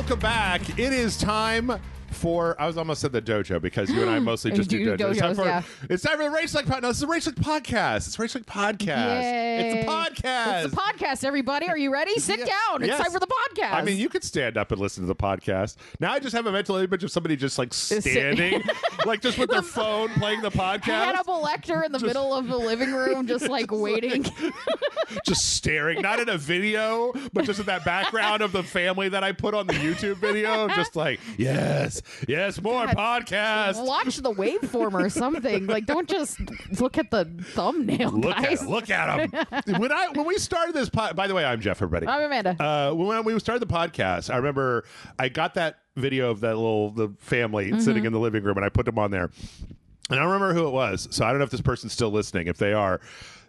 welcome back. It is time for, I was almost said the dojo because you and I mostly just do dojo. It's time for the RageSelect podcast. No, this is a RageSelect podcast. It's a RageSelect podcast. Yay. It's a podcast. It's a podcast, everybody. Are you ready? Sit down. It's time for the podcast. I mean, you could stand up and listen to the podcast. Now I just have a mental image of somebody just like standing, like just with their phone playing the podcast. Hannibal Lecter in the middle of the living room, just like waiting. Just staring, not in a video, but just in that background of the family that I put on the YouTube video. Just like, yes, more podcast. Watch the waveform or something. Like, don't just look at the thumbnail, guys. Look at them. When we started this by the way, I'm Jeff, everybody. I'm Amanda. When we started the podcast, I remember I got that video of the family sitting in the living room, and I put them on there. And I don't remember who it was, so I don't know if this person's still listening. If they are,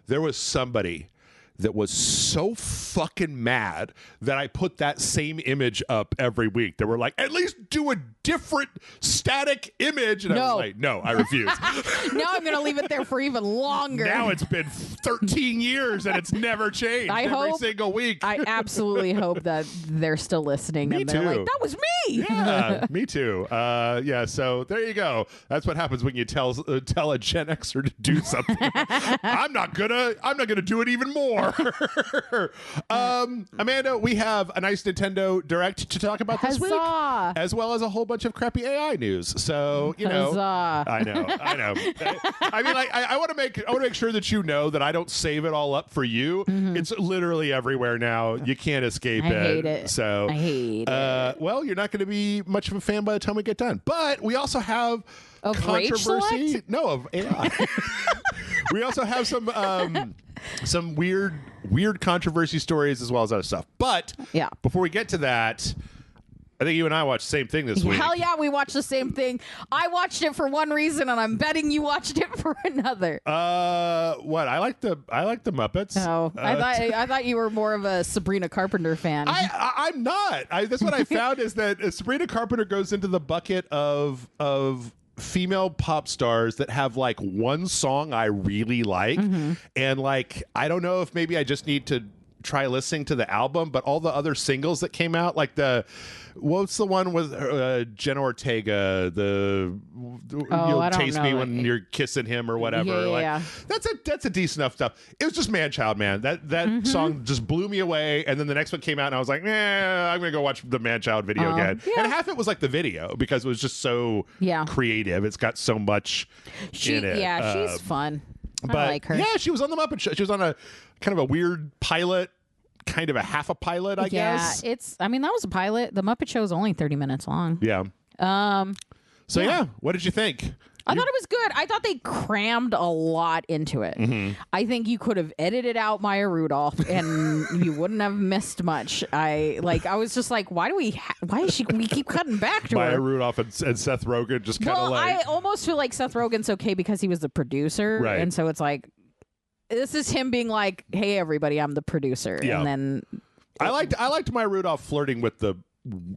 there was somebody that was so fucking mad that I put that same image up every week. They were like, at least do a different static image. And I was like, no, I refuse. Now I'm going to leave it there for even longer. Now it's been 13 years and it's never changed every single week. I absolutely hope that they're still listening. Me and they're too. like, that was me. Yeah, me too. So there you go. That's what happens when you tell a Gen Xer to do something. I'm not gonna do it even more. Amanda, we have a nice Nintendo Direct to talk about this week, as well as a whole bunch of crappy AI news. So I know. I mean, like, I want to make sure that you know that I don't save it all up for you. It's literally everywhere now. You can't escape it. I hate it. So I hate it. Well, you're not going to be much of a fan by the time we get done. But we also have of controversy. No, of AI. We also have some weird controversy stories as well as other stuff. But before we get to that, I think you and I watched the same thing this week. Hell yeah, we watched the same thing. I watched it for one reason, and I'm betting you watched it for another. What? I like the Muppets. Oh, I thought you were more of a Sabrina Carpenter fan. I'm not. That's what I found is that Sabrina Carpenter goes into the bucket of female pop stars that have like one song I really like, and like I don't know if maybe I just need to try listening to the album, but all the other singles that came out, like what's the one with Jenna Ortega, you'll taste me when you're kissing him or whatever. That's a decent enough stuff. It was just Man Child Man. That song just blew me away, and then the next one came out and I was like, I'm gonna go watch the Man Child video again. And half it was like the video because it was just so creative. It's got so much in it. Yeah, she's fun. But I like her. Yeah, she was on the Muppet Show. She was on a kind of a weird pilot, kind of a half a pilot, I guess. Yeah, that was a pilot. The Muppet Show is only 30 minutes long. Yeah. So what did you think? I thought it was good. I thought they crammed a lot into it. I think you could have edited out Maya Rudolph and you wouldn't have missed much. I was just like, why we keep cutting back to Maya her? Rudolph and Seth Rogen just kind of I almost feel like Seth Rogen's okay because he was the producer. Right. And so it's like, this is him being like, hey, everybody, I'm the producer. Yeah. And then I liked Maya Rudolph flirting with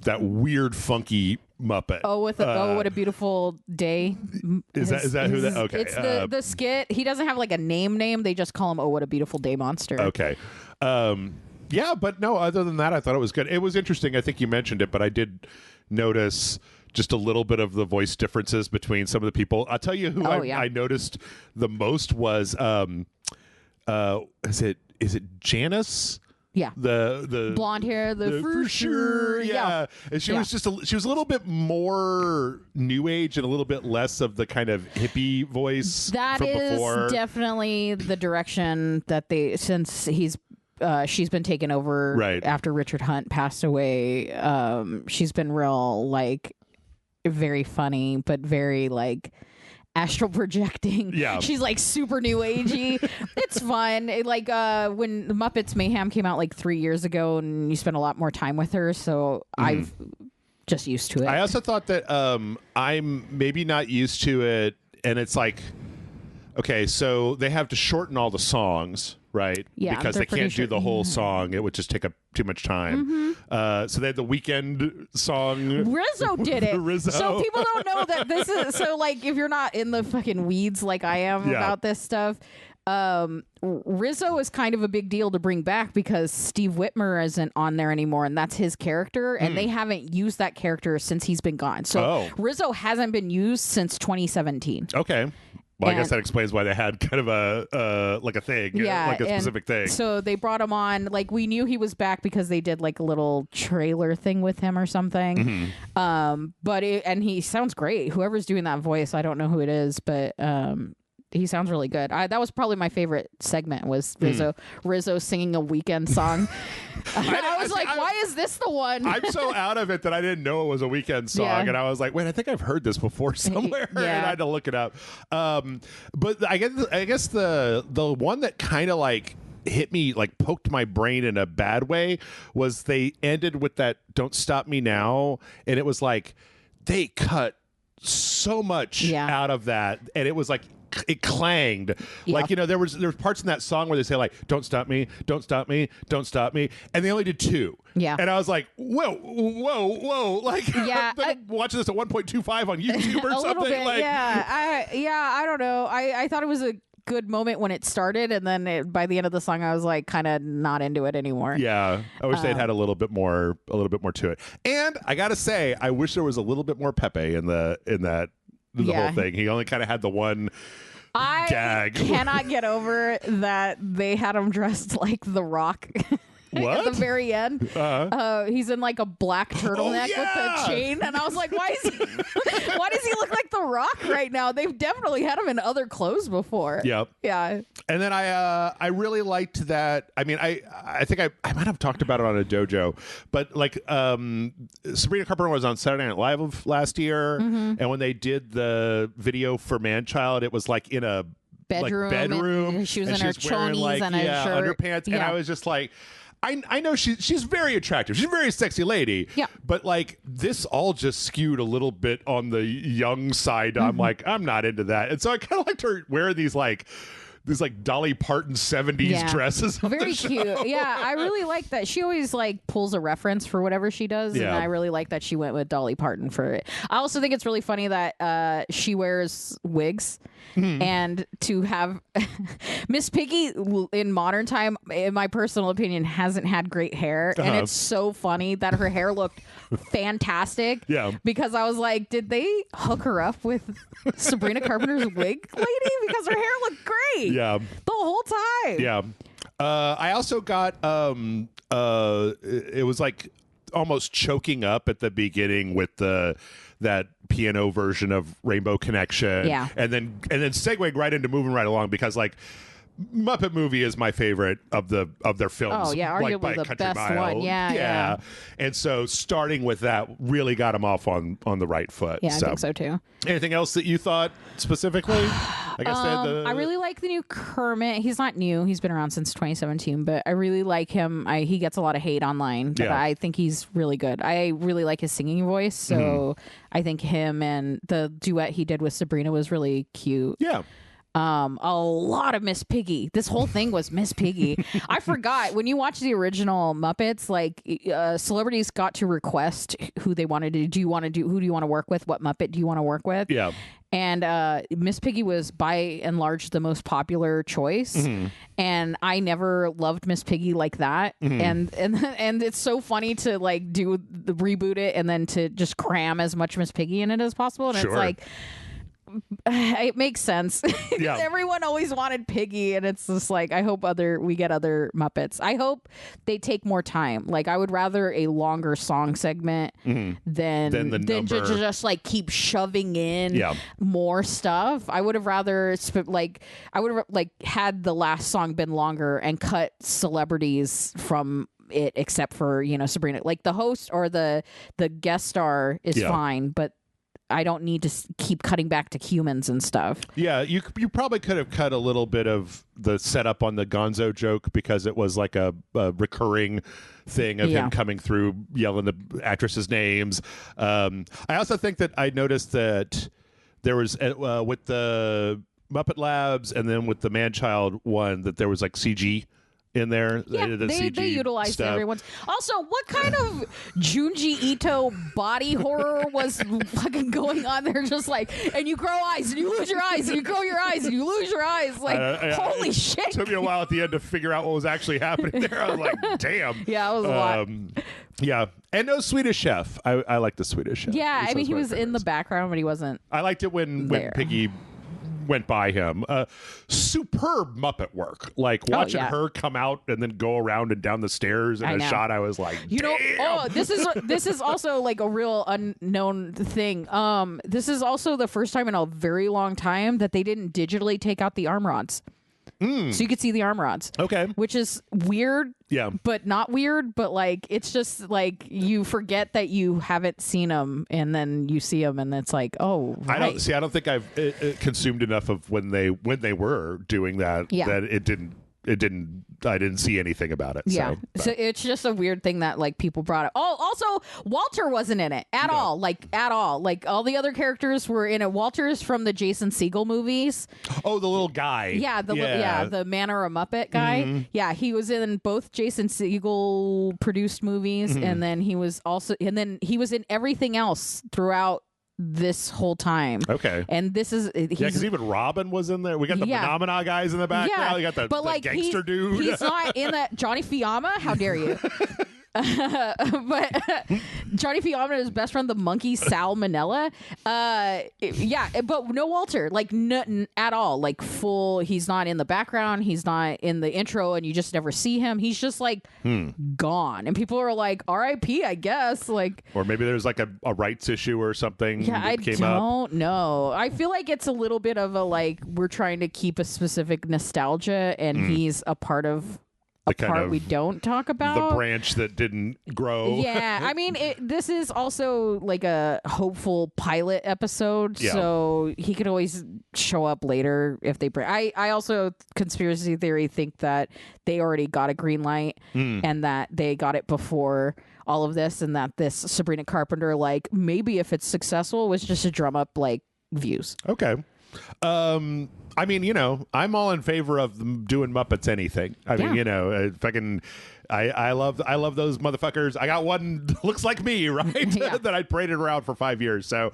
that weird, funky Muppet. What a beautiful day. Is that who that? Okay, it's the skit. He doesn't have like a name. They just call him what a beautiful day monster. Okay. Yeah, but no, other than that, I thought it was good. It was interesting. I think you mentioned it, but I did notice just a little bit of the voice differences between some of the people. I'll tell you who I noticed the most was is it Janice? Yeah, the blonde hair, the for sure. Yeah, and she was she was a little bit more new age and a little bit less of the kind of hippie voice. That is before. Definitely the direction that she's been taken over after Richard Hunt passed away. She's been real like very funny, but very like astral projecting. Yeah, she's like super new agey. It's fun. When the Muppets Mayhem came out like 3 years ago, and you spent a lot more time with her, so I've just used to it. I also thought that I'm maybe not used to it, and it's like, okay, so they have to shorten all the songs, right? Yeah, because they can't do the whole song. It would just take up too much time. So they had the Weekend song. Rizzo did it. Rizzo. So people don't know that this is so like if you're not in the fucking weeds like I am about this stuff. Rizzo is kind of a big deal to bring back because Steve Whitmer isn't on there anymore, and that's his character, and they haven't used that character since he's been gone. So Rizzo hasn't been used since 2017. Okay. Well, I guess that explains why they had kind of a thing, like a specific thing. So they brought him on. Like, we knew he was back because they did like a little trailer thing with him or something. But he sounds great. Whoever's doing that voice, I don't know who it is, but he sounds really good. That was probably my favorite segment, was Rizzo singing a Weeknd song. I was like, why is this the one? I'm so out of it that I didn't know it was a Weeknd song, and I was like, wait, I think I've heard this before somewhere, and I had to look it up. But I guess the one that kind of like hit me, like poked my brain in a bad way, was they ended with that "Don't Stop Me Now," and it was like they cut so much out of that, and it was like, it clanged like, there was parts in that song where they say like, don't stop me, don't stop me, don't stop me, and they only did 2. And I was like, whoa, like, I'm watching this at 1.25 on YouTube or something. Bit, like, I don't know. I thought it was a good moment when it started, and then by the end of the song I was like kind of not into it anymore. I wish they'd had a little bit more to it. And I gotta say, I wish there was a little bit more Pepe in that whole thing. He only kind of had the one gag. I cannot get over that they had him dressed like The Rock. What? At the very end, he's in like a black turtleneck with a chain, and I was like, why does he look like The Rock right now? They've definitely had him in other clothes before. Yep. Yeah. And then I really liked that. I mean, I think I might have talked about it on a dojo, but like Sabrina Carpenter was on Saturday Night Live of last year, and when they did the video for Man-Child, it was like in a bedroom. And she was in her chonies and a shirt, underpants, and I was just like, I know she's very attractive. She's a very sexy lady. Yeah. But like, this all just skewed a little bit on the young side. I'm like, I'm not into that. And so I kind of liked her wearing these like Dolly Parton 70s dresses. Very cute. Yeah, I really like that. She always like pulls a reference for whatever she does, and I really like that she went with Dolly Parton for it. I also think it's really funny that she wears wigs, and to have Miss Piggy in modern time, in my personal opinion, hasn't had great hair, and it's so funny that her hair looked fantastic. Yeah, because I was like, did they hook her up with Sabrina Carpenter's wig lady? Because her hair looked great. Yeah, the whole time. Yeah. I also got it was like almost choking up at the beginning with that piano version of Rainbow Connection. Yeah. And then segueing right into moving right along, because like Muppet Movie is my favorite of their films. Oh yeah, arguably like the best one. Yeah. And so starting with that really got him off on the right foot. Yeah, I think so too. Anything else that you thought specifically? I guess I really like the new Kermit. He's not new; he's been around since 2017. But I really like him. He gets a lot of hate online, but I think he's really good. I really like his singing voice, so I think him and the duet he did with Sabrina was really cute. Yeah. A lot of Miss Piggy. This whole thing was Miss Piggy. I forgot, when you watch the original Muppets, like celebrities got to request who they wanted to do. Who do you want to work with? What Muppet do you want to work with? Yeah. And Miss Piggy was by and large the most popular choice, and I never loved Miss Piggy like that. And it's so funny to like reboot it and then to just cram as much Miss Piggy in it as possible. And it's like, it makes sense. Yeah. Everyone always wanted Piggy, and it's just like, I hope we get other Muppets. I hope they take more time. Like, I would rather a longer song segment than just like keep shoving in more stuff. I would have rather had the last song been longer and cut celebrities from it, except for Sabrina. Like, the host or the guest star is fine, but I don't need to keep cutting back to humans and stuff. Yeah, you probably could have cut a little bit of the setup on the Gonzo joke, because it was like a recurring thing of him coming through yelling the actresses' names. I also think that I noticed that there was with the Muppet Labs and then with the Man-Child one, that there was like CG in there. Yeah, they utilized everyone's. Also, what kind of Junji Ito body horror was fucking going on there? Just like, and you grow eyes, and you lose your eyes, and you grow your eyes, and you lose your eyes. Like, holy shit! It took me a while at the end to figure out what was actually happening there. I was like, damn. Yeah, it was a lot. Yeah, and no Swedish Chef. I like the Swedish Chef. Yeah, I mean, he was in the background, but he wasn't. I liked it when Piggy went by him. Superb Muppet work. Like watching her come out and then go around and down the stairs in a shot. I was like, damn. This is also like a real unknown thing. This is also the first time in a very long time that they didn't digitally take out the arm rods. So you could see the arm rods. Okay. Which is weird. Yeah. But not weird. But like, it's just like you forget that you haven't seen them and then you see them and it's like, oh, right. I don't think I've consumed enough of when they were doing that. Yeah. That I didn't see anything about it. Yeah. So it's just a weird thing that like people brought up. Oh, also Walter wasn't in it at all. Like at all. Like all the other characters were in it. Walter's from the Jason Segel movies. Oh, the little guy. Yeah. The Man or a Muppet guy. Mm-hmm. Yeah. He was in both Jason Segel produced movies. Mm-hmm. And then he was in everything else throughout this whole time. Okay. And this is because even Robin was in there. We got the Phenomena guys in the background. You got the gangster dude. He's not in that. Johnny Fiamma, how dare you? But Johnny Fiamma and his best friend, the monkey Sal Manella. But no Walter, like nothing at all. Like full, he's not in the background. He's not in the intro, and you just never see him. He's just like gone, and people are like, "R.I.P." I guess, like, or maybe there's like a rights issue or something. Yeah, I don't know. I feel like it's a little bit of a like we're trying to keep a specific nostalgia, and he's a part of. The part we don't talk about, the branch that didn't grow. Yeah, I mean, this is also like a hopeful pilot episode, so he could always show up later if they bring. I also conspiracy theory think that they already got a green light and that they got it before all of this, and that this Sabrina Carpenter, like maybe if it's successful, was just to drum up like views. Okay. I mean, I'm all in favor of them doing Muppets anything. I mean, if I can, I love those motherfuckers. I got one that looks like me, right? That I paraded around for 5 years. So,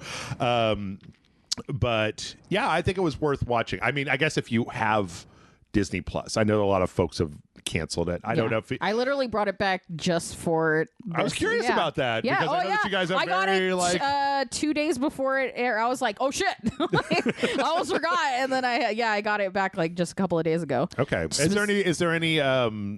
but yeah, I think it was worth watching. I mean, I guess if you have Disney Plus, I know a lot of 've canceled it. I don't know if I literally brought it back just for this. I was curious about that because I know that you guys are got it 2 days before it aired. I was like, oh shit. I almost forgot, and then I got it back like just a couple of days ago. Okay. Is there any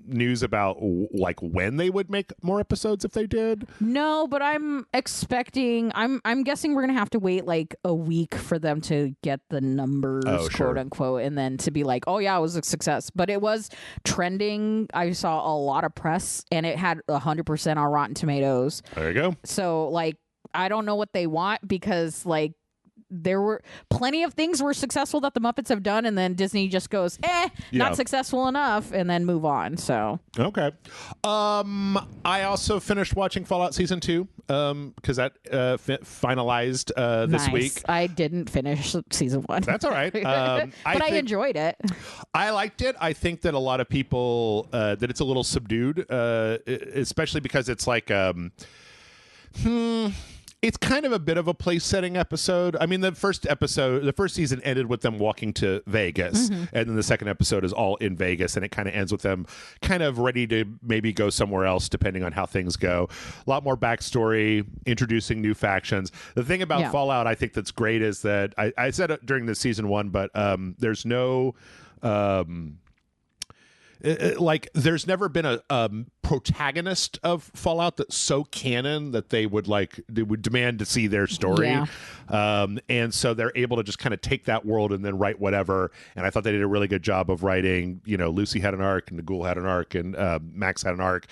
news about like when they would make more episodes if they did? No, but I'm expecting I'm guessing we're gonna have to wait like a week for them to get the numbers, quote unquote, and then to be like, oh yeah, it was a success. But it was trending. I saw a lot of press, and it had 100% on Rotten Tomatoes. There you go. So, like, I don't know what they want because, like, there were plenty of things were successful that the Muppets have done, and then Disney just goes, not successful enough, and then move on. So okay. I also finished watching Fallout Season 2 because that finalized this week. I didn't finish Season 1. That's all right. But I enjoyed it. I liked it. I think that a lot of people that it's a little subdued, especially because it's like it's kind of a bit of a place-setting episode. I mean, the first season ended with them walking to Vegas, and then the second episode is all in Vegas, and it kind of ends with them kind of ready to maybe go somewhere else, depending on how things go. A lot more backstory, introducing new factions. The thing about Fallout, I think that's great is that I said it during the season 1, but there's no... like there's never been a protagonist of Fallout that's so canon that they would demand to see their story. And so they're able to just kind of take that world and then write whatever. And I thought they did a really good job of writing, Lucy had an arc and Nagul had an arc and Max had an arc.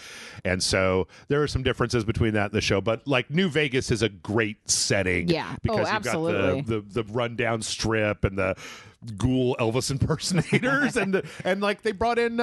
And so there are some differences between that and the show, but like New Vegas is a great setting because you've got the rundown strip and the ghoul Elvis impersonators and like they brought in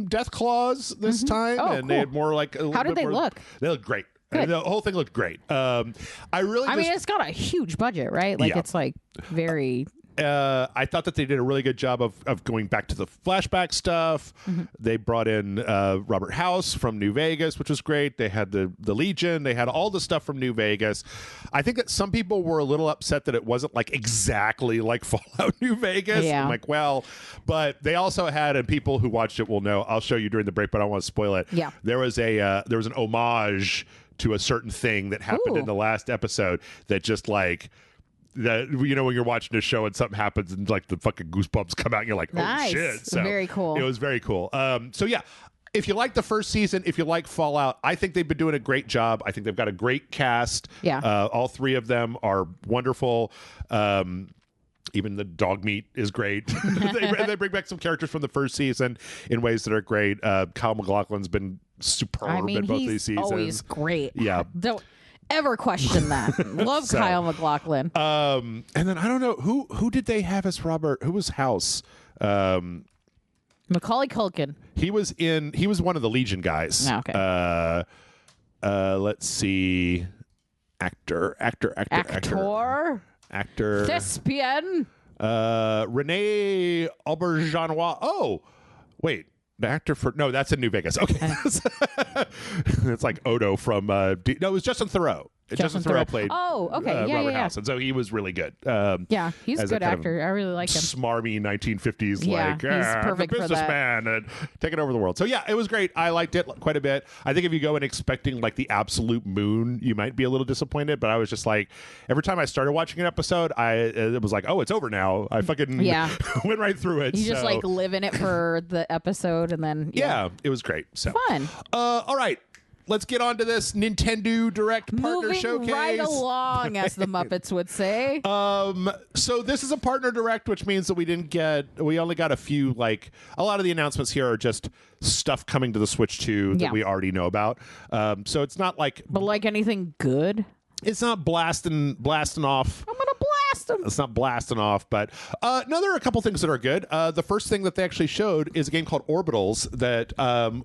Death Claws this time and they had more like how did they look? They look great. The whole thing looked great. I mean, it's got a huge budget, right? Like it's like very I thought that they did a really good job of going back to the flashback stuff. They brought in Robert House from New Vegas, which was great. They had the Legion. They had all the stuff from New Vegas. I think that some people were a little upset that it wasn't like exactly like Fallout New Vegas. Yeah. I'm like, well, but they also had, and people who watched it will know, I'll show you during the break, but I don't want to spoil it. Yeah. There was an homage to a certain thing that happened in the last episode that just like, that, you know, when you're watching a show and something happens and like the fucking goosebumps come out and you're like, oh shit. So very cool. It was very cool. So yeah, if you like the first season, if you like Fallout, I think they've been doing a great job. I think they've got a great cast. Yeah. All three of them are wonderful. Even the dog meat is great. they bring back some characters from the first season in ways that are great. Kyle MacLachlan's been superb in both these seasons. Always great. Yeah. Don't ever question that. Love Kyle MacLachlan. And then I don't know who did they have as Robert? Who was House? Macaulay Culkin. He was one of the Legion guys. Oh, okay. Let's see. Actor. Thespian. Renee Auberjonois. Oh, wait. The actor for that's in New Vegas. Okay, it's like Odo from. No, it was Justin Theroux. Justin Theroux played. Oh, okay, Robert House, and so he was really good. Yeah, he's a good actor. I really like him. Smarmy 1950s, like he's perfect the businessman and taking over the world. So yeah, it was great. I liked it quite a bit. I think if you go in expecting like the absolute moon, you might be a little disappointed. But I was just like, every time I started watching an episode, it was like, oh, it's over now. I fucking went right through it. You just like live in it for the episode, and then it was great. So fun. All right. Let's get on to this Nintendo Direct Partner Showcase. Moving right along, as the Muppets would say. So this is a Partner Direct, which means that we only got a few, like, a lot of the announcements here are just stuff coming to the Switch 2 that we already know about. So it's not like... But like anything good? It's not blasting off. I'm going to blast them. It's not blasting off, but no, there are a couple things that are good. The first thing that they actually showed is a game called Orbitals that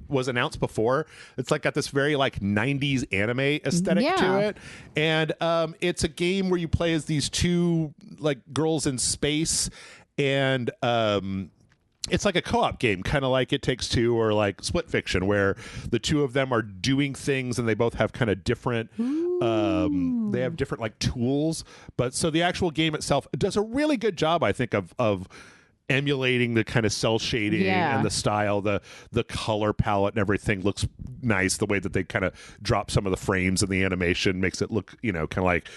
was announced before. It's like got this very like 90s anime aesthetic to it, and it's a game where you play as these two like girls in space, and it's like a co-op game, kind of like It Takes Two or like Split Fiction, where the two of them are doing things and they both have kind of different they have different like tools. But so the actual game itself does a really good job, I think, of emulating the kind of cell shading and the style, the color palette and everything looks nice. The way that they kind of drop some of the frames and the animation makes it look, kind of like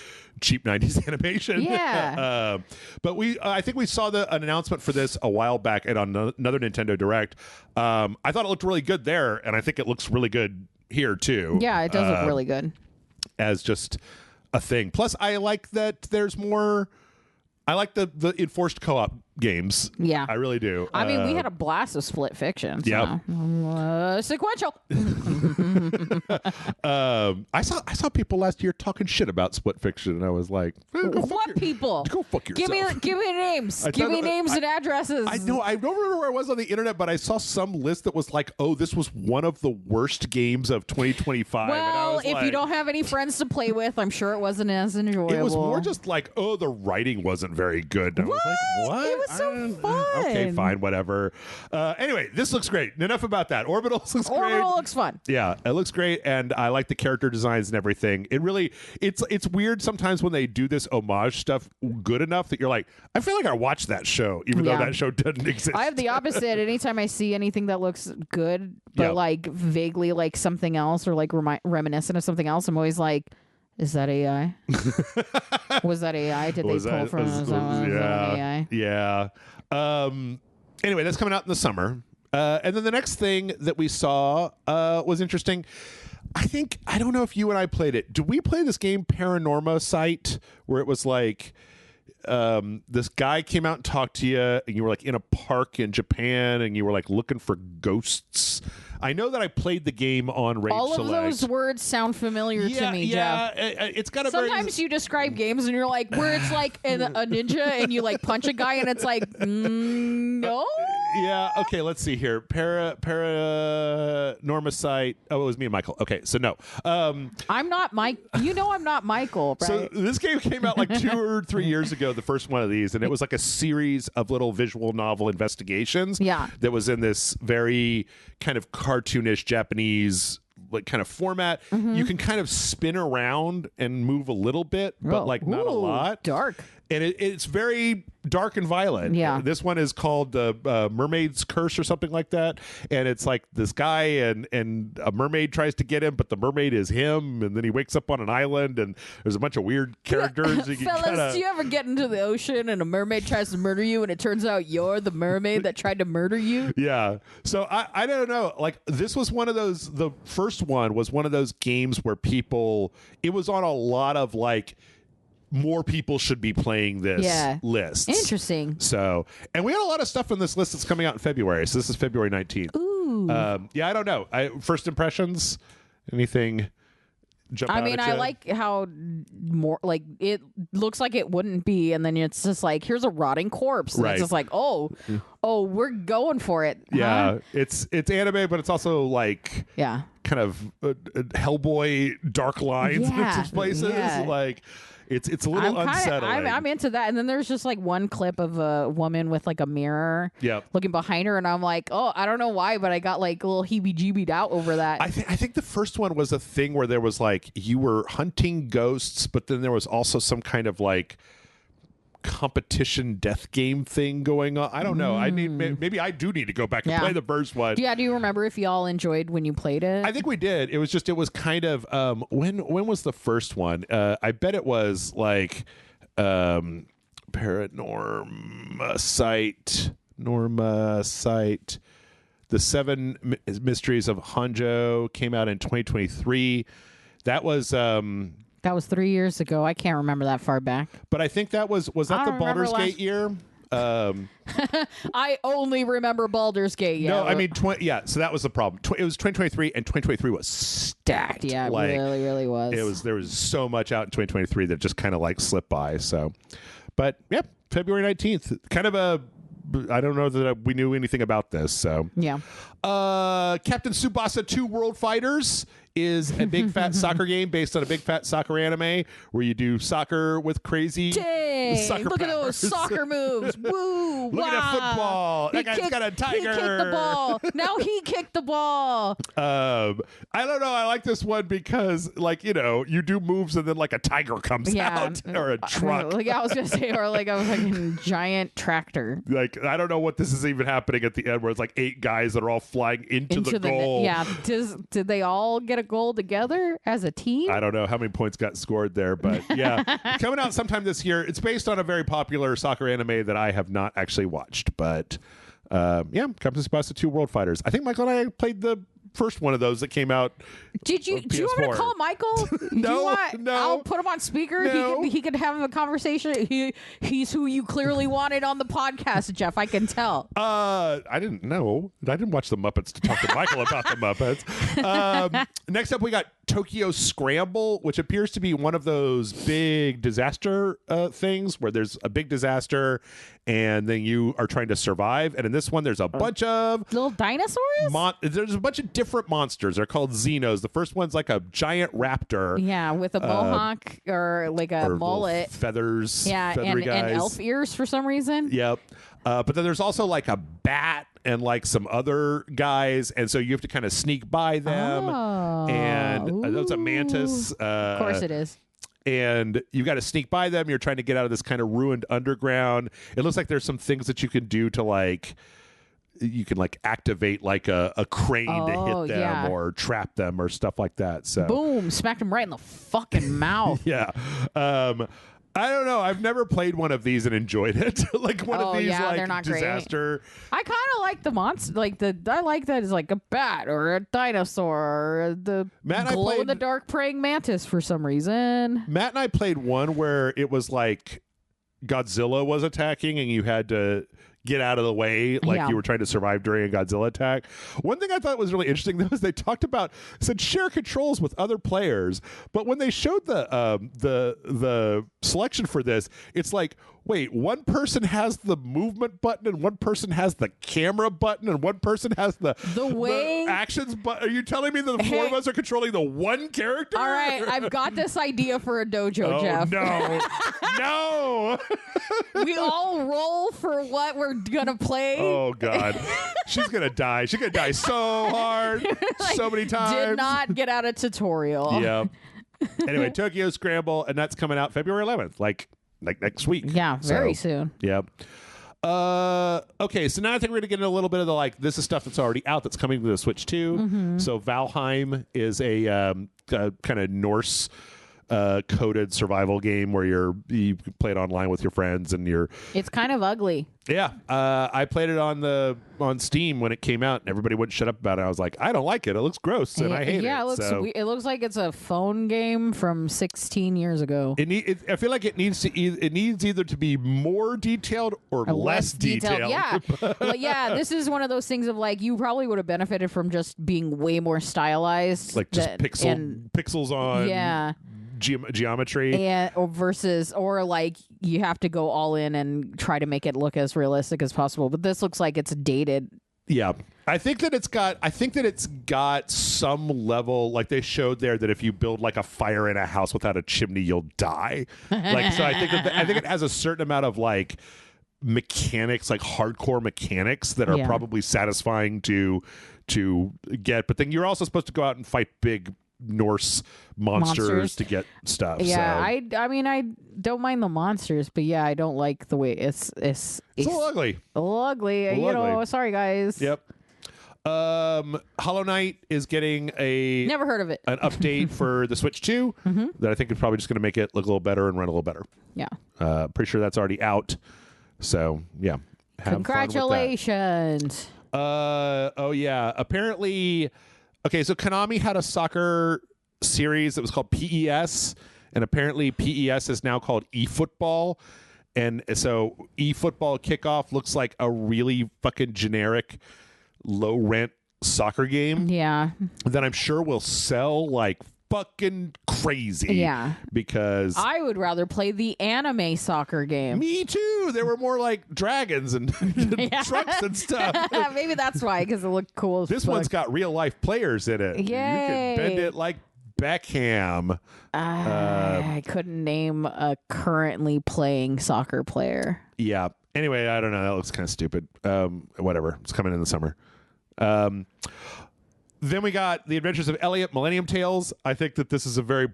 cheap 90s animation. Yeah. But I think we saw an announcement for this a while back at another Nintendo Direct. I thought it looked really good there, and I think it looks really good here too. Yeah, it does look really good. As just a thing. Plus, I like that there's more... I like the enforced co-op games. Yeah. I really do. I mean, we had a blast of Split Fiction. So. Yep. Sequential. I saw people last year talking shit about Split Fiction, and I was like, what people? Go fuck yourself. Give me names. Give me names and addresses. I know. I don't remember where I was on the internet, but I saw some list that was like, oh, this was one of the worst games of 2025. Well, and I was if you don't have any friends to play with, I'm sure it wasn't as enjoyable. It was more just like, oh, the writing wasn't very good. And I was like, what? It was so fun. Okay, fine, whatever. Anyway, this looks great. Enough about that. Orbitals looks great. Orbital looks fun. Yeah, it looks great, and I like the character designs and everything. It's weird sometimes when they do this homage stuff good enough that you're like, I feel like I watched that show, even though that show doesn't exist. I have the opposite. Anytime I see anything that looks good, but like vaguely like something else or like reminiscent of something else, I'm always like, is that AI? Was that AI? Did they pull from AI? Yeah. Anyway, that's coming out in the summer. And then the next thing that we saw was interesting. I don't know if you and I played it. Did we play this game Paranorma Site, where it was like this guy came out and talked to you, and you were like in a park in Japan, and you were like looking for ghosts? I know that I played the game on RageSelect. All of those words sound familiar to me, Jeff. It's got a Sometimes you describe games and you're like, where it's like a ninja and you like punch a guy and it's like, no. Yeah. Okay. Let's see here. Paranormicite. Oh, it was me and Michael. Okay. So no. I'm not Mike. You know I'm not Michael, right? So this game came out like 2 or 3 years ago, the first one of these, and it was like a series of little visual novel investigations. Yeah. That was in this very kind of cartoonish Japanese like kind of format. You can kind of spin around and move a little bit, but like not a lot. Dark. And it's very dark and violent. Yeah. This one is called Mermaid's Curse or something like that. And it's like this guy and a mermaid tries to get him, but the mermaid is him. And then he wakes up on an island and there's a bunch of weird characters. Fellas, do you ever get into the ocean and a mermaid tries to murder you and it turns out you're the mermaid that tried to murder you? Yeah. So I don't know. Like this was one of those, the first one was one of those games where it was on a lot of like, more people should be playing this list. Interesting. So, and we had a lot of stuff on this list that's coming out in February. So this is February 19th. Ooh. Yeah, I don't know. First impressions, anything jump out I mean, at you? I like how more like it looks like it wouldn't be, and then it's just like here's a rotting corpse, and it's just like we're going for it. Yeah, huh? it's anime, but it's also like kind of Hellboy dark lines in some places. Like it's a little unsettling. I'm into that. And then there's just like one clip of a woman with like a mirror looking behind her, and I'm like, oh, I don't know why, but I got like a little heebie-jeebied out over that. I think the first one was a thing where there was like you were hunting ghosts, but then there was also some kind of like competition death game thing going on. I don't know. Maybe I do need to go back and play the first one. Yeah, do you remember if y'all enjoyed when you played it? I think we did. It was kind of when was the first one? I bet it was like Norma-site. The Seven Mysteries of Hanjo came out in 2023. That was 3 years ago. I can't remember that far back. But I think that was that the Baldur's Gate year? I only remember Baldur's Gate. No, I mean, so that was the problem. It was 2023, and 2023 was stacked. Yeah, it really, really was. There was so much out in 2023 that just kind of like slipped by. So, but yeah, February 19th, kind of I don't know that we knew anything about this. So yeah, Captain Tsubasa 2 World Fighters is a big fat soccer game based on a big fat soccer anime where you do soccer with crazy soccer look powers. at those soccer moves. Woo! Look at that football. That guy's got a tiger. He kicked the ball. Now he kicked the ball. I don't know. I like this one because, like, you do moves and then like a tiger comes out or a truck. Like I was gonna say, or like a fucking giant tractor. Like I don't know what this is even happening at the end where it's like 8 guys that are all flying into the goal. Did they all get a goal together as a team? I don't know how many points got scored there, but yeah. Coming out sometime this year. It's based on a very popular soccer anime that I have not actually watched, but Captain Tsubasa 2 World Fighters. I think Michael and I played the first one of those that came out. Do you want me to call Michael? No. I'll put him on speaker. No. He could have a conversation. He's who you clearly wanted on the podcast, Jeff. I can tell. I didn't know. I didn't watch the Muppets to talk to Michael about the Muppets. Next up, we got Tokyo Scramble, which appears to be one of those big disaster things where there's a big disaster and then you are trying to survive. And in this one, there's a bunch of little dinosaurs. There's a bunch of different monsters. They're called Xenos. The first one's like a giant raptor. Yeah, with a mohawk or like a mullet. Feathers. Yeah, and elf ears for some reason. Yep. But then there's also like a bat and like some other guys. And so you have to kind of sneak by them. And that's a mantis. Of course it is. And you got to sneak by them. You're trying to get out of this kind of ruined underground. It looks like there's some things that you can do to like, you can like activate like a crane to hit them or trap them or stuff like that. So boom, smacked him right in the fucking mouth. Yeah. I don't know. I've never played one of these and enjoyed it. Like one of these like they're not disaster. Great. I kind of like the monster. Like I like that as like a bat or a dinosaur or the glow in the dark praying mantis for some reason. Matt and I played one where it was like Godzilla was attacking and you had to get out of the way, like you were trying to survive during a Godzilla attack. One thing I thought was really interesting though is they talked about said share controls with other players, but when they showed the selection for this, it's like, wait, one person has the movement button and one person has the camera button and one person has the actions button. Are you telling me that the four of us are controlling the one character? All right, I've got this idea for a dojo, Jeff. No. No. We all roll for what we're gonna play. Oh God, she's gonna die. She's gonna die so hard, like, so many times. Did not get out a tutorial. Yeah. Anyway, Tokyo Scramble, and that's coming out February 11th, like next week. Yeah, very soon. Yeah. Okay, so now I think we're gonna get into a little bit of the this is stuff that's already out that's coming to the Switch too. Mm-hmm. So Valheim is a kind of Norse coded survival game where you play it online with your friends and it's kind of ugly. Yeah, I played it on Steam when it came out, and everybody wouldn't shut up about it. I was like, I don't like it. It looks gross, and I hate it. Yeah, it looks like it's a phone game from 16 years ago. I feel like it needs either to be more detailed or less detailed. Yeah, well, yeah. This is one of those things of like you probably would have benefited from just being way more stylized, like just pixels on. Yeah. Geometry or like you have to go all in and try to make it look as realistic as possible, but this looks like it's dated. Yeah, I think that it's got some level, like they showed there, that if you build like a fire in a house without a chimney you'll die. Like, so I think it has a certain amount of like mechanics, like hardcore mechanics that are probably satisfying to get, but then you're also supposed to go out and fight big Norse monsters to get stuff. Yeah, so. I mean, I don't mind the monsters, but yeah, I don't like the way it's a little ugly. A little ugly. Sorry, guys. Yep. Hollow Knight is getting never heard of it. An update for the Switch 2 that I think is probably just going to make it look a little better and run a little better. Yeah. Pretty sure that's already out. So yeah. Congratulations. Oh yeah. Apparently. Okay, so Konami had a soccer series that was called PES, and apparently PES is now called eFootball. And so eFootball Kickoff looks like a really fucking generic, low-rent soccer game. Yeah. That I'm sure will sell like fucking crazy. Yeah. Because I would rather play the anime soccer game. Me too. They were more like dragons and trucks and stuff. Maybe that's why, because it looked cool as This fuck. One's got real life players in it. Yay. You can bend it like Beckham. I couldn't name a currently playing soccer player. Yeah. Anyway, I don't know. That looks kind of stupid. Whatever. It's coming in the summer. Then we got The Adventures of Elliot, Millennium Tales. I think that this is a very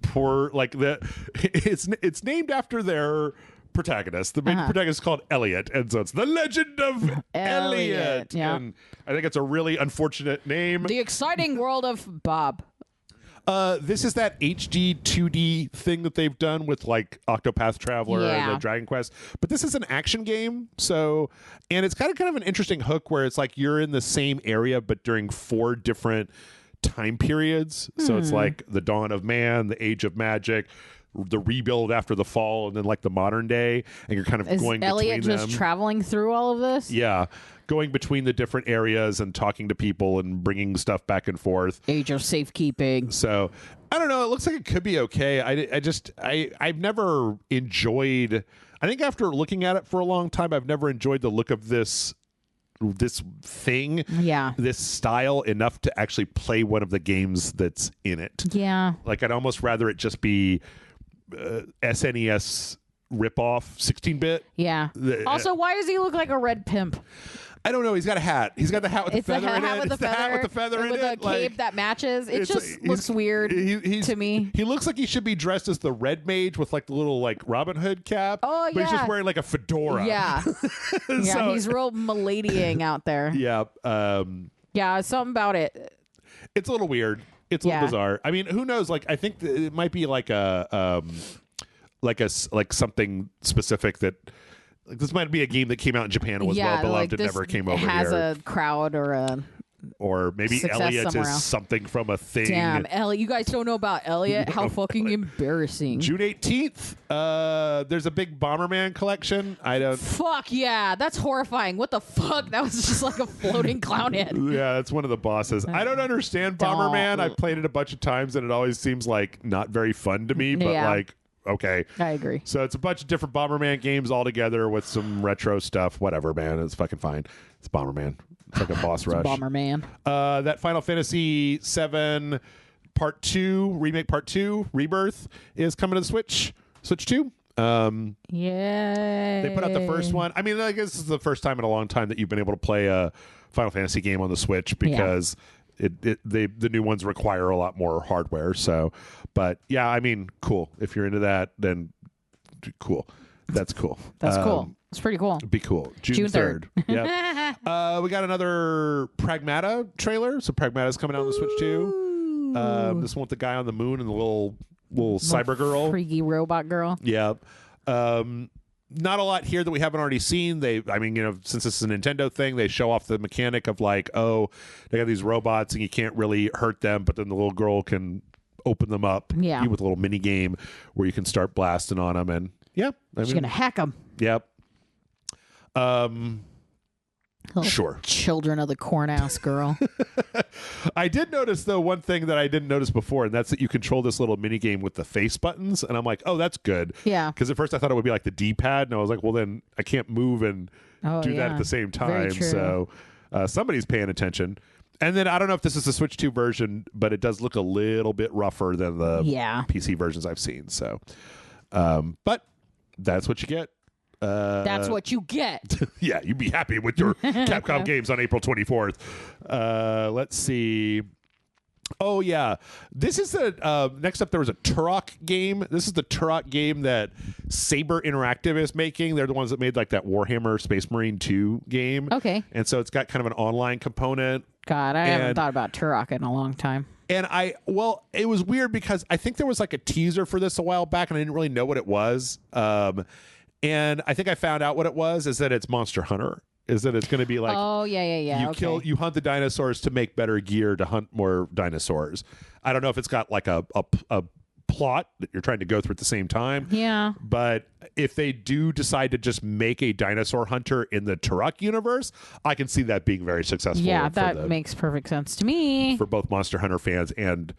poor, it's named after their protagonist. The main protagonist is called Elliot, and so it's The Legend of Elliot. Yeah. And I think it's a really unfortunate name. The Exciting World of Bob. This is that HD 2D thing that they've done with like Octopath Traveler and the Dragon Quest, but this is an action game. So, and it's kind of an interesting hook where it's like you're in the same area but during 4 different time periods. So it's like the dawn of man, the age of magic, the rebuild after the fall, and then like the modern day, and you're kind of going Elliot between just traveling through all of this? Yeah. Going between the different areas and talking to people and bringing stuff back and forth. Age of safekeeping. So I don't know. It looks like it could be okay. I've never enjoyed. I think after looking at it for a long time, I've never enjoyed the look of this thing. Yeah. This style enough to actually play one of the games that's in it. Yeah. Like I'd almost rather it just be SNES ripoff 16-bit. Yeah. Also, why does he look like a red pimp? I don't know. He's got a hat. He's got the hat with the feather in it. It's the hat with the feather in it. With a cape that matches. It just looks weird to me. He looks like he should be dressed as the Red Mage with like the little like Robin Hood cap. Oh, yeah. But he's just wearing like a fedora. Yeah. So, he's real miladying out there. Yeah. Yeah, something about it. It's a little weird. It's a little bizarre. I mean, who knows? Like, I think it might be like something specific that. Like, this might be a game that came out in Japan and was well beloved and never came over here. Has a crowd or a or maybe Elliot is something from a thing. Damn, Elliot! You guys don't know about Elliot? How fucking embarrassing! June 18th. There's a big Bomberman collection. I don't. Fuck yeah, that's horrifying. What the fuck? That was just like a floating clown head. Yeah, that's one of the bosses. I don't understand Bomberman. I've played it a bunch of times, and it always seems like not very fun to me. But like, okay, I agree. So it's a bunch of different Bomberman games all together with some retro stuff. Whatever, man. It's fucking fine. It's Bomberman. It's like a boss rush. Bomberman. That Final Fantasy VII Part 2, Remake Part 2, Rebirth is coming to the Switch 2. Yeah. They put out the first one. I mean, I guess this is the first time in a long time that you've been able to play a Final Fantasy game on the Switch because the new ones require a lot more hardware. So, but yeah, I mean, cool. If you're into that, then cool. That's cool. That's cool. It's pretty cool. Be cool. June 3rd. Yep. We got another Pragmata trailer. So Pragmata's coming out on the Switch too. This one with the guy on the moon and the little cyber girl. Freaky robot girl. Yeah. Not a lot here that we haven't already seen. Since this is a Nintendo thing, they show off the mechanic of like, oh, they got these robots and you can't really hurt them, but then the little girl can open them up with a little mini game where you can start blasting on them. And she's gonna hack them. Yep. Sure. Children of the corn ass girl. I did notice though one thing that I didn't notice before, and that's that you control this little mini game with the face buttons, and I'm like, oh, that's good. Yeah. Because at first I thought it would be like the D-pad, and I was like, well, then I can't move and do that at the same time. So somebody's paying attention. And then I don't know if this is the Switch 2 version, but it does look a little bit rougher than the PC versions I've seen. So, but that's what you get. That's what you get. Yeah, you'd be happy with your Capcom games on April 24th. Let's see. Oh, yeah. This is the next up. There was a Turok game. This is the Turok game that Saber Interactive is making. They're the ones that made like that Warhammer Space Marine 2 game. Okay. And so it's got kind of an online component. God, I haven't thought about Turok in a long time. And it was weird because I think there was like a teaser for this a while back and I didn't really know what it was. And I think I found out what it was is that it's Monster Hunter. Is that it's going to be like, you hunt the dinosaurs to make better gear to hunt more dinosaurs. I don't know if it's got like a plot that you're trying to go through at the same time. Yeah. But if they do decide to just make a dinosaur hunter in the Turok universe, I can see that being very successful. Yeah, that makes perfect sense to me. For both Monster Hunter fans and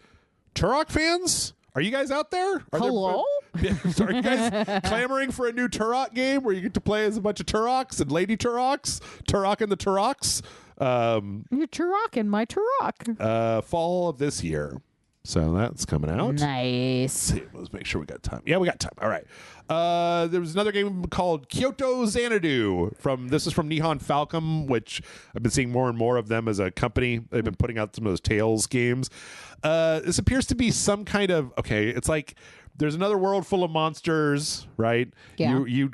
Turok fans. Are you guys out there? Hello? Are you guys clamoring for a new Turok game where you get to play as a bunch of Turoks and Lady Turoks? Turok and the Turoks? You're Turok and my Turok. Fall of this year. So that's coming out. Nice. Let's make sure we got time. Yeah, we got time. All right. There was another game called Kyoto Xanadu. This is from Nihon Falcom, which I've been seeing more and more of them as a company. They've been putting out some of those Tales games. This appears to be some kind of it's like there's another world full of monsters, right? Yeah. You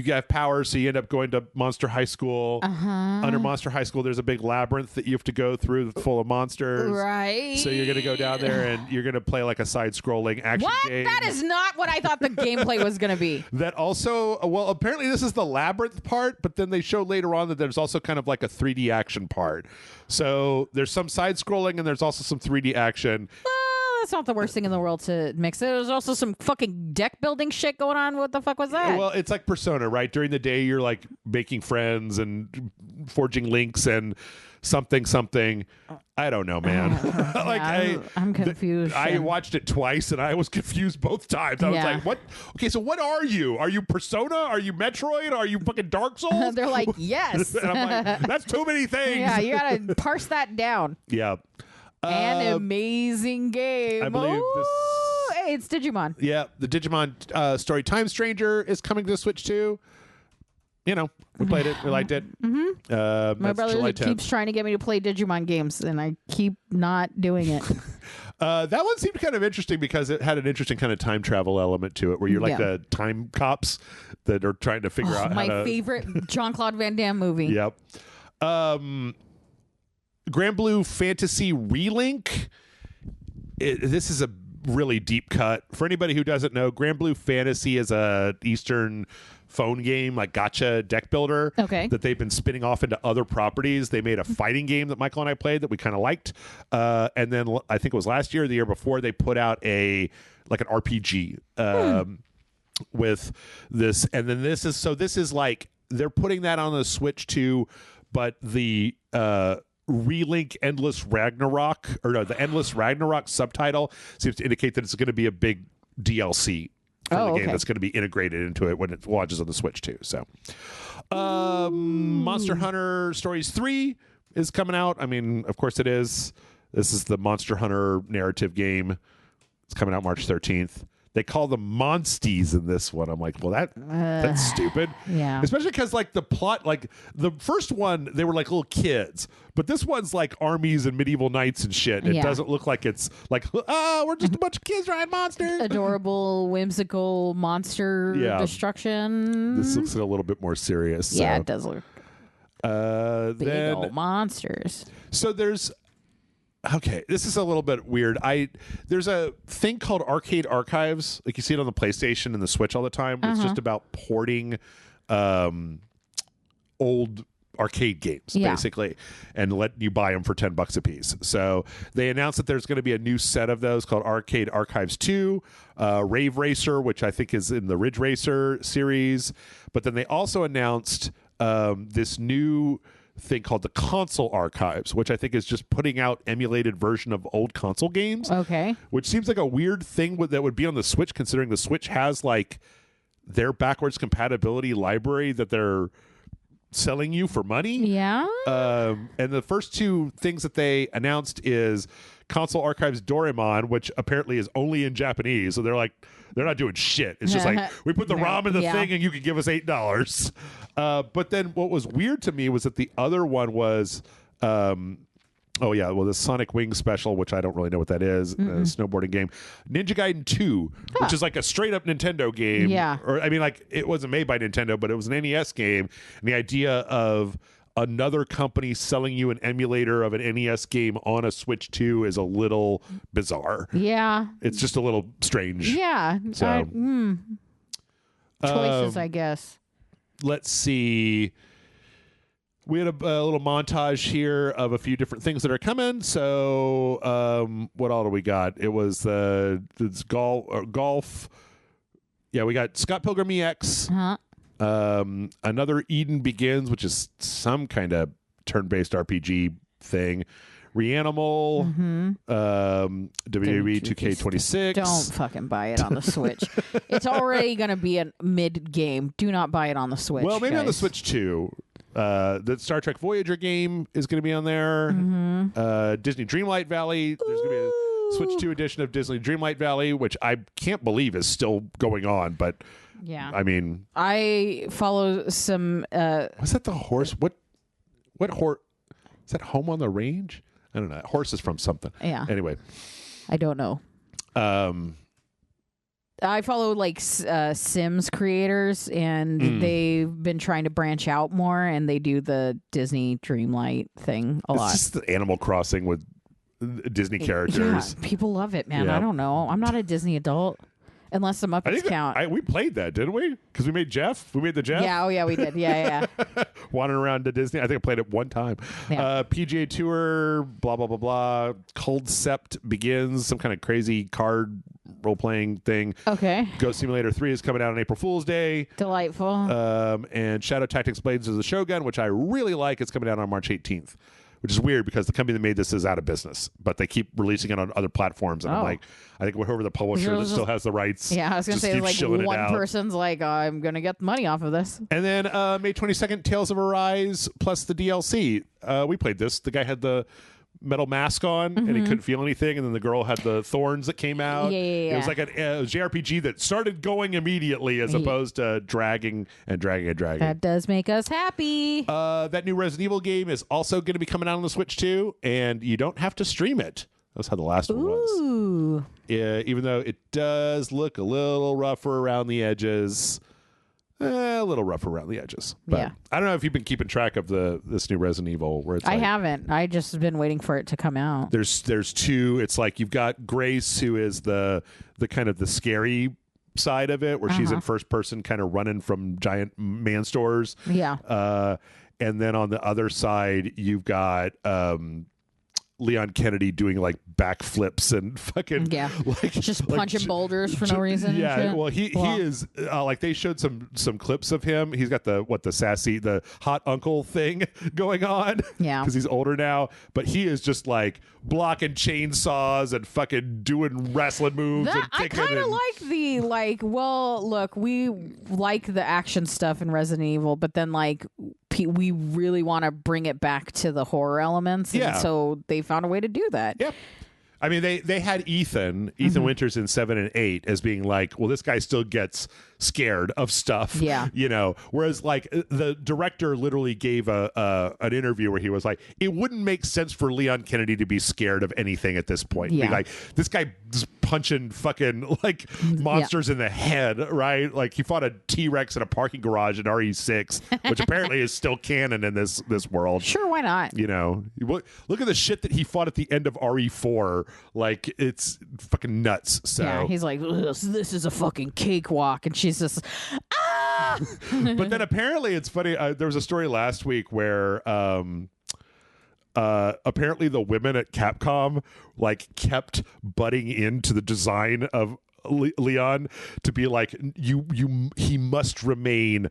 have powers, so you end up going to Monster High School. Under Monster High School, there's a big labyrinth that you have to go through full of monsters. Right. So you're going to go down there and you're going to play like a side-scrolling action game. That is not what I thought the gameplay was going to be. That also, apparently this is the labyrinth part, but then they show later on that there's also kind of like a 3D action part. So there's some side-scrolling and there's also some 3D action. That's not the worst thing in the world to mix. There's also some fucking deck building shit going on. What the fuck was that? Well, it's like Persona, right? During the day, you're like making friends and forging links and something. I don't know, man. I'm confused. I watched it twice and I was confused both times. I was like, what? Okay, so what are you? Are you Persona? Are you Metroid? Are you fucking Dark Souls? They're like, yes. And I'm like, that's too many things. Yeah, you gotta parse that down. Yeah. An amazing game. I believe Hey, it's Digimon. Yeah, the Digimon Story Time Stranger is coming to the Switch too. We played it. We liked it. Mm-hmm. My brother keeps trying to get me to play Digimon games, and I keep not doing it. That one seemed kind of interesting because it had an interesting kind of time travel element to it, where you're like the time cops that are trying to figure out how to... My favorite Jean-Claude Van Damme movie. Yep. Grand Blue Fantasy Relink. This is a really deep cut. For anybody who doesn't know, Grand Blue Fantasy is a Eastern phone game, like gotcha deck builder, that they've been spinning off into other properties. They made a fighting game that Michael and I played that we kind of liked, and then I think it was last year or the year before, they put out an RPG with this, and then this is like they're putting that on the Switch too, but the Relink Endless Ragnarok, or no, the Endless Ragnarok subtitle seems to indicate that it's going to be a big DLC for the game that's going to be integrated into it when it launches on the Switch too. So, Monster Hunter Stories 3 is coming out. I mean, of course it is. This is the Monster Hunter narrative game. It's coming out March 13th. They call them Monsties in this one. I'm like, well, that's stupid. Yeah. Especially because, like, the plot, like, the first one, they were like little kids. But this one's like armies and medieval knights and shit. It doesn't look like it's like, oh, we're just a bunch of kids riding monsters. Adorable, whimsical monster destruction. This looks a little bit more serious. Yeah, so. it does look big then, old monsters. So there's... Okay, this is a little bit weird. There's a thing called Arcade Archives. Like you see it on the PlayStation and the Switch all the time. It's just about porting old arcade games, basically, and letting you buy them for $10 a piece. So they announced that there's going to be a new set of those called Arcade Archives 2, Rave Racer, which I think is in the Ridge Racer series. But then they also announced this new thing called the Console Archives, which I think is just putting out emulated version of old console games. Okay. Which seems like a weird thing that would be on the Switch, considering the Switch has like their backwards compatibility library that they're selling you for money. Yeah. And the first two things that they announced is Console Archives Doraemon, which apparently is only in Japanese. So they're not doing shit. It's just like, we put the ROM in the thing and you can give us $8. But then what was weird to me was that the other one was, the Sonic Wings special, which I don't really know what that is, a snowboarding game. Ninja Gaiden 2, which is like a straight up Nintendo game. Yeah. Or, I mean, like, it wasn't made by Nintendo, but it was an NES game. And the idea of another company selling you an emulator of an NES game on a Switch 2 is a little bizarre. Yeah. It's just a little strange. Yeah. So, choices, I guess. Let's see. We had a little montage here of a few different things that are coming. So, what all do we got? It was it's golf. Yeah, we got Scott Pilgrim EX. Another Eden Begins, which is some kind of turn-based RPG thing. Reanimal, WWE 2K26. Don't fucking buy it on the Switch. It's already going to be a mid-game. Do not buy it on the Switch. Well, maybe guys. on the Switch too. The Star Trek Voyager game is going to be on there. Disney Dreamlight Valley. There's going to be a Switch 2 edition of Disney Dreamlight Valley, which I can't believe is still going on, but yeah, I mean, I follow some. Was that the horse? What horse? Is that Home on the Range? I don't know. Horse is from something. Yeah. Anyway, I don't know. I follow like Sims creators, and they've been trying to branch out more, and they do the Disney Dreamlight thing a lot. It's just the Animal Crossing with Disney characters. Yeah, people love it, man. Yeah. I don't know. I'm not a Disney adult. Unless the Muppets count. We played that, didn't we? Because we made Jeff. We made the Jeff. Yeah, oh yeah, we did. Yeah. Wandering around to Disney. I think I played it one time. Yeah. PGA Tour, blah, blah, blah, blah. Cold Sept Begins, some kind of crazy card role-playing thing. Okay. Ghost Simulator 3 is coming out on April Fool's Day. Delightful. And Shadow Tactics Blades of the Shogun, which I really like. It's coming out on March 18th. Which is weird because the company that made this is out of business, but they keep releasing it on other platforms. And I'm like, I think whoever the publisher that still has the rights. Yeah, I was going to say, like, one person's like, I'm going to get money off of this. And then May 22nd, Tales of Arise plus the DLC. We played this. The guy had the metal mask on and he couldn't feel anything, and then the girl had the thorns that came out. Yeah. It was like a JRPG that started going immediately as opposed to dragging. That does make us happy. That new Resident Evil game is also going to be coming out on the Switch too, and you don't have to stream it. That's how the last one was. Even though it does look a little rougher around the edges. A little rough around the edges. But yeah. I don't know if you've been keeping track of this new Resident Evil. Where it's I haven't. I just been waiting for it to come out. There's two. It's like you've got Grace, who is the kind of the scary side of it, where she's in first person, kind of running from giant man stores. Yeah. And then on the other side, you've got Leon Kennedy doing like backflips and fucking like just punching boulders for no reason. Yeah, well, he is like, they showed some clips of him. He's got the hot uncle thing going on. Yeah, because he's older now, but he is just like blocking chainsaws and fucking doing wrestling moves. I kind of like the well, look, we like the action stuff in Resident Evil, but then like we really want to bring it back to the horror elements. And so they found a way to do that. Yep. I mean, they had Ethan Winters in 7 and 8 as being like, well, this guy still gets scared of stuff. Yeah. You know, whereas like the director literally gave an interview where he was like, it wouldn't make sense for Leon Kennedy to be scared of anything at this point. Yeah. Like, this guy is punching fucking like monsters in the head, right? Like, he fought a T-Rex in a parking garage in RE6, which apparently is still canon in this world. Sure, why not? You know, look at the shit that he fought at the end of RE4. Like, it's fucking nuts. So yeah, he's like, this is a fucking cakewalk, and she's just But then apparently it's funny. There was a story last week where apparently the women at Capcom like kept butting into the design of Leon to be like, he must remain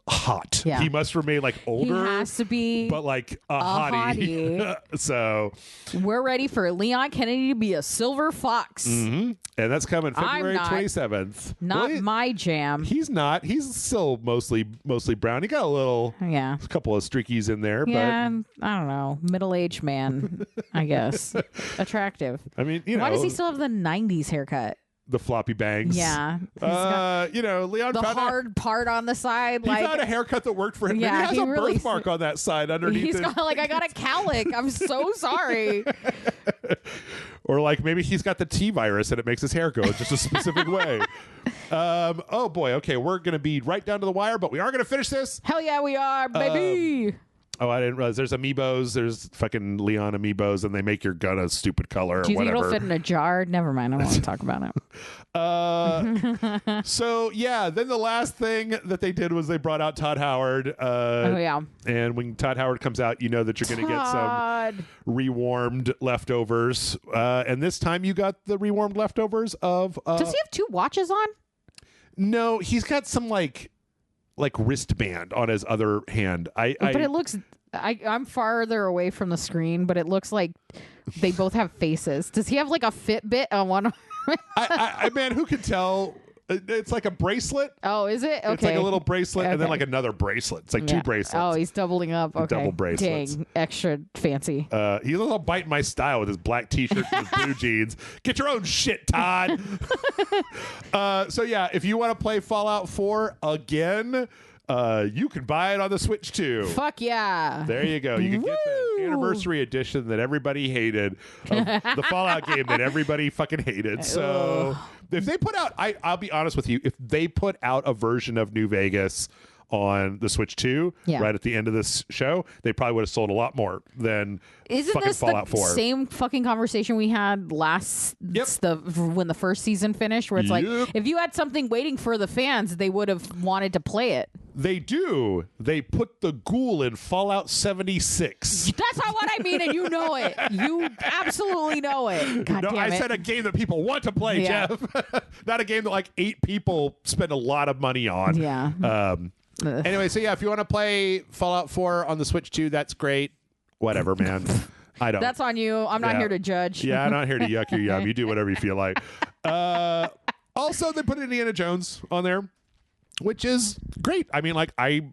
hot. Yeah. He must remain like older. He has to be, but like a hottie. So we're ready for Leon Kennedy to be a silver fox. And that's coming February 27th. Not my jam. He's not. He's still mostly brown. He got a couple of streakies in there. Yeah, but I don't know. Middle-aged man, I guess. Attractive. I mean, you know. Why does he still have the 90s haircut? The floppy bangs. Yeah. You know, Leon the found hard part on the side. He found a haircut that worked for him. Yeah, maybe he has a birthmark on that side underneath. He's got like, I got a cowlick. I'm so sorry. Or like maybe he's got the T virus and it makes his hair go just a specific way. Oh boy. Okay, we're gonna be right down to the wire, but we are gonna finish this. Hell yeah, we are, baby. Oh, I didn't realize there's amiibos. There's fucking Leon amiibos, and they make your gun a stupid color or Do you whatever. think it'll fit in a jar? Never mind. I don't want to talk about it. So, yeah, then the last thing that they did was they brought out Todd Howard. And when Todd Howard comes out, you know that you're going to get some rewarmed leftovers. And this time you got the rewarmed leftovers of... Does he have 2 watches on? No, he's got some like wristband on his other hand. But it looks... I'm farther away from the screen, but it looks like they both have faces. Does he have like a Fitbit on one arm? Man, who can tell? It's like a bracelet. Oh, is it? Okay. It's like a little bracelet and then like another bracelet. It's like 2 bracelets. Oh, he's doubling up. Okay. Double bracelets. Dang, extra fancy. He's a little biting my style with his black t-shirt and his blue jeans. Get your own shit, Todd. So yeah, if you want to play Fallout 4 again, you can buy it on the Switch too. Fuck yeah. There you go. You can get the anniversary edition that everybody hated of the Fallout game that everybody fucking hated. So if they put out, I'll be honest with you, if they put out a version of New Vegas on the Switch 2 right at the end of this show, they probably would have sold a lot more than fucking Fallout 4. Same fucking conversation we had last when the first season finished, where it's like, if you had something waiting for the fans, they would have wanted to play it. They do. They put the ghoul in Fallout 76. That's not what I mean, and you know it. You absolutely know it. God damn it. I said a game that people want to play, Jeff. Not a game that like 8 people spend a lot of money on. Yeah. Anyway, so yeah, if you want to play Fallout 4 on the Switch 2, that's great. Whatever, man. I don't. That's on you. I'm not here to judge. Yeah, I'm not here to yuck your yum. You do whatever you feel like. Also, they put Indiana Jones on there, which is great. I mean, like, I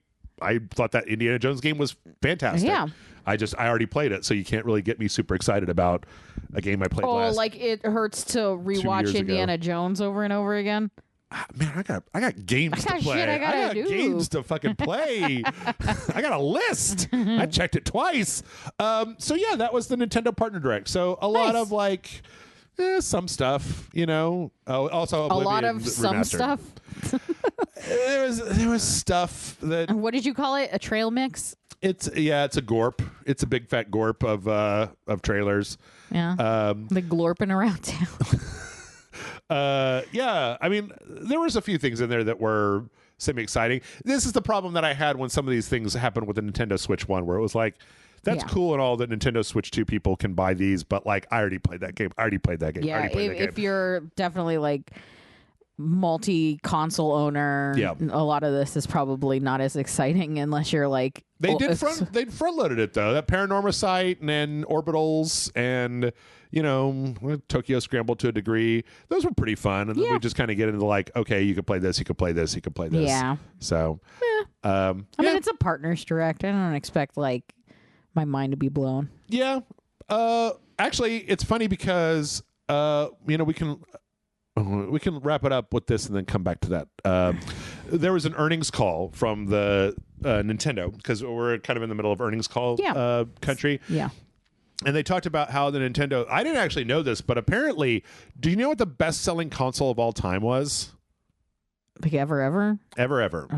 thought that Indiana Jones game was fantastic. Yeah. I already played it, so you can't really get me super excited about a game I played last. Oh, like it hurts to rewatch Indiana Jones over and over again? Man, I got games to play. Shit I got games to fucking play. I got a list. I checked it twice. So yeah, that was the Nintendo Partner Direct. So a lot of like some stuff, you know. Oh, also Oblivion a lot of some remastered. stuff. there was stuff that. What did you call it? A trail mix? It's a gorp. It's a big fat gorp of trailers. Yeah. The glorping around town. Yeah, I mean, there was a few things in there that were semi-exciting. This is the problem that I had when some of these things happened with the Nintendo Switch 1, where it was like, that's cool and all that Nintendo Switch 2 people can buy these, but like, I already played that game. Yeah, if you're definitely like multi-console owner, a lot of this is probably not as exciting unless you're like they front-loaded it though. That Paranormal Sight and then Orbitals and Tokyo Scramble to a degree, those were pretty fun. And then we just kind of get into like, okay, you could play this, you could play this, you could play this. Yeah. So I mean, it's a partners direct. I don't expect like my mind to be blown. Yeah. Actually, it's funny because we can wrap it up with this and then come back to that. There was an earnings call from the Nintendo, because we're kind of in the middle of earnings call country. Yeah. And they talked about how the Nintendo, I didn't actually know this, but apparently, do you know what the best-selling console of all time was? Like ever? Ever.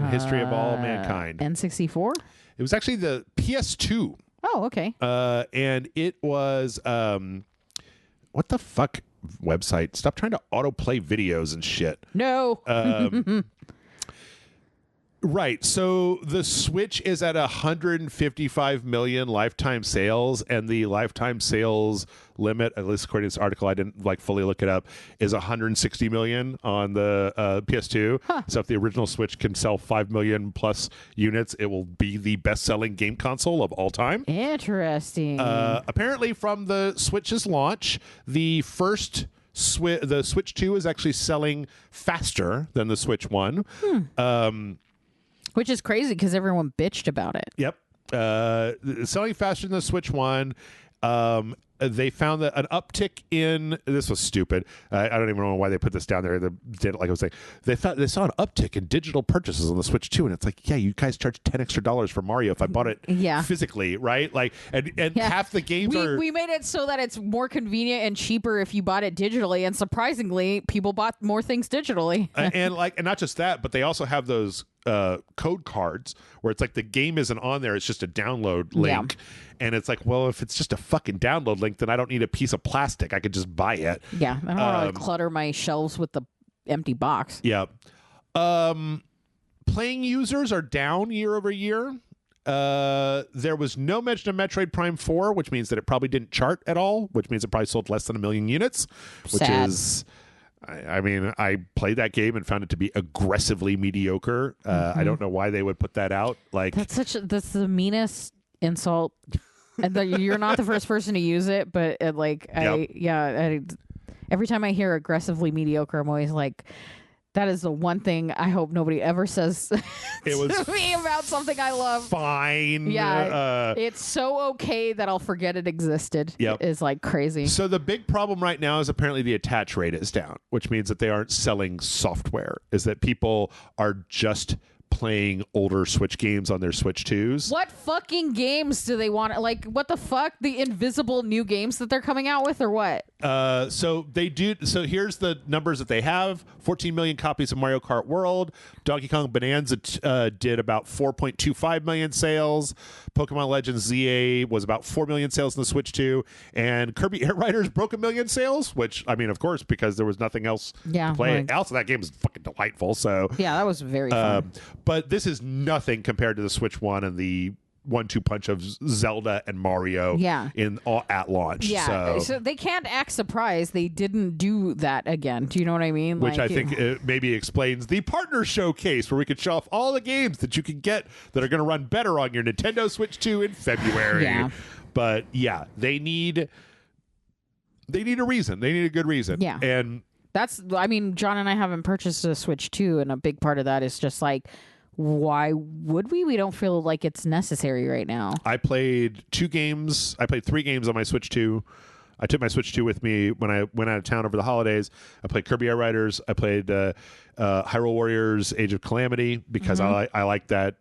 History of all mankind. N64? It was actually the PS2. Oh, okay. And it was, what the fuck website? Stop trying to autoplay videos and shit. No. Right. So the Switch is at 155 million lifetime sales, and the lifetime sales limit, at least according to this article, I didn't like fully look it up, is 160 million on the PS2. Huh. So if the original Switch can sell 5 million plus units, it will be the best-selling game console of all time. Interesting. Apparently, from the Switch's launch, the Switch 2 is actually selling faster than the Switch 1. Which is crazy because everyone bitched about it. Yep. Selling faster than the Switch 1. They found that an uptick in, this was stupid. I don't even know why they put this down there. They did it like I was saying. They saw an uptick in digital purchases on the Switch 2, and it's like, yeah, you guys charge $10 extra for Mario if I bought it physically, right? Like, and half the games we made it so that it's more convenient and cheaper if you bought it digitally, and surprisingly, people bought more things digitally. and not just that, but they also have those code cards where it's like the game isn't on there, it's just a download link. And it's like, well, if it's just a fucking download link, then I don't need a piece of plastic. I could just buy it. Yeah, I don't want to clutter my shelves with the empty box. Yeah. Playing users are down year over year. There was no mention of Metroid Prime 4, which means that it probably didn't chart at all, which means it probably sold less than 1 million units, which is... I mean, I played that game and found it to be aggressively mediocre. I don't know why they would put that out. Like that's the meanest insult. And you're not the first person to use it, but every time I hear aggressively mediocre, I'm always like, that is the one thing I hope nobody ever says to me about something I love. Fine. Yeah. It's so okay that I'll forget it existed. Yep. It's like crazy. So the big problem right now is apparently the attach rate is down, which means that they aren't selling software, is that people are just playing older Switch games on their Switch 2s. What fucking games do they want? Like, what the fuck? The invisible new games that they're coming out with, or what? So they do. So here's the numbers that they have: 14 million copies of Mario Kart World. Donkey Kong Bonanza did about 4.25 million sales. Pokemon Legends ZA was about 4 million sales in the Switch 2, and Kirby Air Riders broke 1 million sales. Which, I mean, of course, because there was nothing else to play. Also, that game is fucking delightful. So yeah, that was very fun. But this is nothing compared to the Switch 1 and the 1-2 punch of Zelda and Mario at launch. Yeah, so they can't act surprised they didn't do that again. Do you know what I mean? Which I think it maybe explains the partner showcase, where we could show off all the games that you can get that are going to run better on your Nintendo Switch 2 in February. Yeah. But yeah, they need a reason. They need a good reason. Yeah. And John and I haven't purchased a Switch 2, and a big part of that is just like, why would we? We don't feel like it's necessary right now. I played 3 games on my Switch 2. I took my Switch 2 with me when I went out of town over the holidays. I played Kirby Air Riders. I played Hyrule Warriors Age of Calamity because I like that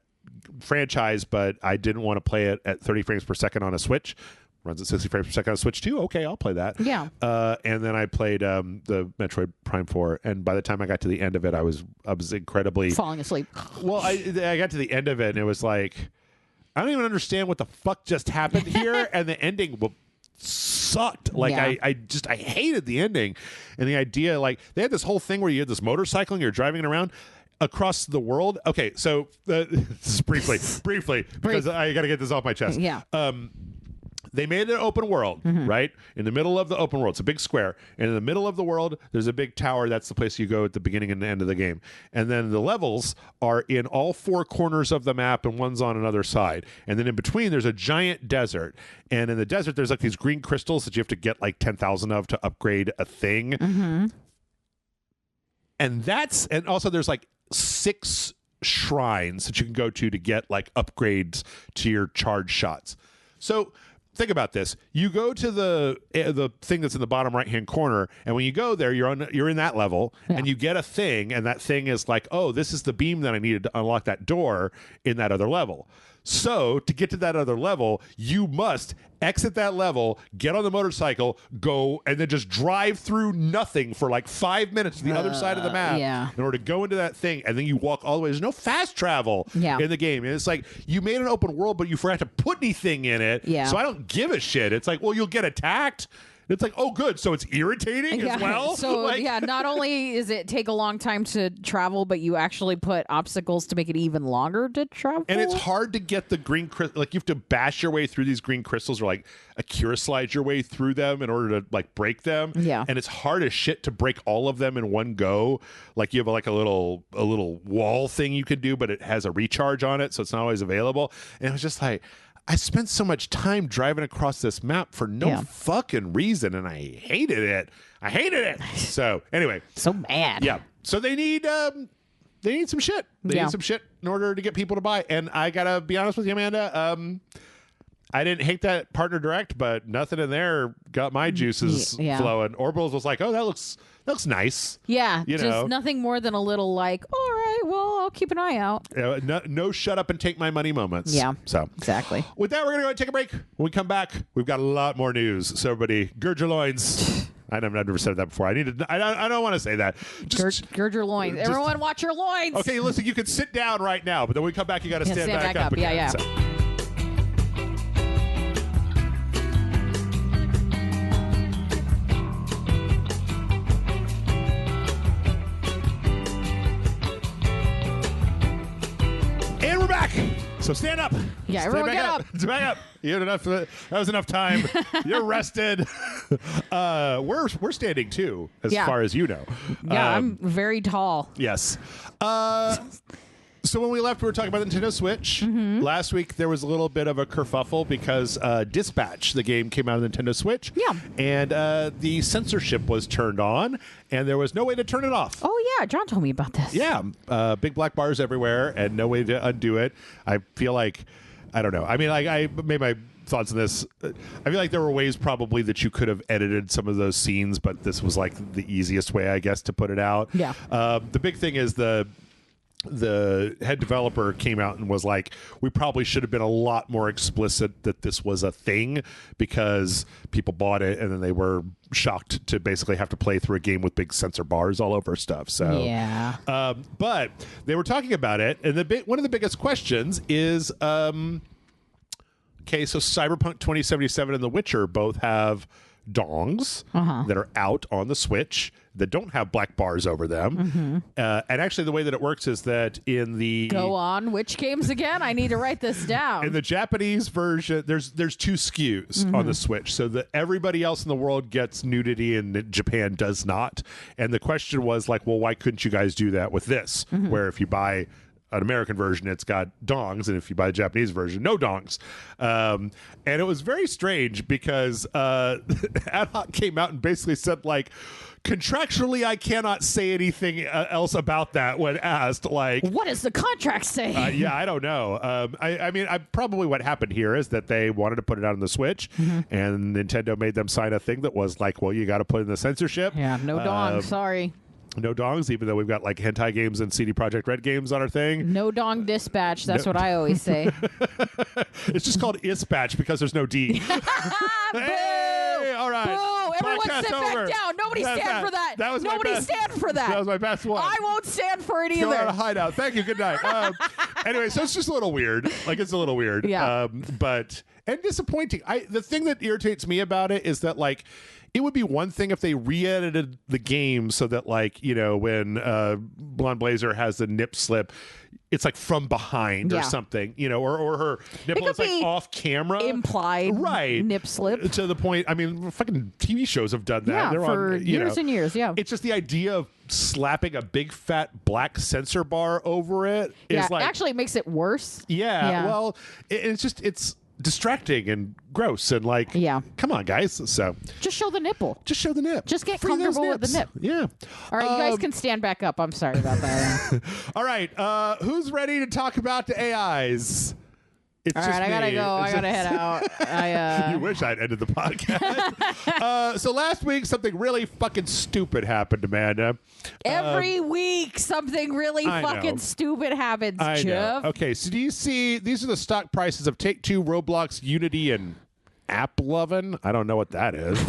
franchise, but I didn't want to play it at 30 frames per second on a Switch. Runs at 60 frames per second on Switch 2. Okay, I'll play that. Yeah. And then I played the Metroid Prime 4, and by the time I got to the end of it, I was incredibly falling asleep. Well, I got to the end of it, and it was like, I don't even understand what the fuck just happened here, and the ending sucked. Like I hated the ending, and the idea, like they had this whole thing where you had this motorcycle and you're driving it around across the world. Okay, so this is briefly because I got to get this off my chest. Yeah. They made an open world, right? In the middle of the open world. It's a big square. And in the middle of the world, there's a big tower. That's the place you go at the beginning and the end of the game. And then the levels are in all four corners of the map, and one's on another side. And then in between, there's a giant desert. And in the desert, there's like these green crystals that you have to get like 10,000 of to upgrade a thing. And also there's like 6 shrines that you can go to get like upgrades to your charge shots. So think about this. You go to the thing that's in the bottom right hand corner, and when you go there, you're in that level, and you get a thing, and that thing is like, oh, this is the beam that I needed to unlock that door in that other level. So to get to that other level, you must exit that level, get on the motorcycle, go, and then just drive through nothing for like 5 minutes to the other side of the map in order to go into that thing, and then you walk all the way. There's no fast travel in the game. And it's like, you made an open world, but you forgot to put anything in it. So I don't give a shit. It's like, well, you'll get attacked. It's like, oh, good. So it's irritating as well. So like, not only is it take a long time to travel, but you actually put obstacles to make it even longer to travel. And it's hard to get the green crystal. Like, you have to bash your way through these green crystals, or like Akira slide your way through them in order to like break them. And it's hard as shit to break all of them in one go. Like, you have like a little wall thing you could do, but it has a recharge on it, so it's not always available. And it was just like, I spent so much time driving across this map for no fucking reason, and I hated it. So anyway, so mad. Yeah. So they need some shit. They need some shit in order to get people to buy. And I gotta be honest with you, Amanda. I didn't hate that partner direct, but nothing in there got my juices flowing. Orbitals was like, oh, that looks nice. Yeah, you just know? Nothing more than a little like, all right, well, I'll keep an eye out. No shut up and take my money moments. Yeah, so exactly. With that, we're going to go and take a break. When we come back, we've got a lot more news. So everybody, gird your loins. I've never said that before. I don't want to say that. Just gird your loins. Everyone watch your loins. Okay, listen, you can sit down right now, but then when we come back, you got to stand back up again. Yeah. So. And we're back. So stand up. Yeah, everyone get up. Back up. You had enough. That was enough time. You're rested. We're standing too, as far as you know. Yeah, I'm very tall. Yes. So when we left, we were talking about the Nintendo Switch. Last week, there was a little bit of a kerfuffle because Dispatch, the game, came out on the Nintendo Switch. Yeah. And the censorship was turned on, and there was no way to turn it off. Oh, yeah. John told me about this. Yeah. Big black bars everywhere and no way to undo it. I feel like, I don't know. I mean, I made my thoughts on this. I feel like there were ways probably that you could have edited some of those scenes, but this was like the easiest way, I guess, to put it out. Yeah. The big thing is the head developer came out and was like, we probably should have been a lot more explicit that this was a thing, because people bought it and then they were shocked to basically have to play through a game with big censor bars all over stuff. So yeah. But they were talking about it, and one of the biggest questions is okay, so Cyberpunk 2077 and The Witcher both have dongs that are out on the Switch that don't have black bars over them. And actually the way that it works is that in the... Go on. Which games again? I need to write this down. In the Japanese version, there's 2 SKUs on the Switch, so that everybody else in the world gets nudity and Japan does not. And the question was like, well, why couldn't you guys do that with this? Where if you buy an American version, it's got dongs, and if you buy a Japanese version, no dongs. And it was very strange because Ad Hoc came out and basically said, like, contractually, I cannot say anything else about that when asked. Like, what does the contract say? Yeah, I don't know. I mean, probably what happened here is that they wanted to put it out on the Switch, and Nintendo made them sign a thing that was like, well, you got to put in the censorship. Yeah, no dong. Sorry. No dongs, even though we've got like hentai games and CD Projekt Red games on our thing. No dong dispatch. That's what I always say. It's just called Ispatch because there's no D. Hey, all right. Boo! Everyone sit back down. Nobody stand for that. Nobody stand for that. That was my best one. I won't stand for it either. Go out of hideout. Thank you. Good night. Anyway, so it's just a little weird. Like, it's a little weird. Yeah. But and disappointing. The thing that irritates me about it is that like it would be one thing if they re-edited the game so that like, you know, when Blonde Blazer has the nip slip, it's like from behind or something, you know, or her nipple is like off camera, implied nip slip to the point. I mean, fucking TV shows have done that. Yeah, They're for on, years and years. Yeah, it's just the idea of slapping a big fat black censor bar over it is like actually it makes it worse. Yeah. Well, it's distracting and gross and like, come on, guys. So just show the nipple. Just show the nip. Just get comfortable with the nip. Yeah. All right, you guys can stand back up. I'm sorry about that. All right. Who's ready to talk about the AIs? It's all just right, I gotta me. go. I gotta head out. You wish I'd ended the podcast. So last week, something really fucking stupid happened, Amanda. Every week, something really fucking stupid happens, Jeff. Okay, so do you see, these are the stock prices of Take-Two, Roblox, Unity, and App Lovin'. I don't know what that is.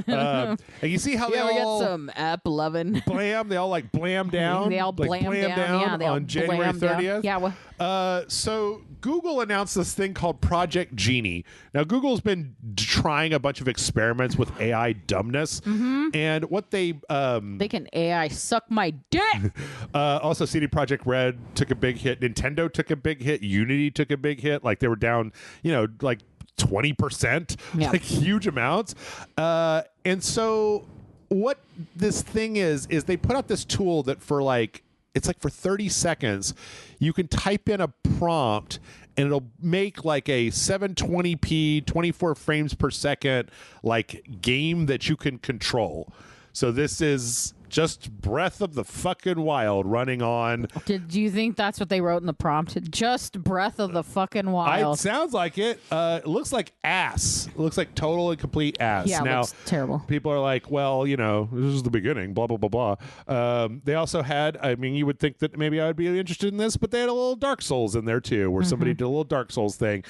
And you see how they all... we got some App Lovin'. Blam, they all like blam down. They all blam down. Yeah, they all on January 30th. Down. Yeah. So Google announced this thing called Project Genie. Now, Google's been trying a bunch of experiments with AI dumbness. And what they can AI suck my dick. Also, CD Projekt Red took a big hit. Nintendo took a big hit. Unity took a big hit. Like, they were down, you know, like 20%, like huge amounts. And so what this thing is they put out this tool that for like, it's like for 30 seconds, you can type in a prompt and it'll make like a 720p, 24 frames per second, like game that you can control. So this is just Breath of the fucking Wild running on. Do you think that's what they wrote in the prompt? Just Breath of the fucking Wild. It sounds like it. It looks like ass. It looks like total and complete ass. Yeah, now, it looks terrible. People are like, well, you know, this is the beginning, blah, blah, blah, blah. They also had, I mean, you would think that maybe I would be interested in this, but they had a little Dark Souls in there too, where somebody did a little Dark Souls thing.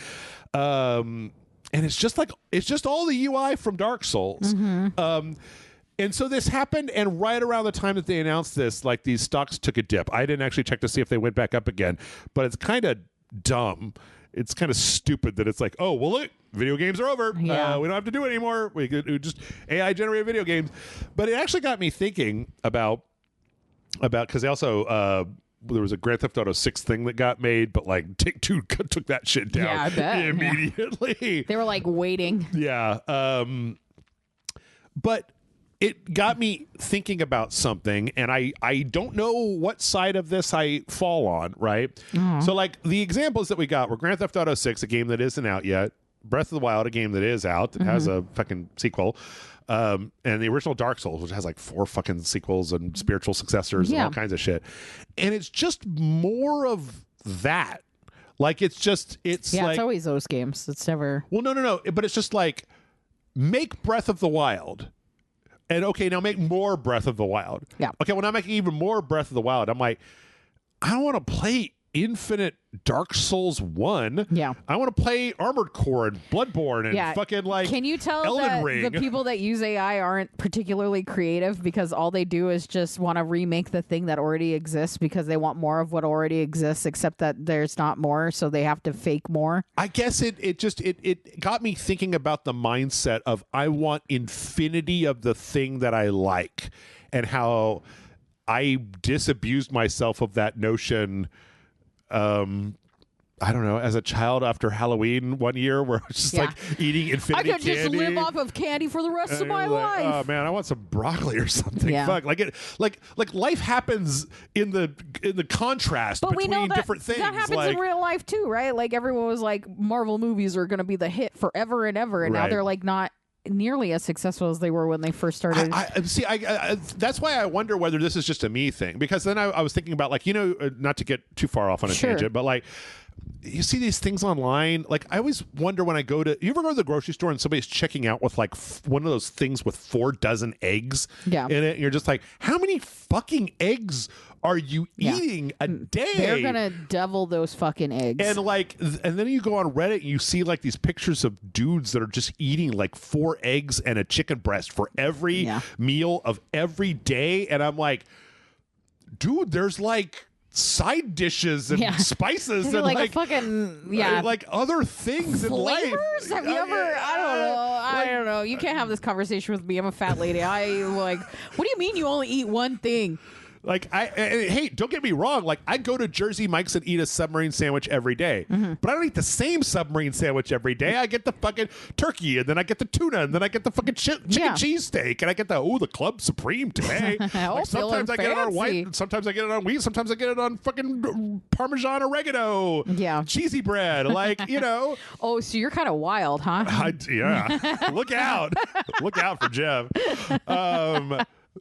And it's just like, it's just all the UI from Dark Souls. And so this happened, and right around the time that they announced this, like, these stocks took a dip. I didn't actually check to see if they went back up again, but it's kind of dumb. It's kind of stupid that it's like, oh, well, look, video games are over. Yeah. We don't have to do it anymore. We could just AI-generated video games. But it actually got me thinking about because they also... there was a Grand Theft Auto 6 thing that got made, but like Take-Two took that shit down I bet. immediately. Yeah. They were like waiting. Yeah. But it got me thinking about something, and I don't know what side of this I fall on, right? So like the examples that we got were Grand Theft Auto 6, a game that isn't out yet, Breath of the Wild, a game that is out, that has a fucking sequel, and the original Dark Souls, which has like 4 fucking sequels and spiritual successors and all kinds of shit. And it's just more of that. Like, it's like... it's always those games. It's never... Well, no. But it's just like, make Breath of the Wild. And okay, now make more Breath of the Wild. Yeah. Okay, when I'm making even more Breath of the Wild, I'm like, I don't want to play Infinite Dark Souls 1. Yeah. I want to play Armored Core and Bloodborne and fucking like Can you tell Elden that Ring. the people that use AI aren't particularly creative because all they do is just want to remake the thing that already exists because they want more of what already exists, except that there's not more, so they have to fake more? I guess it got me thinking about the mindset of I want infinity of the thing that I like, and how I disabused myself of that notion I don't know, as a child after Halloween one year where I was just like eating infinity candy. I could just live off of candy for the rest of my life. Oh man, I want some broccoli or something. Yeah. Fuck, like life happens in the contrast but between we know that, different things. That happens in real life too, right? Like everyone was like, Marvel movies are going to be the hit forever and ever, and now they're like not nearly as successful as they were when they first started. I that's why I wonder whether this is just a me thing, because then I was thinking about, like, you know, not to get too far off on a tangent, but like, you see these things online. Like, I always wonder when I go to, you ever go to the grocery store and somebody's checking out with like one of those things with 4 dozen eggs in it, and you're just like, how many fucking eggs are you eating a day? They're gonna devil those fucking eggs. And like, and then you go on Reddit and you see like these pictures of dudes that are just eating like 4 eggs and a chicken breast for every meal of every day. And I'm like, dude, there's like side dishes and spices and like fucking like other things in life. Flavors? Have you ever? I don't know. You can't have this conversation with me. I'm a fat lady. What do you mean you only eat one thing? Like hey, don't get me wrong. Like I go to Jersey Mike's and eat a submarine sandwich every day, but I don't eat the same submarine sandwich every day. I get the fucking turkey, and then I get the tuna, and then I get the fucking chicken cheesesteak, and I get the Club Supreme today. Like sometimes I get it on white, sometimes I get it on wheat, sometimes I get it on fucking Parmesan oregano, cheesy bread. Like Oh, so you're kind of wild, huh? Look out, look out for Jeff.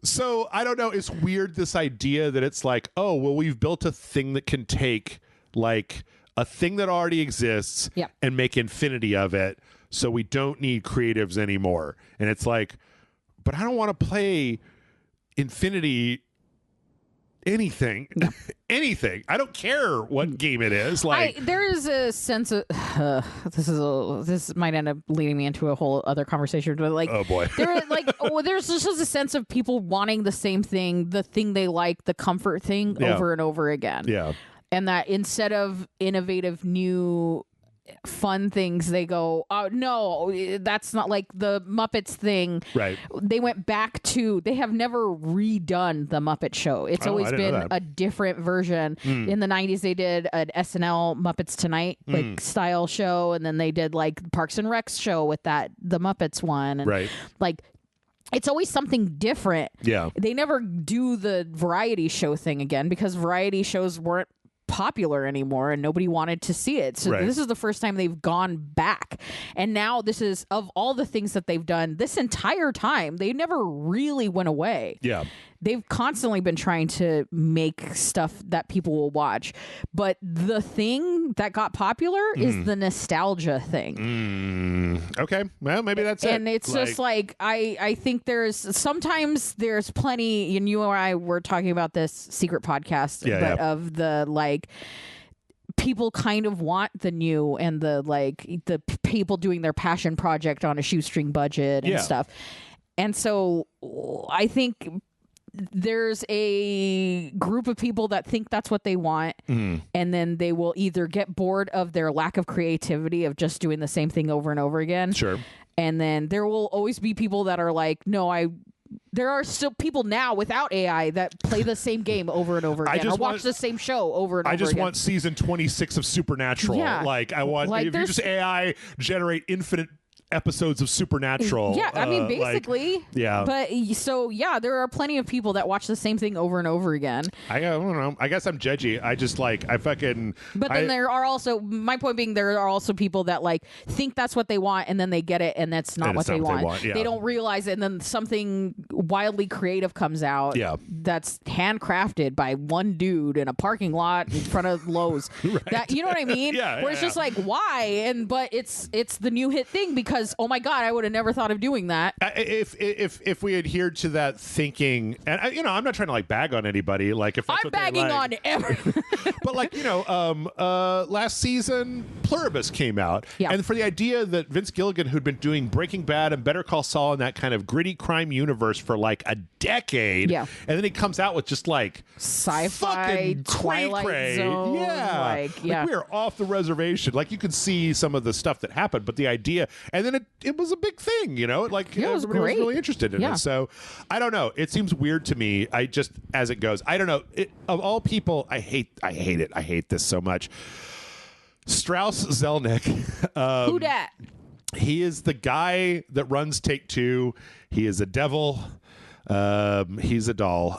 So I don't know. It's weird, this idea that it's like, oh, well, we've built a thing that can take like a thing that already exists and make infinity of it. So we don't need creatives anymore. And it's like, but I don't want to play infinity anything. No. Anything. I don't care what game it is. Like there is a sense of this might end up leading me into a whole other conversation, but like, oh boy, there's just a sense of people wanting the same thing, the thing they like, the comfort thing over and over again. Yeah. And that instead of innovative new fun things, they go, oh no, that's not like the Muppets thing. Right. They went back to, they have never redone the Muppet Show. It's always been a different version. In the 90s they did an SNL Muppets Tonight like style show, and then they did like Parks and Rec's show with the Muppets one, and like it's always something different. Yeah. They never do the variety show thing again because variety shows weren't popular anymore and nobody wanted to see it. So this is the first time they've gone back. And now this is, of all the things that they've done this entire time, they never really went away. Yeah. They've constantly been trying to make stuff that people will watch. But the thing that got popular is the nostalgia thing. Okay. Well, maybe that's it. And it's just like, I think sometimes there's plenty, and you and I were talking about this secret podcast, of the like, people kind of want the new and the people doing their passion project on a shoestring budget and stuff. And so I think there's a group of people that think that's what they want, and then they will either get bored of their lack of creativity of just doing the same thing over and over again. Sure. And then there will always be people that are like, no, there are still people now without AI that play the same game over and over again, or watch the same show over and over again. I just want season 26 of Supernatural. Yeah. Like I want, like, if you just AI generate infinite episodes of Supernatural. Yeah, I mean, basically. But so, there are plenty of people that watch the same thing over and over again. I don't know. I guess I'm judgy. I just like, But then there are also, my point being, there are also people that like think that's what they want and then they get it and that's not what they want. They don't realize it, and then something wildly creative comes out that's handcrafted by one dude in a parking lot in front of Lowe's. That, you know what I mean? Where it's just like, why? But it's the new hit thing because, oh my God, I would have never thought of doing that. If we adhered to that thinking, and I'm not trying to like bag on anybody. Like if that's I'm bagging on everyone, but like last season Pluribus came out, and for the idea that Vince Gilligan, who'd been doing Breaking Bad and Better Call Saul in that kind of gritty crime universe for like a decade, and then he comes out with just like sci-fi Twilight Zone, like we're off the reservation. Like you could see some of the stuff that happened, but the idea. And then it was a big thing, like everybody was really interested in it. So I don't know. It seems weird to me. I just, as it goes, I don't know. Of all people, I hate it. I hate this so much. Strauss Zelnick. Who dat? He is the guy that runs Take-Two. He is a devil. He's a doll.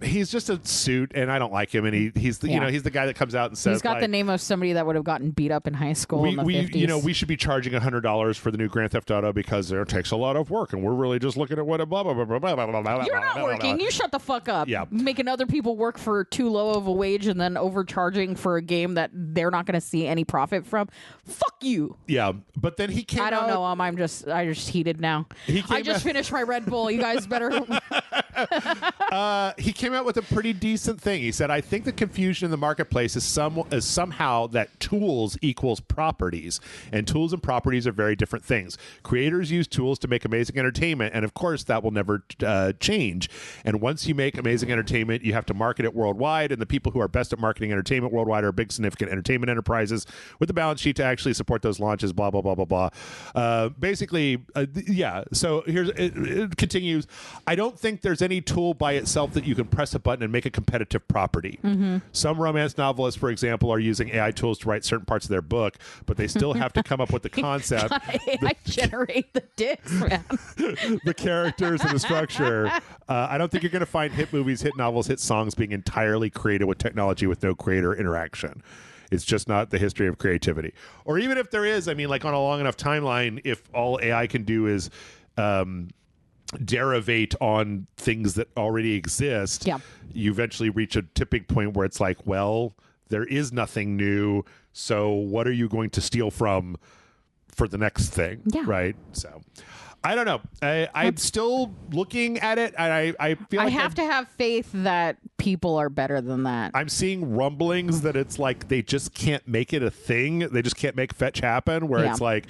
He's just a suit, and I don't like him. And he's the he's the guy that comes out and says he's got the name of somebody that would have gotten beat up in high school in the 50s. We should be charging $100 for the new Grand Theft Auto because it takes a lot of work, and we're really just looking at what a blah blah blah blah blah blah blah. You're not working. You shut the fuck up. Yeah, making other people work for too low of a wage and then overcharging for a game that they're not going to see any profit from. Fuck you. Yeah, but then he came. I don't know. I just heated now. I just finished my Red Bull. You guys better. he came out with a pretty decent thing. He said, I think the confusion in the marketplace is somehow that tools equals properties, and tools and properties are very different things. Creators use tools to make amazing entertainment, and of course that will never change. And once you make amazing entertainment, you have to market it worldwide, and the people who are best at marketing entertainment worldwide are big, significant entertainment enterprises with the balance sheet to actually support those launches, blah, blah, blah, blah, blah. Basically, yeah. So it continues. I don't think there's any tool by itself that you can press a button and make a competitive property. Some romance novelists, for example, are using AI tools to write certain parts of their book, but they still have to come up with the concept. I generate the dicks, man. The characters and the structure. I don't think you're going to find hit movies, hit novels, hit songs being entirely created with technology with no creator interaction. It's just not the history of creativity. Or even if there is, I mean, like on a long enough timeline, if all AI can do is derivate on things that already exist, you eventually reach a tipping point where it's like, well, there is nothing new. So what are you going to steal from for the next thing? Right? So I don't know. I'm still looking at it, and I feel like I have to have faith that people are better than that. I'm seeing rumblings that it's like they just can't make it a thing. They just can't make fetch happen, where it's like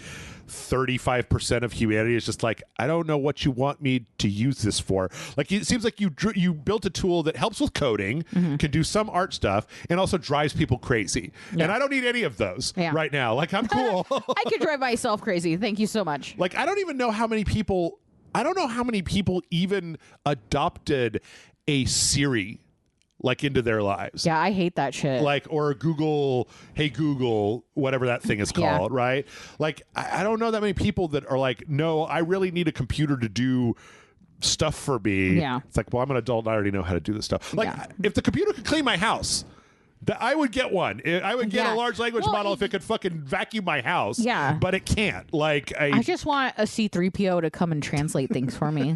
35% of humanity is just like, I don't know what you want me to use this for. Like, it seems like you built a tool that helps with coding, can do some art stuff, and also drives people crazy. And I don't need any of those right now. Like, I'm cool. I could drive myself crazy. Thank you so much. Like, I don't even know how many people, even adopted a Siri like into their lives. Yeah, I hate that shit. Like, or Google, hey Google, whatever that thing is called, right? Like, I don't know that many people that are like, no, I really need a computer to do stuff for me. Yeah. It's like, well, I'm an adult and I already know how to do this stuff. Like, if the computer could clean my house, I would get one. I would get a large language model if it could fucking vacuum my house. Yeah. But it can't. Like, I just want a C-3PO to come and translate things for me.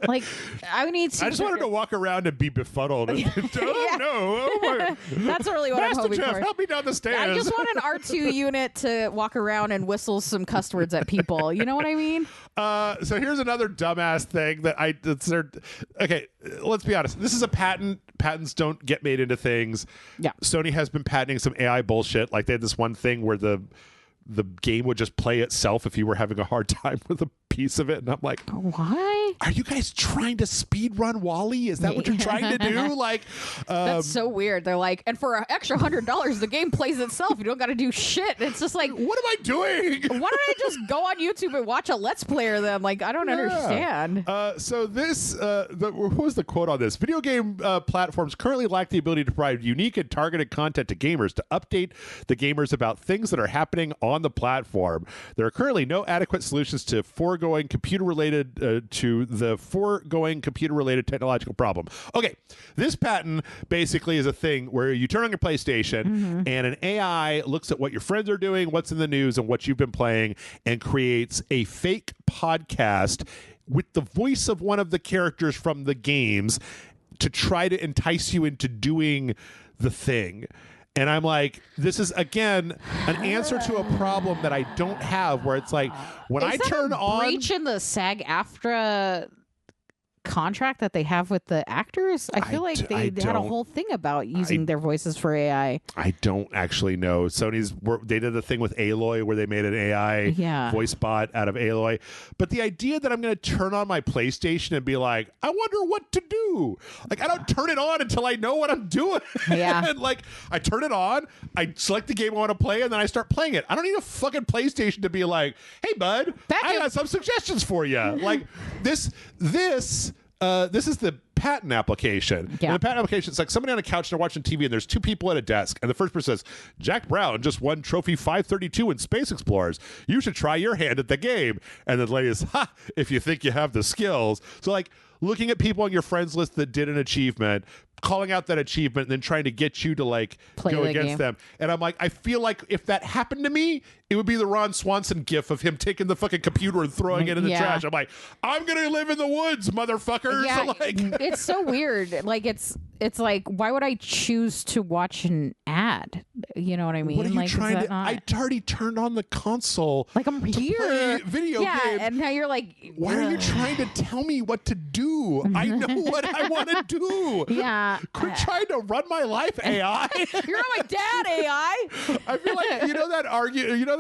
Like, I just wanted to walk around and be befuddled. Oh, no. Oh, my. That's really what Master I'm hoping Jeff, for. help me down the stairs. I just want an R2 unit to walk around and whistle some cuss words at people. You know what I mean? So here's another dumbass thing that okay, let's be honest. This is a patent. Patents don't get made into things. Yeah. Sony has been patenting some AI bullshit. Like, they had this one thing where the game would just play itself if you were having a hard time with a piece of it. And I'm like, why? Are you guys trying to speed run WALL-E? Is that what you're trying to do? Like, that's so weird. They're like, and for an extra $100, the game plays itself. You don't got to do shit. It's just like, what am I doing? Why don't I just go on YouTube and watch a Let's Player then? Like, I don't understand. So this, what was the quote on this? Video game platforms currently lack the ability to provide unique and targeted content to gamers to update the gamers about things that are happening on the platform. There are currently no adequate solutions to foregoing computer-related technological problem. Okay, this patent basically is a thing where you turn on your PlayStation and an AI looks at what your friends are doing, what's in the news, and what you've been playing, and creates a fake podcast with the voice of one of the characters from the games to try to entice you into doing the thing. And I'm like, this is, again, an answer to a problem that I don't have, where it's like, when I turn on... breach in the SAG-AFTRA contract that they have with the actors? I feel like they had a whole thing about using their voices for AI. I don't actually know. They did the thing with Aloy where they made an AI voice bot out of Aloy. But the idea that I'm going to turn on my PlayStation and be like, I wonder what to do. Like, I don't turn it on until I know what I'm doing. Yeah. And like, I turn it on, I select the game I want to play, and then I start playing it. I don't need a fucking PlayStation to be like, hey, bud, I got some suggestions for you. Like, this is the patent application. Yeah. And the patent application, it's like somebody on a couch, they're watching TV, and there's two people at a desk. And the first person says, Jack Brown just won trophy 532 in Space Explorers. You should try your hand at the game. And the lady is, if you think you have the skills. So, like, looking at people on your friends list that did an achievement, calling out that achievement, and then trying to get you to like go against them. And I'm like, I feel like if that happened to me, it would be the Ron Swanson gif of him taking the fucking computer and throwing it in the trash. I'm like, I'm gonna live in the woods, motherfuckers. Yeah, like, it's so weird. Like, it's it's like, why would I choose to watch an ad? You know what I mean? What are you like, trying to? I already turned on the console. Like, I'm here. Play video games. And now you're like, why are you trying to tell me what to do? I know what I want to do. Yeah. Quit trying to run my life, AI. You're not my dad, AI. I feel like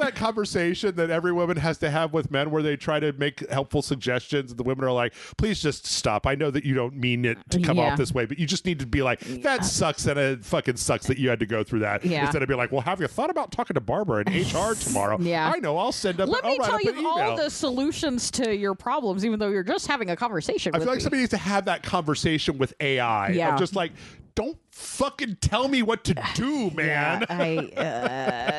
that conversation that every woman has to have with men where they try to make helpful suggestions and the women are like, please just stop. I know that you don't mean it to come off this way, but you just need to be like, that sucks, and it fucking sucks that you had to go through that. Yeah. Instead of being like, well, have you thought about talking to Barbara in HR tomorrow? Yeah. I know, I'll send up Let me tell you all the solutions to your problems, even though you're just having a conversation. I feel like somebody needs to have that conveation with AI. Yeah. Of just like, don't fucking tell me what to do, man.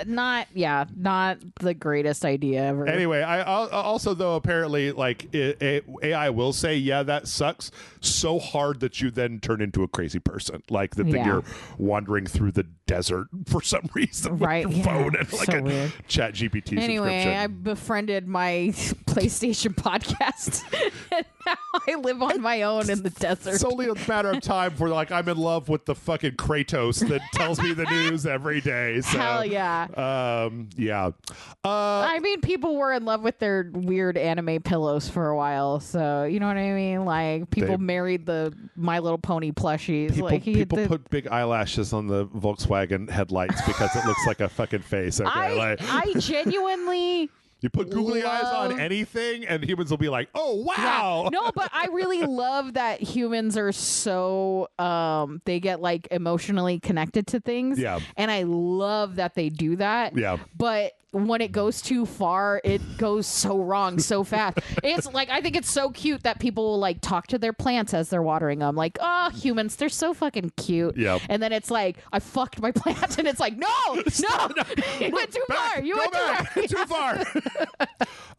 Not the greatest idea ever. Anyway, I also, though, apparently, like, AI will say, yeah, that sucks so hard that you then turn into a crazy person. Like, that you're wandering through the desert for some reason with your phone and like a weird. chat GPT Anyway, subscription. I befriended my PlayStation podcast, and now I live on my own in the desert. It's only a matter of time for, like, I'm in love with the fucking Kratos that tells me the news every day. So, hell yeah. Yeah. I mean, people were in love with their weird anime pillows for a while, so you know what I mean? Like, people married the My Little Pony plushies. People put big eyelashes on the Volkswagen headlights because it looks like a fucking face. Okay, I genuinely... You put googly eyes on anything, and humans will be like, "Oh, wow!" Yeah. No, but I really love that humans are so they get like emotionally connected to things. Yeah, and I love that they do that. Yeah, but when it goes too far, it goes so wrong so fast. It's like, I think it's so cute that people will like talk to their plants as they're watering them. Like, oh, humans, they're so fucking cute. Yeah. And then it's like, I fucked my plant, and it's like, no, you went too far. You went too far.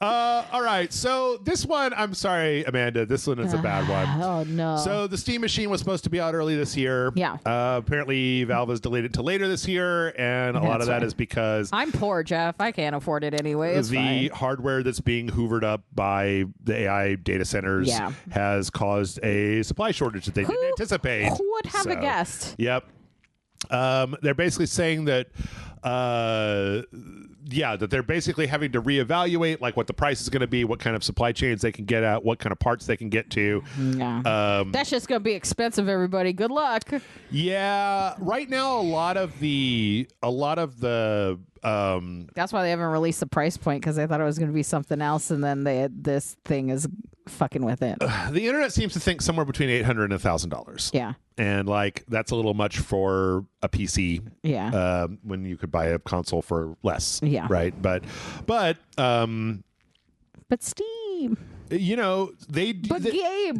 All right. So this one, I'm sorry, Amanda. This one is a bad one. Oh no. So the Steam Machine was supposed to be out early this year. Yeah. Apparently, Valve has delayed it to later this year, and a lot of that is because I'm poor, Jeff. I can't afford it anyway. It's the fine. hardware that's being hoovered up by the AI data centers has caused a supply shortage that they didn't anticipate. Who would have a guessed? Yep. They're basically saying that that they're basically having to reevaluate like what the price is going to be, what kind of supply chains they can get at, what kind of parts they can get to. Yeah. That's just going to be expensive, everybody. Good luck. Yeah. Right now, a lot of the that's why they haven't released the price point, because they thought it was going to be something else, and then this thing is fucking with it. The internet seems to think somewhere between $800 and $1,000. Yeah. And like that's a little much for a PC. Yeah. When you could buy a console for less. Yeah. Right. But Steam. You know, Gabe,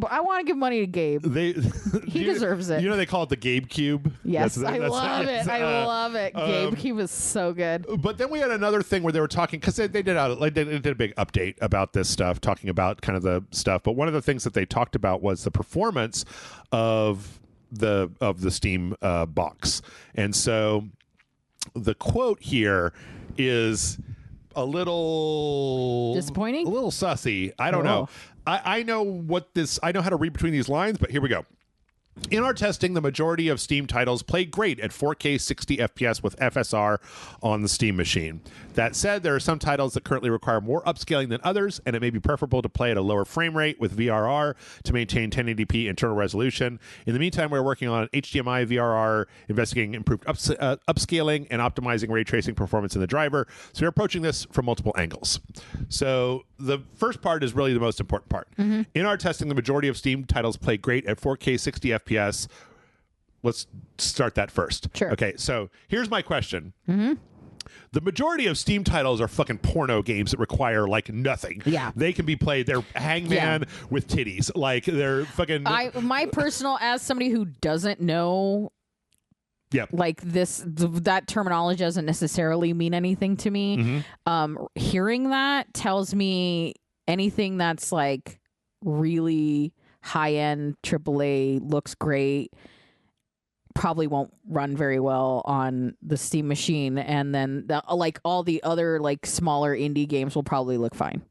I want to give money to Gabe. He deserves it. You know, they call it the Gabe Cube. Yes, I love it. I love it. Gabe Cube is so good. But then we had another thing where they were talking, because they did a big update about this stuff, talking about kind of the stuff. But one of the things that they talked about was the performance of the Steam box. And so the quote here is a little disappointing, a little sussy. I don't know. I know how to read between these lines, but here we go. In our testing, the majority of Steam titles play great at 4K 60 FPS with FSR on the Steam machine. That said, there are some titles that currently require more upscaling than others, and it may be preferable to play at a lower frame rate with VRR to maintain 1080p internal resolution. In the meantime, we're working on HDMI VRR, investigating improved upscaling, and optimizing ray tracing performance in the driver. So we're approaching this from multiple angles. So the first part is really the most important part. Mm-hmm. In our testing, the majority of Steam titles play great at 4K 60 FPS. Let's start that first. Sure. Okay, so here's my question. Mm-hmm. The majority of Steam titles are fucking porno games that require like nothing. Yeah. They can be played. They're Hangman with titties. Like they're fucking. My personal, as somebody who doesn't know. Yep. Like that terminology doesn't necessarily mean anything to me. Mm-hmm. Hearing that tells me anything that's like really high-end AAA looks great probably won't run very well on the Steam machine, and then like all the other like smaller indie games will probably look fine.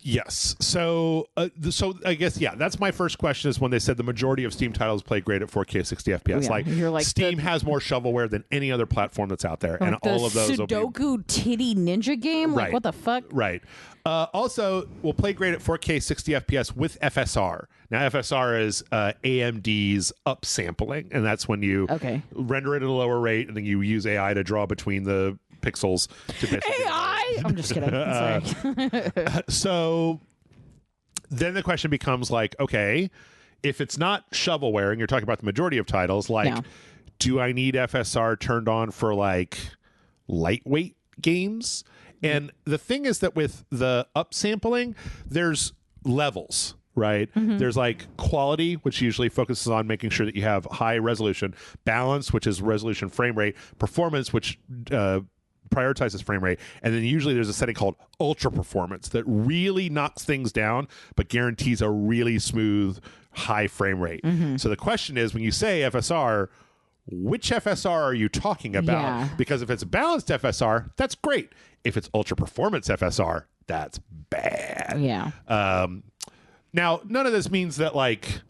Yes. So I guess, that's my first question is when they said the majority of Steam titles play great at 4K 60 FPS. You're like Steam has more shovelware than any other platform that's out there. And all of those Sudoku titty ninja game? Like, what the fuck? Right. Also, will play great at 4K 60 FPS with FSR. Now, FSR is AMD's upsampling, and that's when you render it at a lower rate, and then you use AI to draw between the pixels to AI. I'm just kidding. Sorry. So then the question becomes like, okay, if it's not shovelware, and you're talking about the majority of titles, like, do I need FSR turned on for like lightweight games? And the thing is that with the upsampling, there's levels. Right. There's like quality, which usually focuses on making sure that you have high resolution, balance, which is resolution frame rate, performance, which prioritizes frame rate, and then usually there's a setting called ultra performance that really knocks things down but guarantees a really smooth high frame rate. So the question is, when you say FSR, which FSR are you talking about? Because if it's balanced FSR, that's great. If it's ultra performance FSR, that's bad. Now, none of this means that like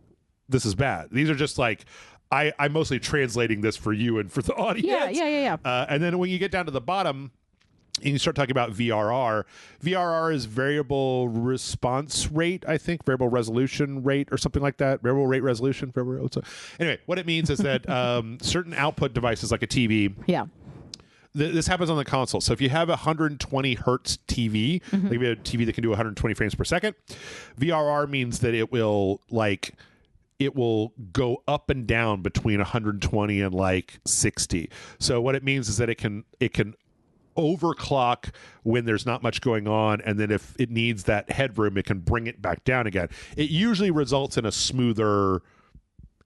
this is bad. These are just like I'm mostly translating this for you and for the audience. And then when you get down to the bottom and you start talking about VRR is variable response rate, I think, variable resolution rate or something like that. Variable rate resolution. Anyway, what it means is that certain output devices like a TV. This happens on the console. So if you have a 120 hertz TV, like you have a TV that can do 120 frames per second, VRR means that it will go up and down between 120 and like 60. So what it means is that it can overclock when there's not much going on, and then if it needs that headroom, it can bring it back down again. It usually results in a smoother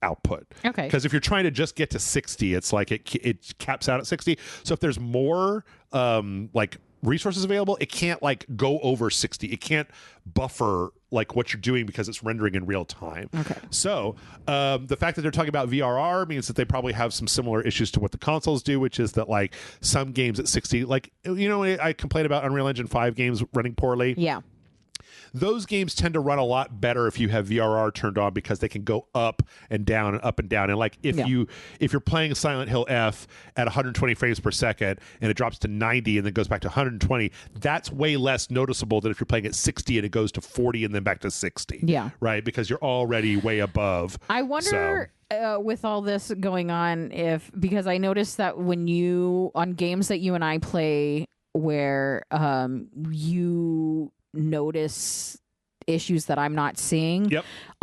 output. Because if you're trying to just get to 60, it's like it caps out at 60. So if there's more like resources available, it can't like go over 60. It can't buffer like what you're doing because it's rendering in real time. So the fact that they're talking about VRR means that they probably have some similar issues to what the consoles do, which is that like some games at 60, like, you know, I complain about Unreal Engine 5 games running poorly. Those games tend to run a lot better if you have VRR turned on, because they can go up and down and up and down. And like if you're playing Silent Hill F at 120 frames per second and it drops to 90 and then goes back to 120, that's way less noticeable than if you're playing at 60 and it goes to 40 and then back to 60. Right? Because you're already way above. I wonder with all this going on, because I noticed that when on games that you and I play where you notice issues that I'm not seeing.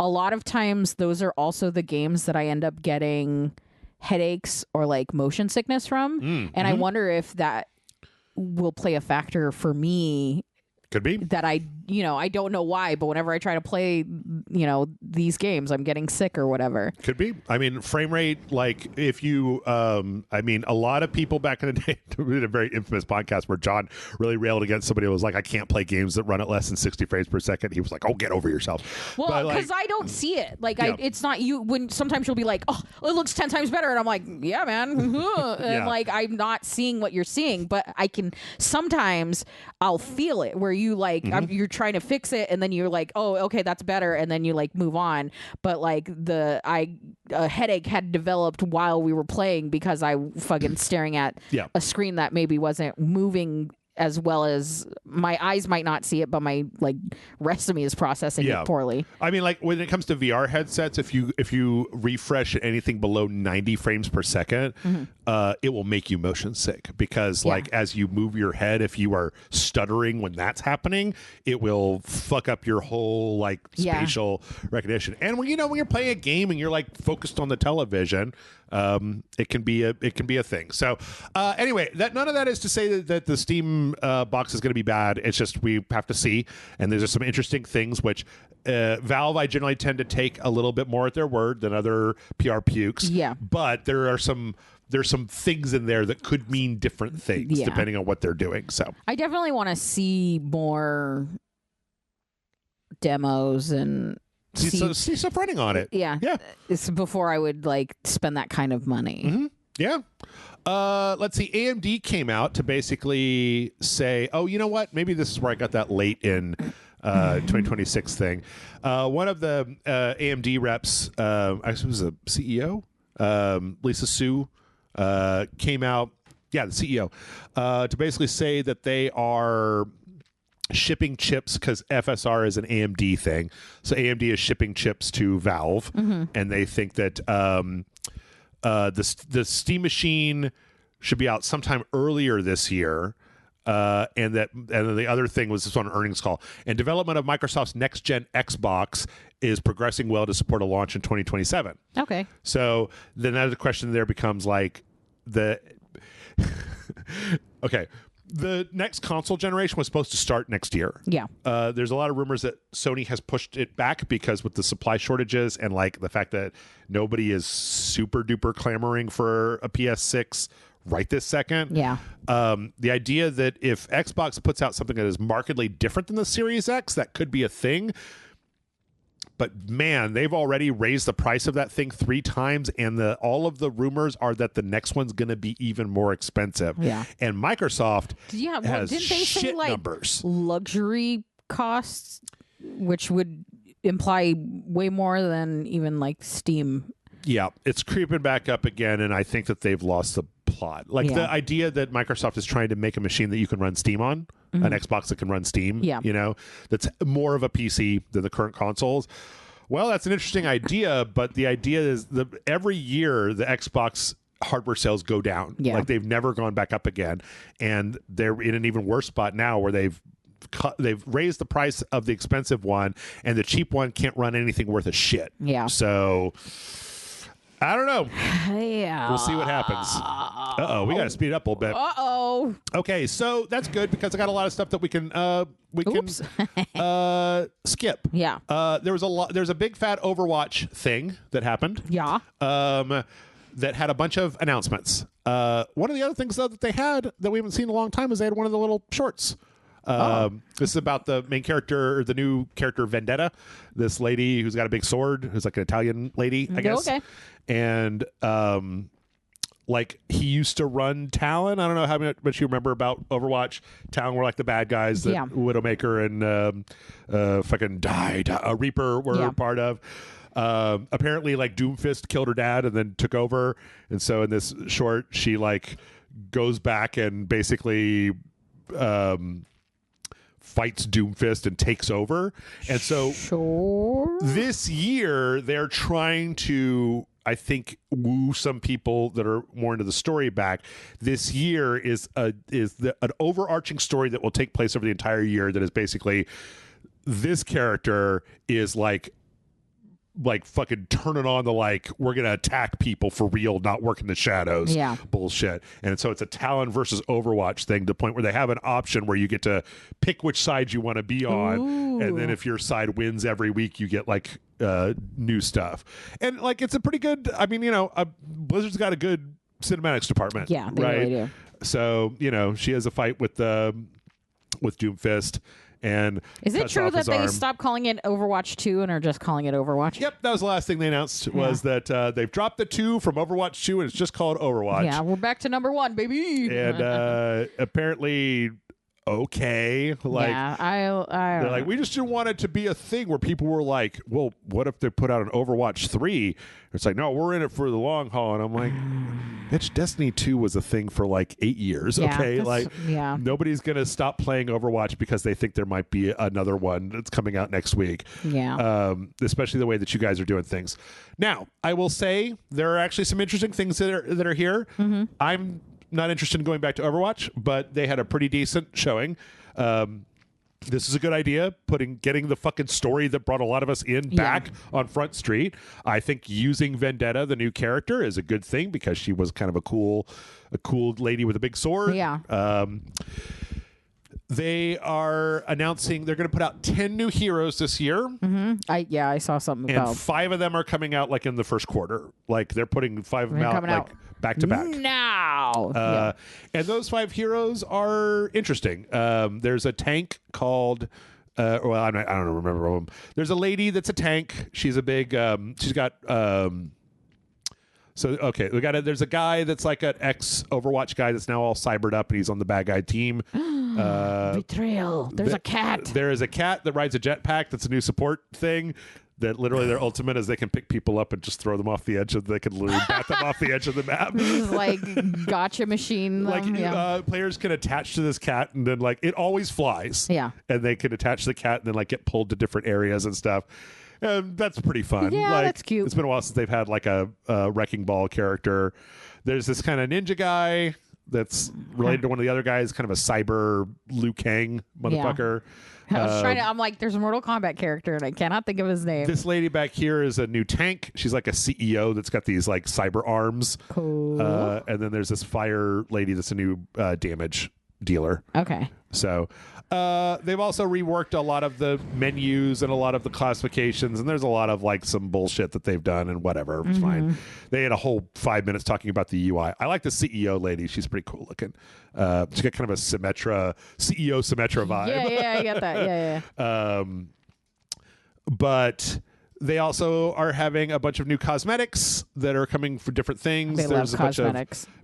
A lot of times those are also the games that I end up getting headaches or like motion sickness from. And I wonder if that will play a factor for me. Could be that I don't know why, but whenever I try to play, these games, I'm getting sick or whatever. Could be. I mean, frame rate, like if you, a lot of people back in the day did a very infamous podcast where John really railed against somebody who was like, I can't play games that run at less than 60 frames per second. He was like, oh, get over yourself. Well, because I don't see it. Like, it's not you. When sometimes you'll be like, oh, it looks 10 times better. And I'm like, yeah, man. And like, I'm not seeing what you're seeing, but sometimes I'll feel it where you like, you're trying to fix it and then you're like, oh, okay, that's better, and then you like move on. But like a headache had developed while we were playing because I fucking staring at a screen that maybe wasn't moving as well as my eyes might not see it, but my like rest of me is processing it poorly. I mean, like when it comes to VR headsets, if you refresh anything below 90 frames per second, it will make you motion sick, because like as you move your head, if you are stuttering when that's happening, it will fuck up your whole like spatial recognition. And when you're playing a game and you're like focused on the television, it can be a thing. So anyway, none of that is to say that the Steam box is going to be bad. It's just we have to see, and there's some interesting things which Valve I generally tend to take a little bit more at their word than other PR pukes. But there's some things in there that could mean different things depending on what they're doing. So I definitely want to see more demos and see stuff running on it. It's before I would like spend that kind of money. Let's see. AMD came out to basically say, oh, you know what? Maybe this is where I got that late in 2026 thing. One of the AMD reps, actually was a CEO, Lisa Su, came out, the CEO, to basically say that they are shipping chips because FSR is an AMD thing. So AMD is shipping chips to Valve, and they think that the Steam Machine should be out sometime earlier this year. And then the other thing was this on an earnings call. And development of Microsoft's next-gen Xbox is progressing well to support a launch in 2027. Okay. So then the question there becomes like okay. The next console generation was supposed to start next year. Yeah. There's a lot of rumors that Sony has pushed it back because with the supply shortages and like the fact that nobody is super duper clamoring for a PS6 right this second. Yeah. The idea that if Xbox puts out something that is markedly different than the Series X, that could be a thing. But man, they've already raised the price of that thing 3 times, and all of the rumors are that the next one's going to be even more expensive. Yeah. And Microsoft has didn't they shit say, like, numbers. Luxury costs, which would imply way more than even like Steam. Yeah, it's creeping back up again, and I think that they've lost the plot. Like the idea that Microsoft is trying to make a machine that you can run Steam on, an Xbox that can run Steam, that's more of a PC than the current consoles. Well, that's an interesting idea, but the idea is that every year the Xbox hardware sales go down. Yeah. Like they've never gone back up again, and they're in an even worse spot now where they've raised the price of the expensive one, and the cheap one can't run anything worth a shit. Yeah. So I don't know. Yeah. We'll see what happens. We got to speed it up a little bit. Okay, so that's good because I got a lot of stuff that we can skip. Yeah. There's a big fat Overwatch thing that happened. Yeah. That had a bunch of announcements. One of the other things though that they had that we haven't seen in a long time is they had one of the little shorts. This is about the main character, or the new character Vendetta, this lady who's got a big sword, who's like an Italian lady, I guess. Okay. And like he used to run Talon. I don't know how much you remember about Overwatch. Talon were like the bad guys that Widowmaker and fucking Reaper were part of. Apparently like Doomfist killed her dad and then took over. And so in this short, she like goes back and basically fights Doomfist and takes over. And so this year they're trying to, I think, woo some people that are more into the story back. This year is an overarching story that will take place over the entire year that is basically this character is like fucking turning on the we're gonna attack people for real, not work in the shadows bullshit. And so it's a Talon versus Overwatch thing, to the point where they have an option where you get to pick which side you want to be on. Ooh. And then if your side wins every week, you get new stuff. And it's a pretty good, Blizzard's got a good cinematics department. Yeah, they really do. So she has a fight with Doomfist. And is it true that they stopped calling it Overwatch 2 and are just calling it Overwatch? Yep, that was the last thing they announced, was that they've dropped the 2 from Overwatch 2 and it's just called Overwatch. Yeah, we're back to number 1, baby. And apparently, okay. They're like, we just didn't want it to be a thing where people were like, well, what if they put out an Overwatch 3? It's like, no, we're in it for the long haul. And I'm like, bitch, Destiny 2 was a thing for 8 years. Okay. Nobody's going to stop playing Overwatch because they think there might be another one that's coming out next week. Yeah. Especially the way that you guys are doing things. Now, I will say there are actually some interesting things that are here. Mm-hmm. I'm not interested in going back to Overwatch, but they had a pretty decent showing. This is a good idea, getting the fucking story that brought a lot of us in back on Front Street. I think using Vendetta, the new character, is a good thing because she was kind of a cool lady with a big sword. Yeah. They are announcing they're going to put out 10 new heroes this year. Mm-hmm. I saw something about. And 5 of them are coming out in the first quarter. They're putting 5 of them out back to back. Now. And those 5 heroes are interesting. There's a tank called I don't remember them. There's a lady that's a tank. She's a big she's got there's a guy that's like an ex Overwatch guy that's now all cybered up and he's on the bad guy team. Betrayal. There's a cat. There is a cat that rides a jetpack. That's a new support thing. That literally their ultimate is they can pick people up and just throw them off the edge of. They can literally bat them off the edge of the map. This is like gotcha machine. Players can attach to this cat and then like it always flies. Yeah, and they can attach the cat and then like get pulled to different areas and stuff. And that's pretty fun. Yeah, like, that's cute. It's been a while since they've had like a wrecking ball character. There's this kind of ninja guy that's related to one of the other guys, kind of a cyber Liu Kang motherfucker. Yeah. I was I'm like, there's a Mortal Kombat character, and I cannot think of his name. This lady back here is a new tank. She's like a CEO that's got these like cyber arms. Cool. And then there's this fire lady that's a new damage dealer. Okay. So they've also reworked a lot of the menus and a lot of the classifications, and there's a lot of like some bullshit that they've done and whatever. It's fine. They had a whole 5 minutes talking about the UI. I like the CEO lady. She's pretty cool looking. She's got kind of a CEO Symmetra vibe. Yeah, I get that. Yeah. But they also are having a bunch of new cosmetics that are coming for different things. There's a bunch of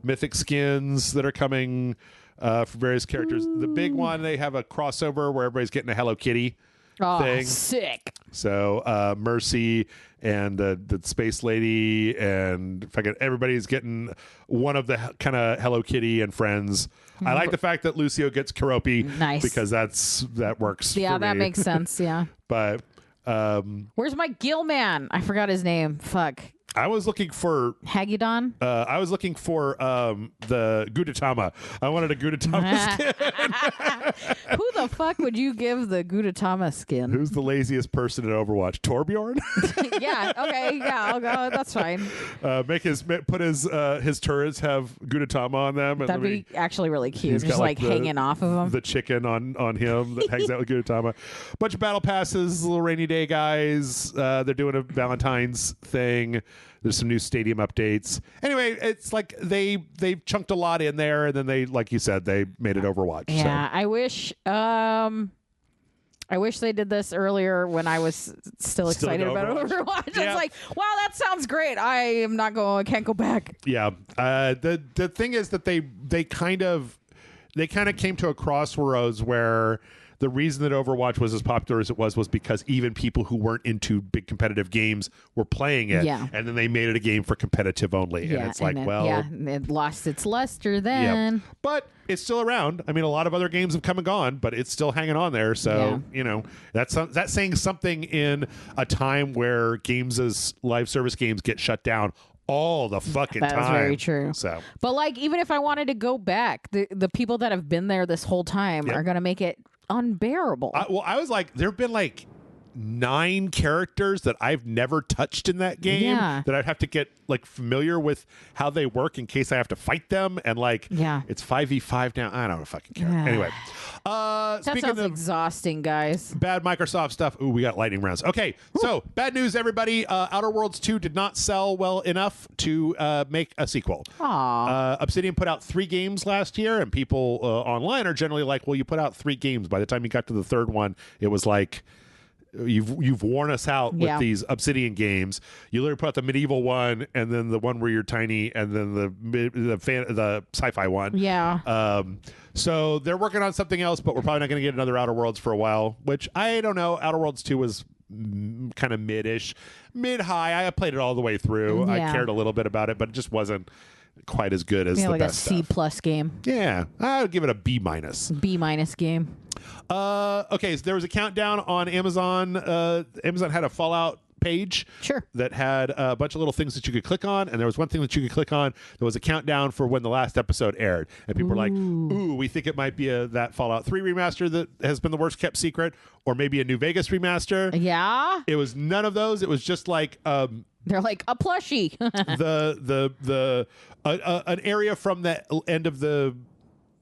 mythic skins that are coming for various characters. The big one, they have a crossover where everybody's getting a Hello Kitty thing. Sick. So Mercy and the Space Lady and everybody's getting one of the kind of Hello Kitty and friends. I like the fact that Lucio gets Keroppi. Nice. Because that works. Yeah, for that me. makes sense. Yeah. But where's my Gill man? I forgot his name. Fuck. I was looking for Hagidon. I was looking for the Gudetama. I wanted a Gudetama skin. Who the fuck would you give the Gudetama skin? Who's the laziest person in Overwatch? Torbjorn? Yeah. Okay. Yeah. I'll go. That's fine. Put his turrets have Gudetama on them. And that'd be actually really cute. Just like hanging off of him. The chicken on him that hangs out with Gudetama. Bunch of battle passes, little rainy day guys. They're doing a Valentine's thing. There's some new stadium updates. Anyway, it's like they've chunked a lot in there, and then they, like you said, they made it Overwatch. Yeah, so. I wish they did this earlier when I was still excited about Overwatch. Yeah. It's like, wow, that sounds great. I can't go back. Yeah. The thing is that they kind of came to a crossroads where the reason that Overwatch was as popular as it was because even people who weren't into big competitive games were playing it. Yeah. And then they made it a game for competitive only. Yeah, and it's like, it lost its luster then. Yeah. But it's still around. I mean, a lot of other games have come and gone, but it's still hanging on there. So, that's saying something in a time where games as live service games get shut down all the fucking time. That's very true. So, but like, even if I wanted to go back, the people that have been there this whole time are going to make it unbearable. I was like, there have been like 9 characters that I've never touched in that game that I'd have to get like familiar with how they work in case I have to fight them, and like it's 5v5 now. I don't fucking care. Anyway, that sounds exhausting, guys. Bad Microsoft stuff. Ooh, we got lightning rounds. Okay, so bad news, everybody. Outer Worlds 2 did not sell well enough to make a sequel. Obsidian put out 3 games last year, and people online are generally like, well, you put out 3 games. By the time you got to the third one, it was like, you've worn us out with these Obsidian games. You literally put out the medieval one, and then the one where you're tiny, and then the sci-fi one. Yeah. So they're working on something else, but we're probably not going to get another Outer Worlds for a while, which I don't know. Outer Worlds 2 was kind of mid-high. I played it all the way through. I cared a little bit about it, but it just wasn't quite as good as the like best a stuff. C+ game. Yeah, I would give it a B-. B- game. Okay, so there was a countdown on Amazon. Amazon had a Fallout page that had a bunch of little things that you could click on, and there was one thing that you could click on that was a countdown for when the last episode aired, and people were like, ooh, we think it might be that Fallout 3 remaster that has been the worst kept secret, or maybe a New Vegas remaster. Yeah, it was none of those. It was just like they're like a plushie. An area from the end of the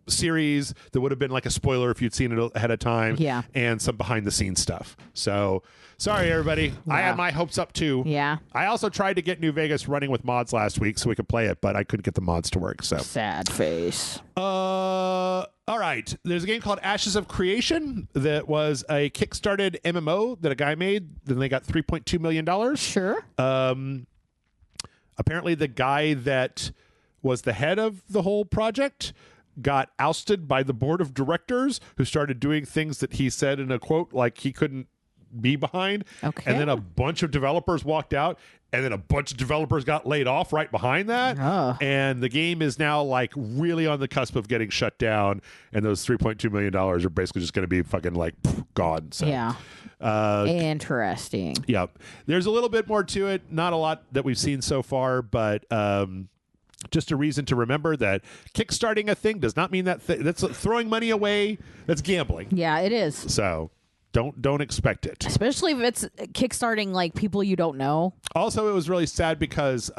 series that would have been like a spoiler if you'd seen it ahead of time, and some behind the scenes stuff. So sorry, everybody. I had my hopes up too. Yeah. I also tried to get New Vegas running with mods last week so we could play it, but I couldn't get the mods to work. So sad face. All right. There's a game called Ashes of Creation that was a kickstarted MMO that a guy made. Then they got $3.2 million. Sure. Apparently the guy that was the head of the whole project got ousted by the board of directors, who started doing things that he said in a quote like he couldn't be behind. Okay. And then a bunch of developers walked out, and then a bunch of developers got laid off right behind that. And the game is now like really on the cusp of getting shut down, and those $3.2 million are basically just going to be fucking like gone. So yeah. Interesting. Yep. There's a little bit more to it. Not a lot that we've seen so far, but just a reason to remember that kickstarting a thing does not mean that that's throwing money away. That's gambling. Yeah, it is. So don't expect it. Especially if it's kickstarting like people you don't know. Also, it was really sad because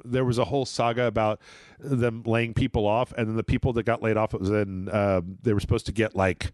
there was a whole saga about them laying people off, and then the people that got laid off, it was in they were supposed to get like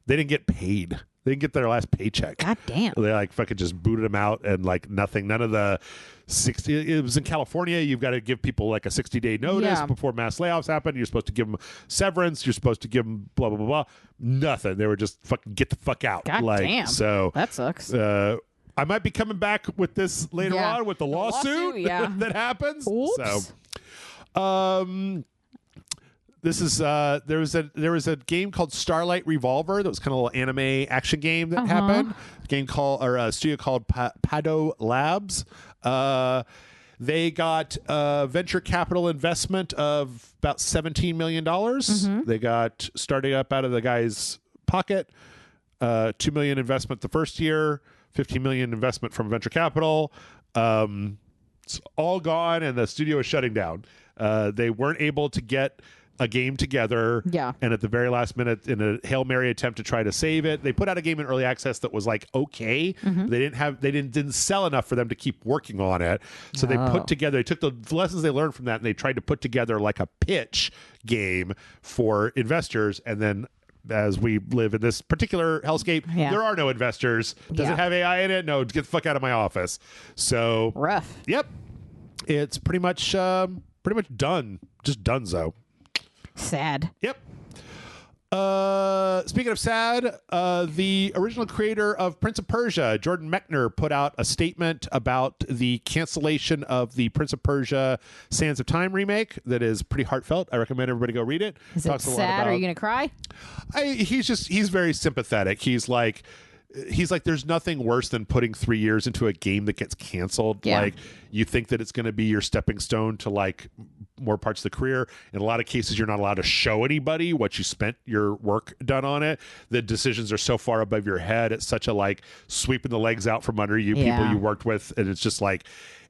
they didn't get paid. They didn't get their last paycheck. God damn. They like fucking just booted them out and like nothing. None of the 60. It was in California. You've got to give people like a 60-day notice before mass layoffs happen. You're supposed to give them severance. You're supposed to give them blah, blah, blah, blah. Nothing. They were just fucking get the fuck out. God damn. So that sucks. I might be coming back with this later on with the lawsuit that happens. Oops. So, this is there was a game called Starlight Revolver that was kind of a little anime action game that happened. A game called a studio called Pado Labs. They got venture capital investment of about $17 million. They got starting up out of the guy's pocket. $2 million investment the first year, $15 million investment from venture capital. It's all gone, and the studio is shutting down. They weren't able to get a game together. Yeah. And at the very last minute, in a Hail Mary attempt to try to save it, they put out a game in early access that was like okay. They didn't sell enough for them to keep working on it. So they took the lessons they learned from that, and they tried to put together like a pitch game for investors. And then as we live in this particular hellscape, there are no investors. Does it have AI in it? No, get the fuck out of my office. So rough. Yep. It's pretty much done. Just donezo. Sad. Yep. Speaking of sad, the original creator of Prince of Persia, Jordan Mechner, put out a statement about the cancellation of the Prince of Persia Sands of Time remake that is pretty heartfelt. I recommend everybody go read it. Is it sad? Are you going to cry? He's very sympathetic. He's like, there's nothing worse than putting 3 years into a game that gets canceled. Yeah. Like, you think that it's going to be your stepping stone to like more parts of the career. In a lot of cases, you're not allowed to show anybody what you spent your work done on it. The decisions are so far above your head. It's such a like sweeping the legs out from under you, people you worked with. And it's just like,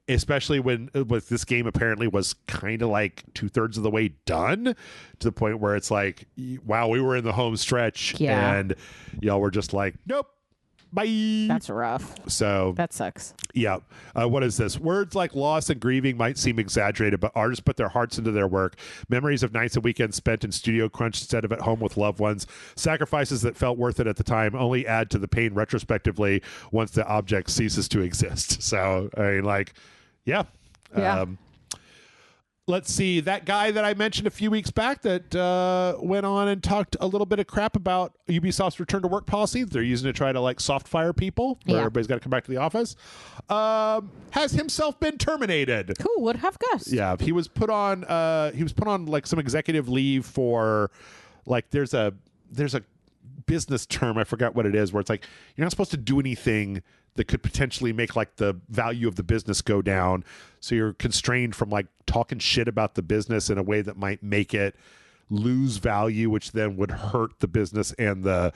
especially when with this game apparently was kind of like 2/3 of the way done, to the point where it's like, wow, we were in the home stretch and y'all were just like, nope. Bye. That's rough. So that sucks. Yeah. What is this? Words like loss and grieving might seem exaggerated, but artists put their hearts into their work. Memories of nights and weekends spent in studio crunch instead of at home with loved ones. Sacrifices that felt worth it at the time only add to the pain retrospectively once the object ceases to exist. So, I mean, like, yeah. Let's see, that guy that I mentioned a few weeks back that went on and talked a little bit of crap about Ubisoft's return to work policy that they're using to try to like soft fire people where everybody's got to come back to the office, has himself been terminated. Cool, would have guessed. Yeah, he was put on like some executive leave for like there's a business term, I forgot what it is, where it's like you're not supposed to do anything that could potentially make like the value of the business go down. So you're constrained from like talking shit about the business in a way that might make it lose value, which then would hurt the business and the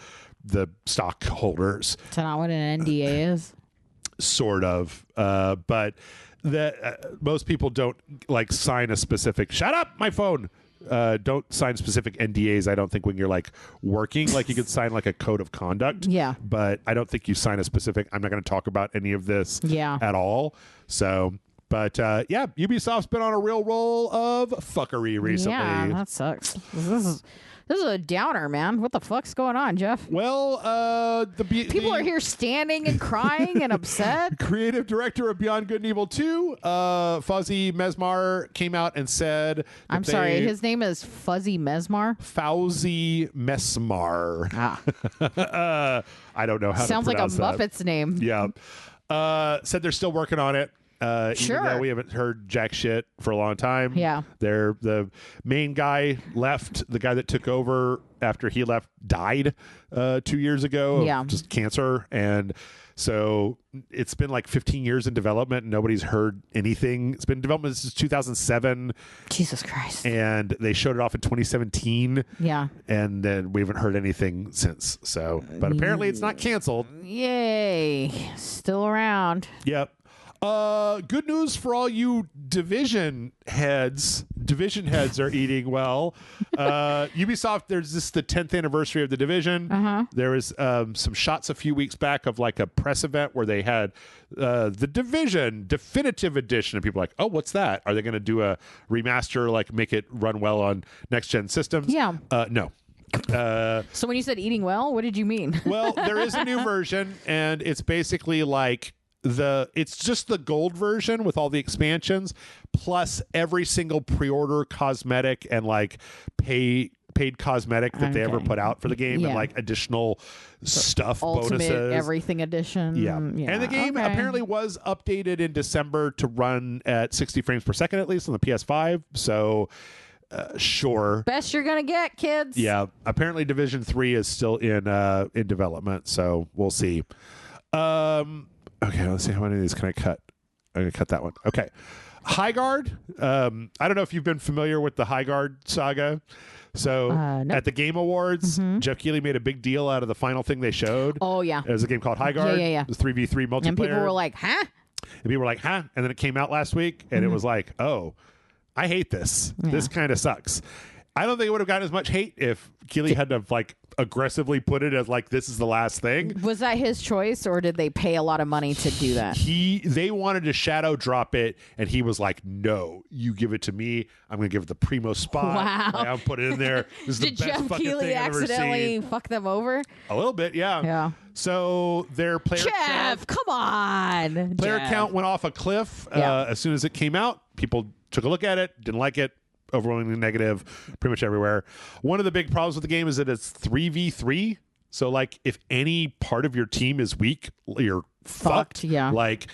stockholders. Is not what an NDA is? Sort of. But most people don't like sign a specific, shut up, my phone. Don't sign specific NDAs, I don't think, when you're like working. Like you could sign like a code of conduct. Yeah. But I don't think you sign a specific, I'm not going to talk about any of this at all. So, but Ubisoft's been on a real roll of fuckery recently. Yeah, that sucks. This is a downer, man. What the fuck's going on, Jeff? Well, people are here standing and crying and upset. Creative director of Beyond Good and Evil 2, Fuzzy Mesmar, came out and said... I'm sorry, his name is Fuzzy Mesmar? Fauzi Mesmar. I don't know how to pronounce that. Sounds like a Muppet's name. Yeah. Said they're still working on it. Sure. Even though we haven't heard jack shit for a long time. Yeah. The main guy left. The guy that took over after he left died 2 years ago of just cancer. And so it's been like 15 years in development and nobody's heard anything. It's been in development since 2007. Jesus Christ. And they showed it off in 2017. Yeah. And then we haven't heard anything since. So, but apparently it's not canceled. Yay. Still around. Yep. Good news for all you Division heads. Division heads are eating well. Ubisoft, there's the 10th anniversary of the Division. There was some shots a few weeks back of like a press event where they had the Division Definitive Edition, and people were like, oh, what's that? Are they going to do a remaster, like make it run well on next gen systems? Yeah. No. So when you said eating well, what did you mean? Well, there is a new version, and it's basically like it's just the gold version with all the expansions plus every single pre-order cosmetic and like paid cosmetic that they ever put out for the game, and like additional stuff, Ultimate bonuses, everything edition. Yeah. And the game apparently was updated in December to run at 60 frames per second at least on the PS5. So sure, best you're gonna get, kids. Yeah, apparently Division 3 is still in development, so we'll see. Okay, let's see how many of these can I cut. I'm going to cut that one. Okay. High Guard. I don't know if you've been familiar with the High Guard saga. So at the Game Awards, Jeff Keighley made a big deal out of the final thing they showed. Oh, yeah. It was a game called High Guard. Yeah. It was 3v3 multiplayer. And people were like, huh? And people were like, huh? And then it came out last week, and it was like, oh, I hate this. Yeah. This kind of sucks. I don't think it would have gotten as much hate if Keighley had to like aggressively put it as like this is the last thing. Was that his choice, or did they pay a lot of money to do that? They wanted to shadow drop it, and he was like, "No, you give it to me. I'm going to give it the primo spot. Wow, I'll put it in there." This is did the best Jeff fucking Keighley thing I've ever accidentally seen. fuck them over? A little bit, yeah. Yeah. So their player Jeff, come on. Player Jeff. count went off a cliff as soon as it came out. People took a look at it, didn't like it. Overwhelmingly negative pretty much everywhere. One of the big problems with the game is that it's 3v3. So like if any part of your team is weak, you're fucked. Yeah. Like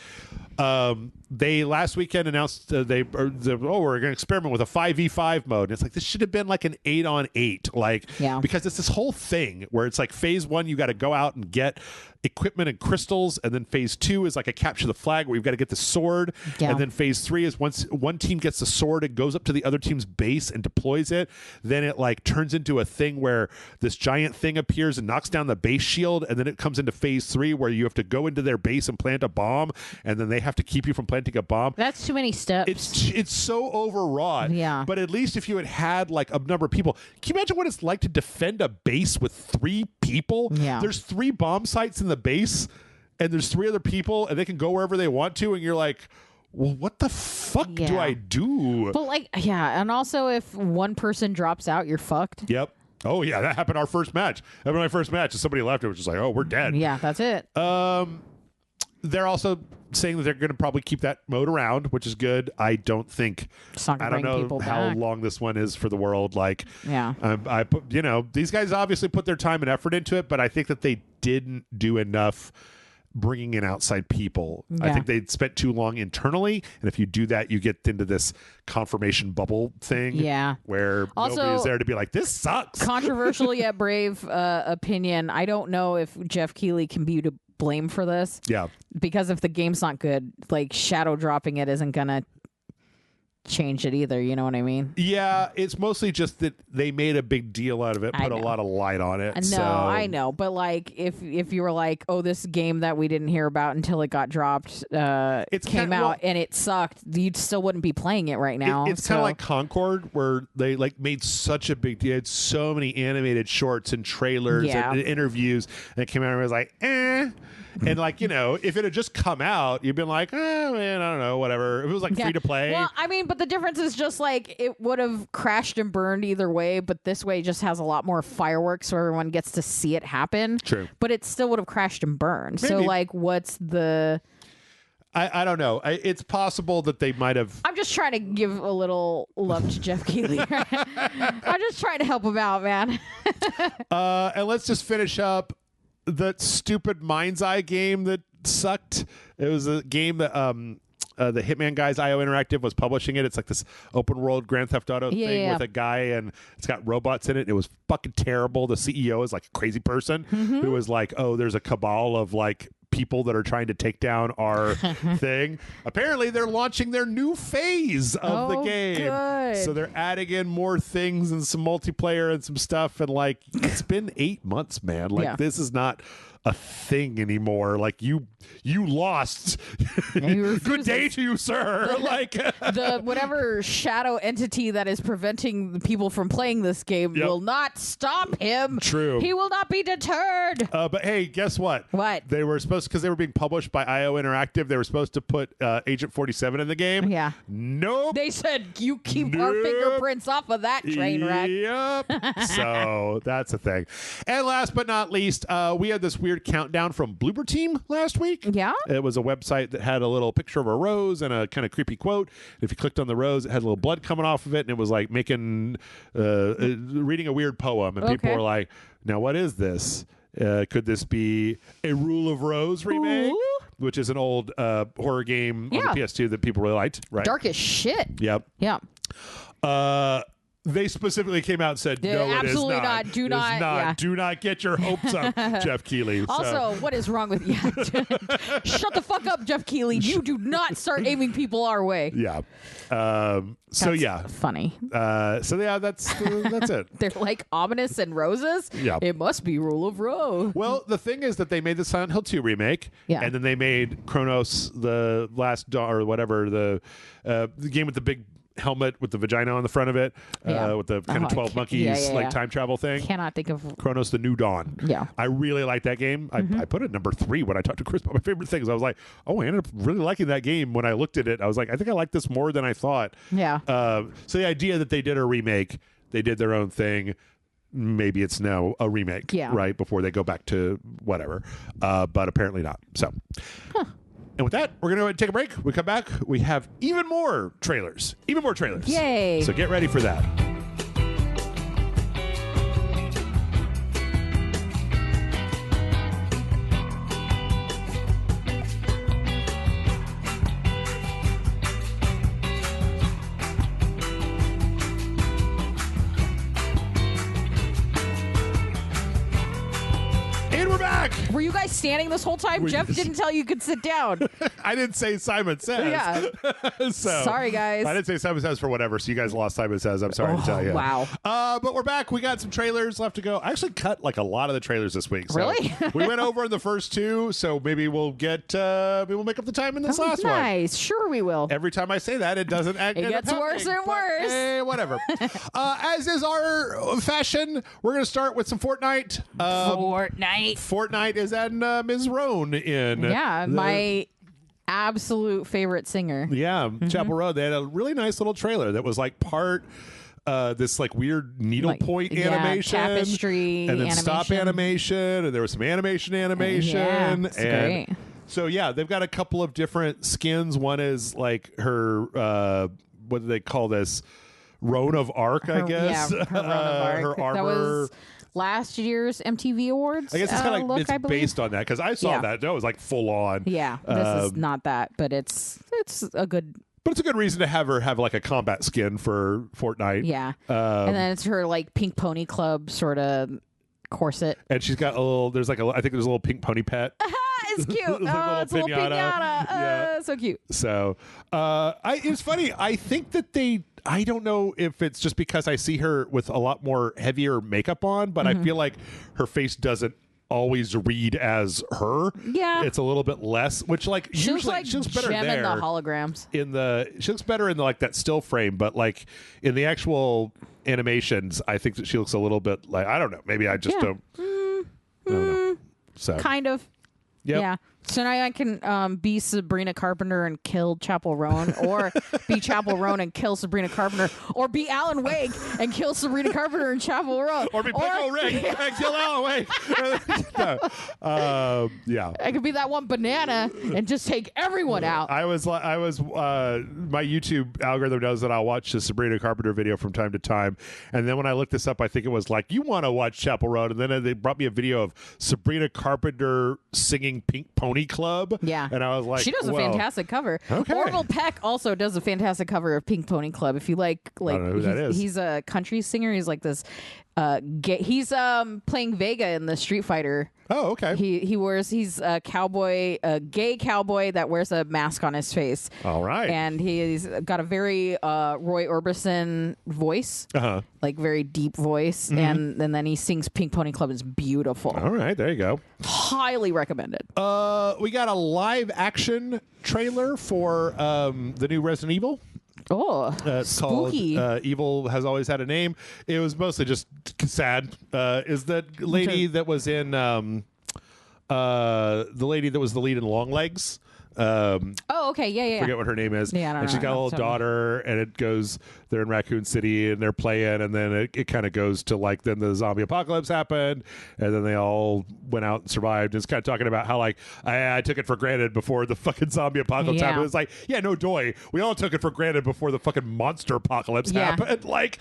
they last weekend announced we're going to experiment with a 5v5 mode. And it's like, this should have been like an 8-on-8, like, because it's this whole thing where it's like phase 1, you got to go out and get equipment and crystals, and then phase 2 is like a capture the flag where you've got to get the sword, and then phase 3 is once one team gets the sword, it goes up to the other team's base and deploys it. Then it like turns into a thing where this giant thing appears and knocks down the base shield, and then it comes into phase 3 where you have to go into their base and plant a bomb, and then they have to keep you from planting a bomb. That's too many steps. It's so overwrought. Yeah. But at least if you had like a number of people, can you imagine what it's like to defend a base with 3 people? Yeah. There's 3 bomb sites in the base, and there's 3 other people, and they can go wherever they want to, and you're like, well, what the fuck do I do? But like, and also if one person drops out, you're fucked. Yep. Oh yeah, that happened our first match. That was my first match, and somebody left. It was just like, oh, we're dead. Yeah, that's it. They're also saying that they're going to probably keep that mode around, which is good. I don't think. I don't know how long this one is for the world. Like, I put, these guys obviously put their time and effort into it, but I think that they didn't do enough bringing in outside people. I think they spent too long internally, and if you do that, you get into this confirmation bubble thing. Yeah, where also, nobody is there to be like, this sucks. Controversial yet brave opinion. I don't know if Jeff Keighley can be to blame for this. Yeah, because if the game's not good, like shadow dropping it isn't gonna change it either. You know what I mean? Yeah, it's mostly just that they made a big deal out of it, put a lot of light on it. No, I know, but like if you were like, oh, this game that we didn't hear about until it got dropped, it came out and it sucked, you still wouldn't be playing it right now. It's kind of like Concord, where they like made such a big deal. It's so many animated shorts and trailers and interviews, and it came out and it was like, eh. And like, if it had just come out, you'd been like, oh man, I don't know, whatever. If it was like free to play. Well, I mean, but the difference is just like it would have crashed and burned either way, but this way just has a lot more fireworks so everyone gets to see it happen. True. But it still would have crashed and burned. Maybe. So like, what's the... I don't know. It's possible that they might have... I'm just trying to give a little love to Jeff Keighley. I'm just trying to help him out, man. And let's just finish up that stupid Mind's Eye game that sucked. It was a game that the Hitman guys, IO Interactive, was publishing it. It's like this open world Grand Theft Auto thing with a guy, and it's got robots in it. It was fucking terrible. The CEO is like a crazy person who was like, oh, there's a cabal of like people that are trying to take down our thing. Apparently they're launching their new phase of the game. Good. So they're adding in more things and some multiplayer and some stuff, and like it's been 8 months, man. Like this is not a thing anymore. Like you lost. Good day to you, sir. Like the whatever shadow entity that is preventing the people from playing this game will not stop him. True. He will not be deterred. But hey, guess what? What? They were supposed, because they were being published by IO Interactive, they were supposed to put Agent 47 in the game. Yeah. Nope. They said you keep our fingerprints off of that train wreck. Yep. So that's a thing. And last but not least, we had this weird countdown from Bloober Team last week. Yeah. It was a website that had a little picture of a rose and a kind of creepy quote. If you clicked on the rose, it had a little blood coming off of it, and it was like making reading a weird poem, and people were like, now what is this? Could this be a Rule of Rose remake? Ooh. Which is an old horror game on the PS2 that people really liked. Right. Dark as shit. Yep. Yeah. They specifically came out and said, no, absolutely it is not. Do not. Yeah. Do not get your hopes up, Jeff Keighley. Also, what is wrong with you? Shut the fuck up, Jeff Keighley. You do not start aiming people our way. Yeah. Funny. That's it. They're like ominous and roses. Yeah. It must be Rule of Rose. Well, the thing is that they made the Silent Hill 2 remake. Yeah. And then they made Chronos, the last dawn, or whatever, the game with the big helmet with the vagina on the front of it, with the kind of 12 monkeys time travel thing. Cannot think of Chronos: The New Dawn. Yeah, I really like that game. I put it number 3 when I talked to Chris about my favorite things. I was like, oh, I ended up really liking that game. When I looked at it, I was like, I think I like this more than I thought. Yeah. So the idea that they did a remake, they did their own thing. Maybe it's now a remake, right, before they go back to whatever. But apparently not. So. And with that, we're going to take a break. We come back. We have even more trailers. Yay. So get ready for that. Were you guys standing this whole time? Jeff didn't tell you could sit down. I didn't say Simon Says. Yeah. Sorry, guys. I didn't say Simon Says for whatever, so you guys lost Simon Says. I'm sorry to tell you. Wow. But we're back. We got some trailers left to go. I actually cut like a lot of the trailers this week. So really? We went over in the first 2, so maybe we'll get maybe we'll make up the time in this last one. Nice. Sure we will. Every time I say that, it doesn't act. It gets worse and worse. Hey, whatever. As is our fashion, we're going to start with some Fortnite. Fortnite is adding Ms. Roan in. Yeah, my absolute favorite singer. Yeah, Chapel Roan. They had a really nice little trailer that was like part this like weird needlepoint animation, tapestry, and then animation. stop animation, and there was some animation. Yeah, it's great. So they've got a couple of different skins. One is like her what do they call this? Roan of Arc, I guess. Yeah, her Roan of Arc. Her armor. That was last year's MTV Awards. I guess it's kind of like it's based on that, because I saw that. That was like full on. Yeah, this is not that, but it's a good. But it's a good reason to have her have like a combat skin for Fortnite. Yeah, and then it's her like Pink Pony Club sort of corset, and she's got a little. There's like I think there's a little pink pony pet. It's cute. It's a little pinata. So cute. So it's funny. I think that I don't know if it's just because I see her with a lot more heavier makeup on, but I feel like her face doesn't always read as her. Yeah, it's a little bit less, which like she usually looks she looks better there. In the holograms. She looks better in the like that still frame, but like in the actual animations, I think that she looks a little bit like, I don't know. Maybe I just don't. I don't know. So kind of. Yep. Yeah. So now I can be Sabrina Carpenter and kill Chapel Roan, or be Chapel Roan and kill Sabrina Carpenter, or be Alan Wake and kill Sabrina Carpenter and Chapel Roan, or be Pickle Rick and kill Alan Wake. Yeah, I could be that one banana and just take everyone out. I was my YouTube algorithm knows that I'll watch the Sabrina Carpenter video from time to time, and then when I looked this up, I think it was like, you want to watch Chapel Roan, and then they brought me a video of Sabrina Carpenter singing playing Pink Pony Club. Yeah. And I was like, she does a fantastic cover. Okay. Orville Peck also does a fantastic cover of Pink Pony Club. If you like I don't know who that is. He's a country singer. He's like this he's playing Vega in the Street Fighter. Oh, okay. He's a cowboy, a gay cowboy that wears a mask on his face. All right. And he's got a very Roy Orbison voice, like very deep voice, and then he sings Pink Pony Club. It's beautiful. All right, there you go. Highly recommended. We got a live action trailer for the new Resident Evil. Oh, it's spooky. Called Evil Has Always Had a Name. It was mostly just sad. Is that lady that was in the lady that was the lead in Long Legs? Okay, yeah. Forget what her name is. Yeah, I don't and she's got a little daughter, and it goes. They're in Raccoon City, and they're playing, and then it kind of goes to like then the zombie apocalypse happened, and then they all went out and survived. And it's kind of talking about how like I took it for granted before the fucking zombie apocalypse happened. It's like no doy, we all took it for granted before the fucking monster apocalypse happened. Like,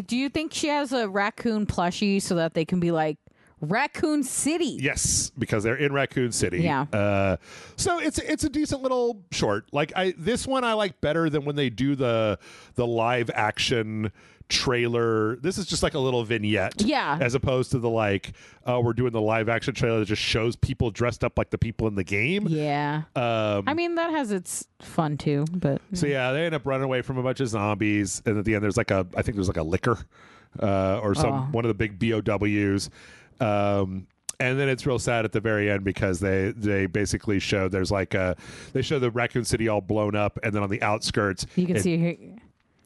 do you think she has a raccoon plushie so that they can be like Raccoon City? Yes, because they're in Raccoon City. Yeah. So it's a decent little short. Like this one I like better than when they do the live action trailer. This is just like a little vignette. Yeah. As opposed to the like, we're doing the live action trailer that just shows people dressed up like the people in the game. Yeah. I mean, that has its fun too, but so yeah, they end up running away from a bunch of zombies, and at the end there's like I think there's like a liquor or one of the big BOWs. And then it's real sad at the very end because they basically show they show the Raccoon City all blown up, and then on the outskirts you can see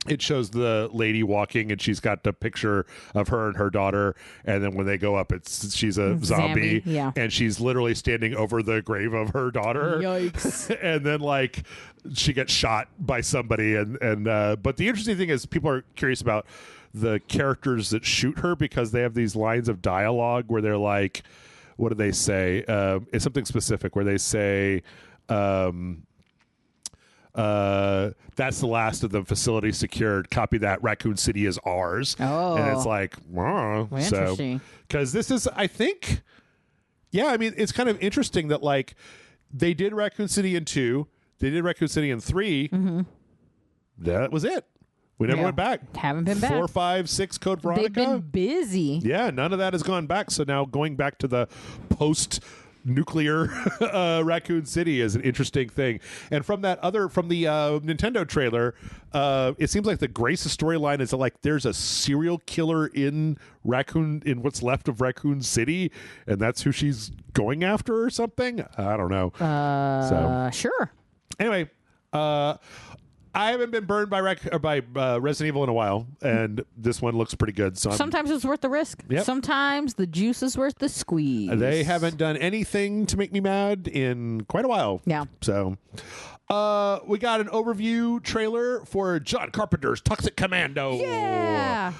it shows the lady walking, and she's got the picture of her and her daughter, and then when they go up she's a zombie. Yeah. And she's literally standing over the grave of her daughter. Yikes. And then like she gets shot by somebody, and but the interesting thing is people are curious about the characters that shoot her because they have these lines of dialogue where they're like, what do they say? It's something specific where they say, that's the last of the facility secured. Copy that. Raccoon City is ours. Oh. And it's like, wow. Interesting. Because this is, I think, I mean, it's kind of interesting that like they did Raccoon City in 2, they did Raccoon City in 3. Mm-hmm. That was it. We never went back. Haven't been back. 4, 5, 6 Code Veronica. They've been busy. Yeah, none of that has gone back. So now going back to the post-nuclear Raccoon City is an interesting thing. And from the Nintendo trailer, it seems like the Grace storyline is that, like there's a serial killer in what's left of Raccoon City, and that's who she's going after or something. I don't know. Sure. Anyway, I haven't been burned by Resident Evil in a while, and this one looks pretty good. So sometimes it's worth the risk. Yep. Sometimes the juice is worth the squeeze. They haven't done anything to make me mad in quite a while. Yeah. So we got an overview trailer for John Carpenter's Toxic Commando. Yeah.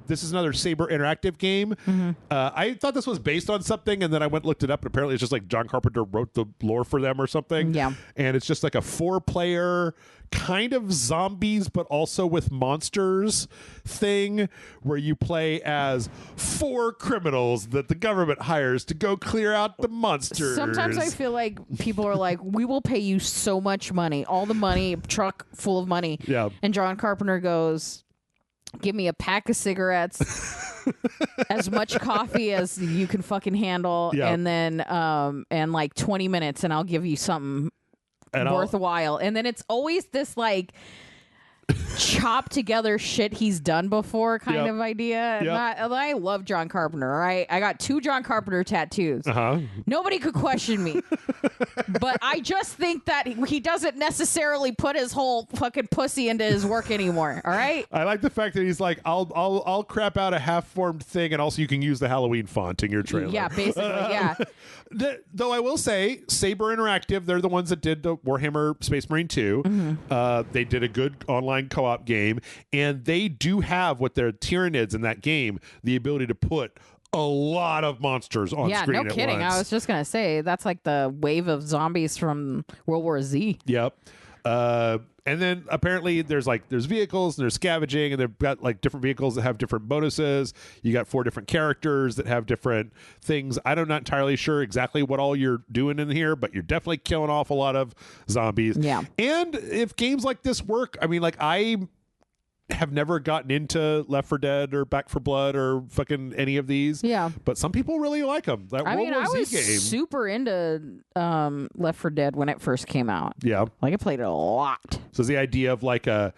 This is another Saber Interactive game. Mm-hmm. I thought this was based on something, and then I went and looked it up, and apparently it's just like John Carpenter wrote the lore for them or something. Yeah. And it's just like a 4-player kind of zombies but also with monsters thing where you play as 4 criminals that the government hires to go clear out the monsters. Sometimes I feel like people are like, we will pay you so much money, all the money, truck full of money. Yeah. And John Carpenter goes, give me a pack of cigarettes, as much coffee as you can fucking handle, and then and like 20 minutes and I'll give you something worthwhile. And then it's always this like chopped together shit he's done before kind of idea. And I love John Carpenter, right? I got 2 John Carpenter tattoos. Nobody could question me. But I just think that he doesn't necessarily put his whole fucking pussy into his work anymore. All right. I like the fact that he's like, I'll crap out a half-formed thing, and also you can use the Halloween font in your trailer. Yeah, basically, yeah. Though I will say, Saber Interactive, they're the ones that did the Warhammer Space Marine 2. Mm-hmm. They did a good online co-op game, and they do have with their Tyranids in that game the ability to put a lot of monsters on screen. Yeah, no kidding. I was just gonna say that's like the wave of zombies from World War Z. Yep. And then apparently there's vehicles and there's scavenging, and they've got like different vehicles that have different bonuses. You got 4 different characters that have different things. I'm not entirely sure exactly what all you're doing in here, but you're definitely killing off a lot of zombies. Yeah. And if games like this work, I mean, like I have never gotten into Left 4 Dead or Back 4 Blood or fucking any of these. Yeah. But some people really like them. That World War I was Z game. super into Left 4 Dead when it first came out. Yeah. Like I played it a lot. So the idea of like a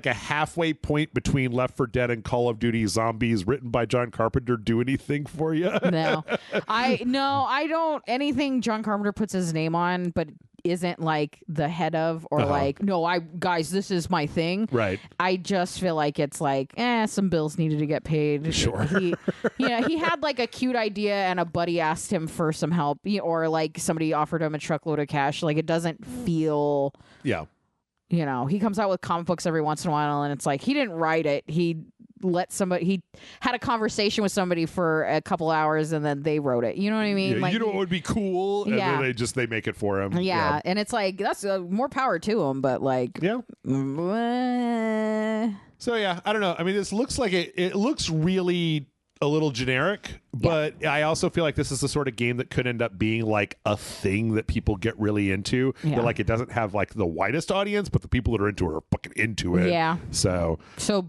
halfway point between Left 4 Dead and Call of Duty Zombies written by John Carpenter do anything for you? No. I don't. Anything John Carpenter puts his name on, but isn't like the head of or like, no, guys, this is my thing. Right. I just feel like it's like, some bills needed to get paid. Sure. He had like a cute idea and a buddy asked him for some help, or like somebody offered him a truckload of cash. Like it doesn't feel. Yeah. He comes out with comic books every once in a while, and it's like he didn't write it. He had a conversation with somebody for a couple hours, and then they wrote it. You know what I mean? Yeah, like, you know what would be cool? And then they make it for him. Yeah. And it's like, that's more power to him, but like... Yeah. So, yeah, I don't know. I mean, this looks like it looks really a little generic, but I also feel like this is the sort of game that could end up being like a thing that people get really into. Yeah. That like it doesn't have like the widest audience, but the people that are into it are fucking into it. Yeah. So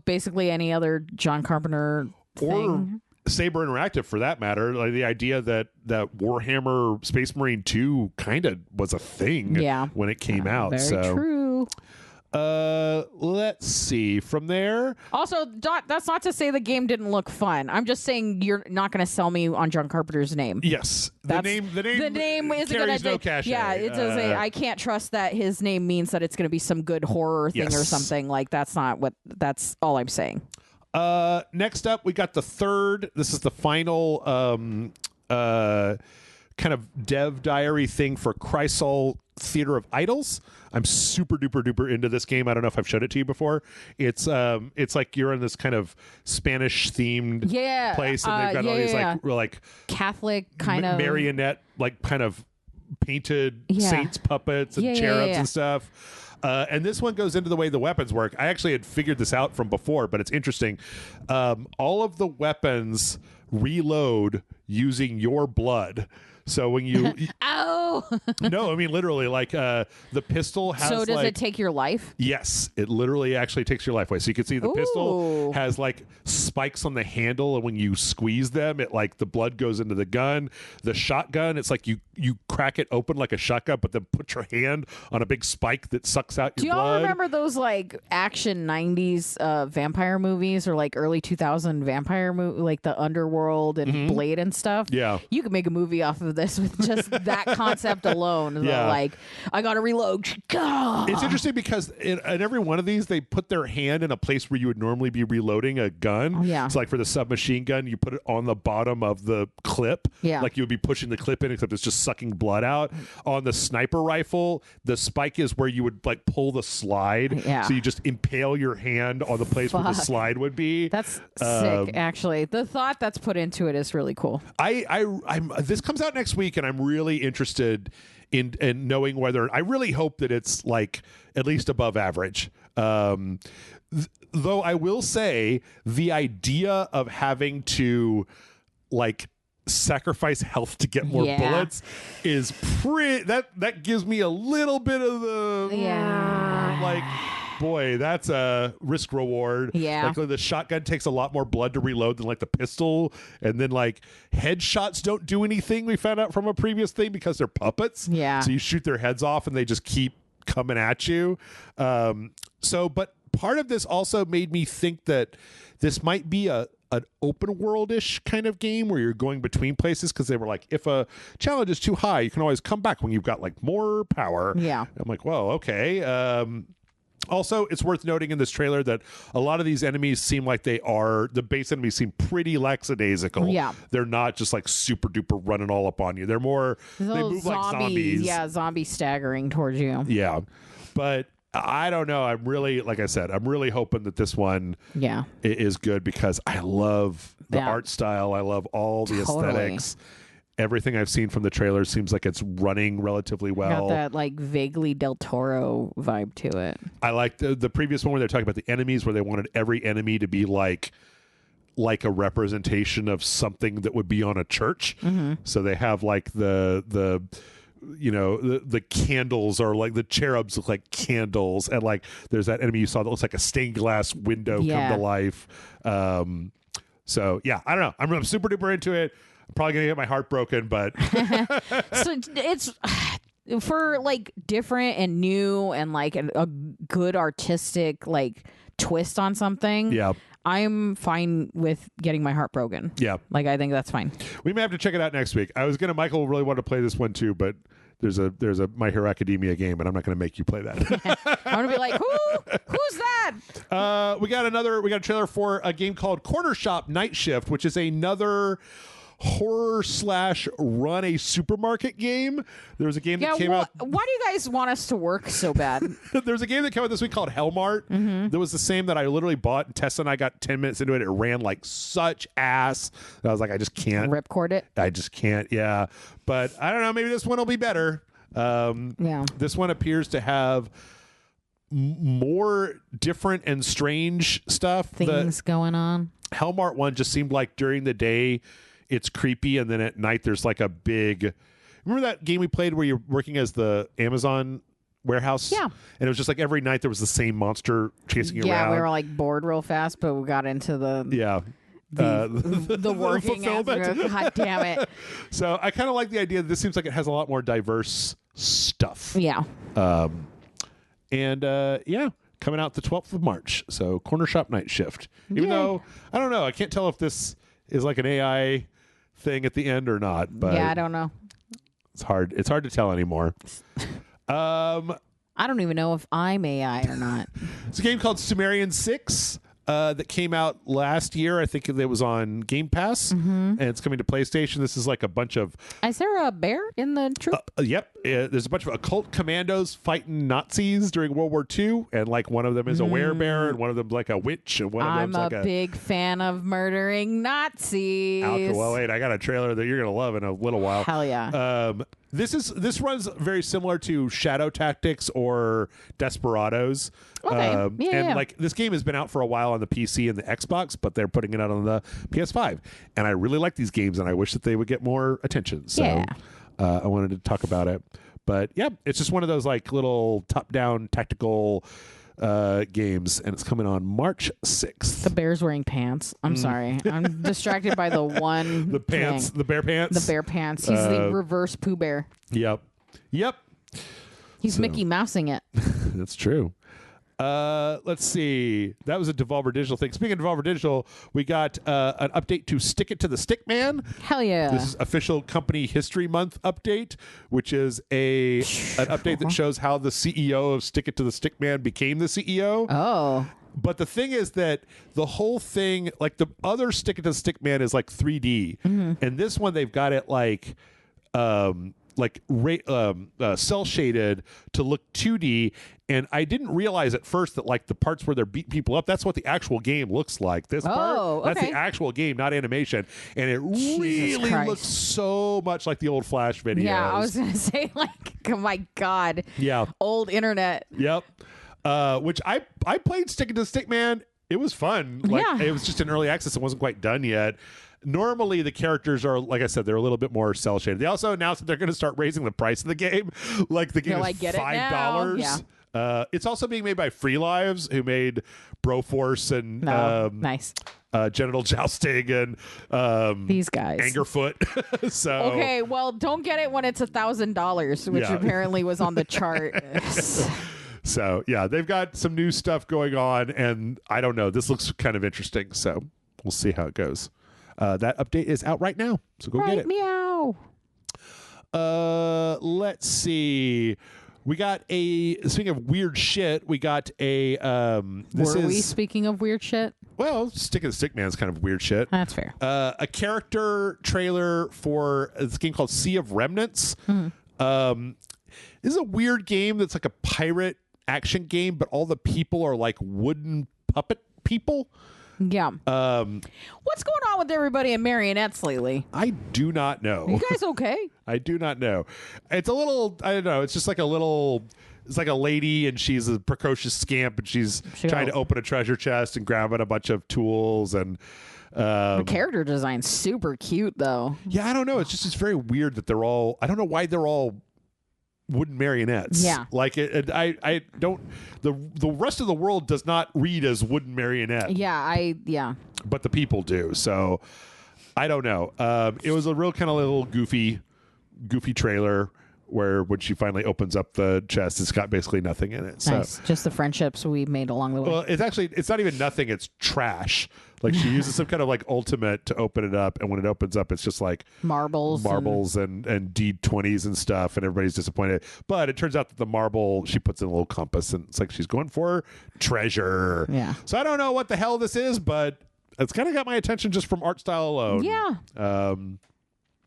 basically any other John Carpenter thing. Or Saber Interactive for that matter. Like the idea that Warhammer Space Marine 2 kind of was a thing when it came out. Very true. Let's see from there. Also, that's not to say the game didn't look fun. I'm just saying you're not going to sell me on John Carpenter's name. Yes, the name isn't going to no cachet. Yeah, it does. I can't trust that his name means that it's going to be some good horror thing or something. Like that's not what. That's all I'm saying. Next up, we got the third. This is the final kind of dev diary thing for Chrysol Theater of Idols. I'm super duper duper into this game. I don't know if I've showed it to you before. It's like you're in this kind of Spanish themed place, and they've got all these like Catholic kind of marionette, like kind of painted saints puppets and cherubs and stuff. And this one goes into the way the weapons work. I actually had figured this out from before, but it's interesting. All of the weapons reload using your blood. So when you no, I mean literally, like the pistol has. So does it take your life? Yes, it literally actually takes your life away. So you can see the pistol has like spikes on the handle, and when you squeeze them, it like the blood goes into the gun. The shotgun, it's like you crack it open like a shotgun, but then put your hand on a big spike that sucks out your blood. Do y'all remember those like action 90s vampire movies or like early 2000 vampire movie, like the Underworld and Blade and stuff? Yeah, you could make a movie off of this with just that concept alone. Yeah. Like, I gotta reload. It's interesting because in every one of these, they put their hand in a place where you would normally be reloading a gun. Oh, yeah. So like for the submachine gun, you put it on the bottom of the clip. Yeah. Like you would be pushing the clip in, except it's just sucking blood out. On the sniper rifle, the spike is where you would like pull the slide. Yeah. So you just impale your hand on the place where the slide would be. That's sick, actually. The thought that's put into it is really cool. I'm this comes out next week, and I'm really interested in knowing whether I really hope that it's like at least above average. Though I will say the idea of having to like sacrifice health to get more bullets is that gives me a little bit of the like, boy, that's a risk reward. Yeah. Like the shotgun takes a lot more blood to reload than like the pistol. And then like headshots don't do anything, we found out from a previous thing, because they're puppets. Yeah. So you shoot their heads off and they just keep coming at you. But part of this also made me think that this might be an open world-ish kind of game where you're going between places, because they were like, if a challenge is too high, you can always come back when you've got like more power. Yeah. I'm like, well, okay. Also, it's worth noting in this trailer that a lot of these enemies seem like the base enemies seem pretty lackadaisical. Yeah. They're not just like super duper running all up on you. They're more, they move like zombies. Yeah, zombie staggering towards you. Yeah. But I don't know. I'm really, like I said, I'm really hoping that this one is good, because I love the art style. I love all the aesthetics. everything I've seen from the trailer seems like it's running relatively well. Got that like vaguely Del Toro vibe to it. I like the previous one where they're talking about the enemies, where they wanted every enemy to be like a representation of something that would be on a church. So they have like the candles are like the cherubs look like candles, and like there's that enemy you saw that looks like a stained glass window come to life. So yeah, I don't know. I'm super duper into it. I'm probably gonna get my heart broken, but so it's for like different and new and like a good artistic like twist on something. Yeah. I'm fine with getting my heart broken. Yeah. Like, I think that's fine. We may have to check it out next week. Michael really wanted to play this one too, but there's a My Hero Academia game, and I'm not going to make you play that. I'm going to be like, who's that? We got a trailer for a game called Corner Shop Night Shift, which is another horror / run a supermarket game. There was a game that came out. Why do you guys want us to work so bad? There was a game that came out this week called Hellmart. That was the same that I literally bought, and Tessa and I got 10 minutes into it. It ran like such ass. I was like, I just can't. Ripcord it? I just can't, yeah. But I don't know, maybe this one will be better. This one appears to have more different and strange stuff. Things going on. Hellmart one just seemed like during the day it's creepy, and then at night there's like a big... Remember that game we played where you're working as the Amazon warehouse? Yeah. And it was just like every night there was the same monster chasing you around. Yeah, we were like bored real fast, but we got into the... Yeah. The working aspect. God damn it. So I kind of like the idea that this seems like it has a lot more diverse stuff. Yeah. Coming out the 12th of March. So Corner Shop Night Shift. Even though, I don't know, I can't tell if this is like an AI thing at the end or not. But yeah, I don't know. It's hard to tell anymore. I don't even know if I'm AI or not. It's a game called Sumerian 6 that came out last year. I think it was on Game Pass, and it's coming to PlayStation. This is like a bunch of... Is there a bear in the troop? Yep. There's a bunch of occult commandos fighting Nazis during World War II, and like one of them is a werebear, and one of them's like a witch, and one of them's like a big fan of murdering Nazis. Well, wait, I got a trailer that you're going to love in a little while. Hell yeah. This runs very similar to Shadow Tactics or Desperados. Okay. Like this game has been out for a while on the PC and the Xbox, but they're putting it out on the PS5. And I really like these games, and I wish that they would get more attention. So I wanted to talk about it. But yeah, it's just one of those like little top-down tactical games, and it's coming on March 6th. The bear's wearing pants. I'm sorry. I'm distracted by the one the pants, thing. The bear pants. The bear pants. He's the reverse Pooh Bear. Yep. He's Mickey Mousing it. That's true. Let's see. That was a Devolver Digital thing. Speaking of Devolver Digital, we got an update to Stick It to the Stick Man. Hell yeah. This is official Company History Month update, which is an update that shows how the CEO of Stick It to the Stick Man became the CEO. Oh. But the thing is that the whole thing, like the other Stick It to the Stick Man is like 3D. And this one, they've got it like cell shaded to look 2D, and I didn't realize at first that like the parts where they're beating people up, that's what the actual game looks like. This part, that's the actual game, not animation, and it really looks so much like the old Flash videos. Yeah, I was gonna say, like, oh my god, yeah, old internet. Yep. Which I played Stick It to the Stick Man. It was fun. It was just in early access. It wasn't quite done yet. Normally, the characters are, like I said, they're a little bit more cell shaded. They also announced that they're going to start raising the price of the game. Like the game is $5. Yeah. It's also being made by Free Lives, who made Broforce and nice Genital Jousting and these guys Angerfoot. So okay, well, don't get it when it's $1,000, which apparently was on the chart. So yeah, they've got some new stuff going on, and I don't know. This looks kind of interesting, so we'll see how it goes. That update is out right now, so go get it. Meow. Let's see. We got speaking of weird shit, we got a speaking of weird shit? Well, Stick It to the Stick Man is kind of weird shit. That's fair. A character trailer for this game called Sea of Remnants. This is a weird game that's like a pirate action game, but all the people are like wooden puppet people. Yeah. What's going on with everybody in marionettes lately? I do not know. You guys okay? I do not know. It's a little, I don't know. It's just like a little, it's like a lady and she's a precocious scamp and she's trying to open a treasure chest and grabbing a bunch of tools and... the character design's super cute, though. Yeah, I don't know. It's very weird that they're all... I don't know why they're all wooden marionettes. Yeah. Like, I don't... The rest of the world does not read as wooden marionette. Yeah. But the people do. So, I don't know. It was a real kind of little goofy trailer where when she finally opens up the chest, it's got basically nothing in it. Nice. So, just the friendships we made along the way. Well, it's not even nothing. It's trash. Like she uses some kind of like ultimate to open it up. And when it opens up, it's just like marbles and D20s and stuff. And everybody's disappointed. But it turns out that the marble, she puts in a little compass and it's like she's going for treasure. Yeah. So I don't know what the hell this is, but it's kind of got my attention just from art style alone. Yeah.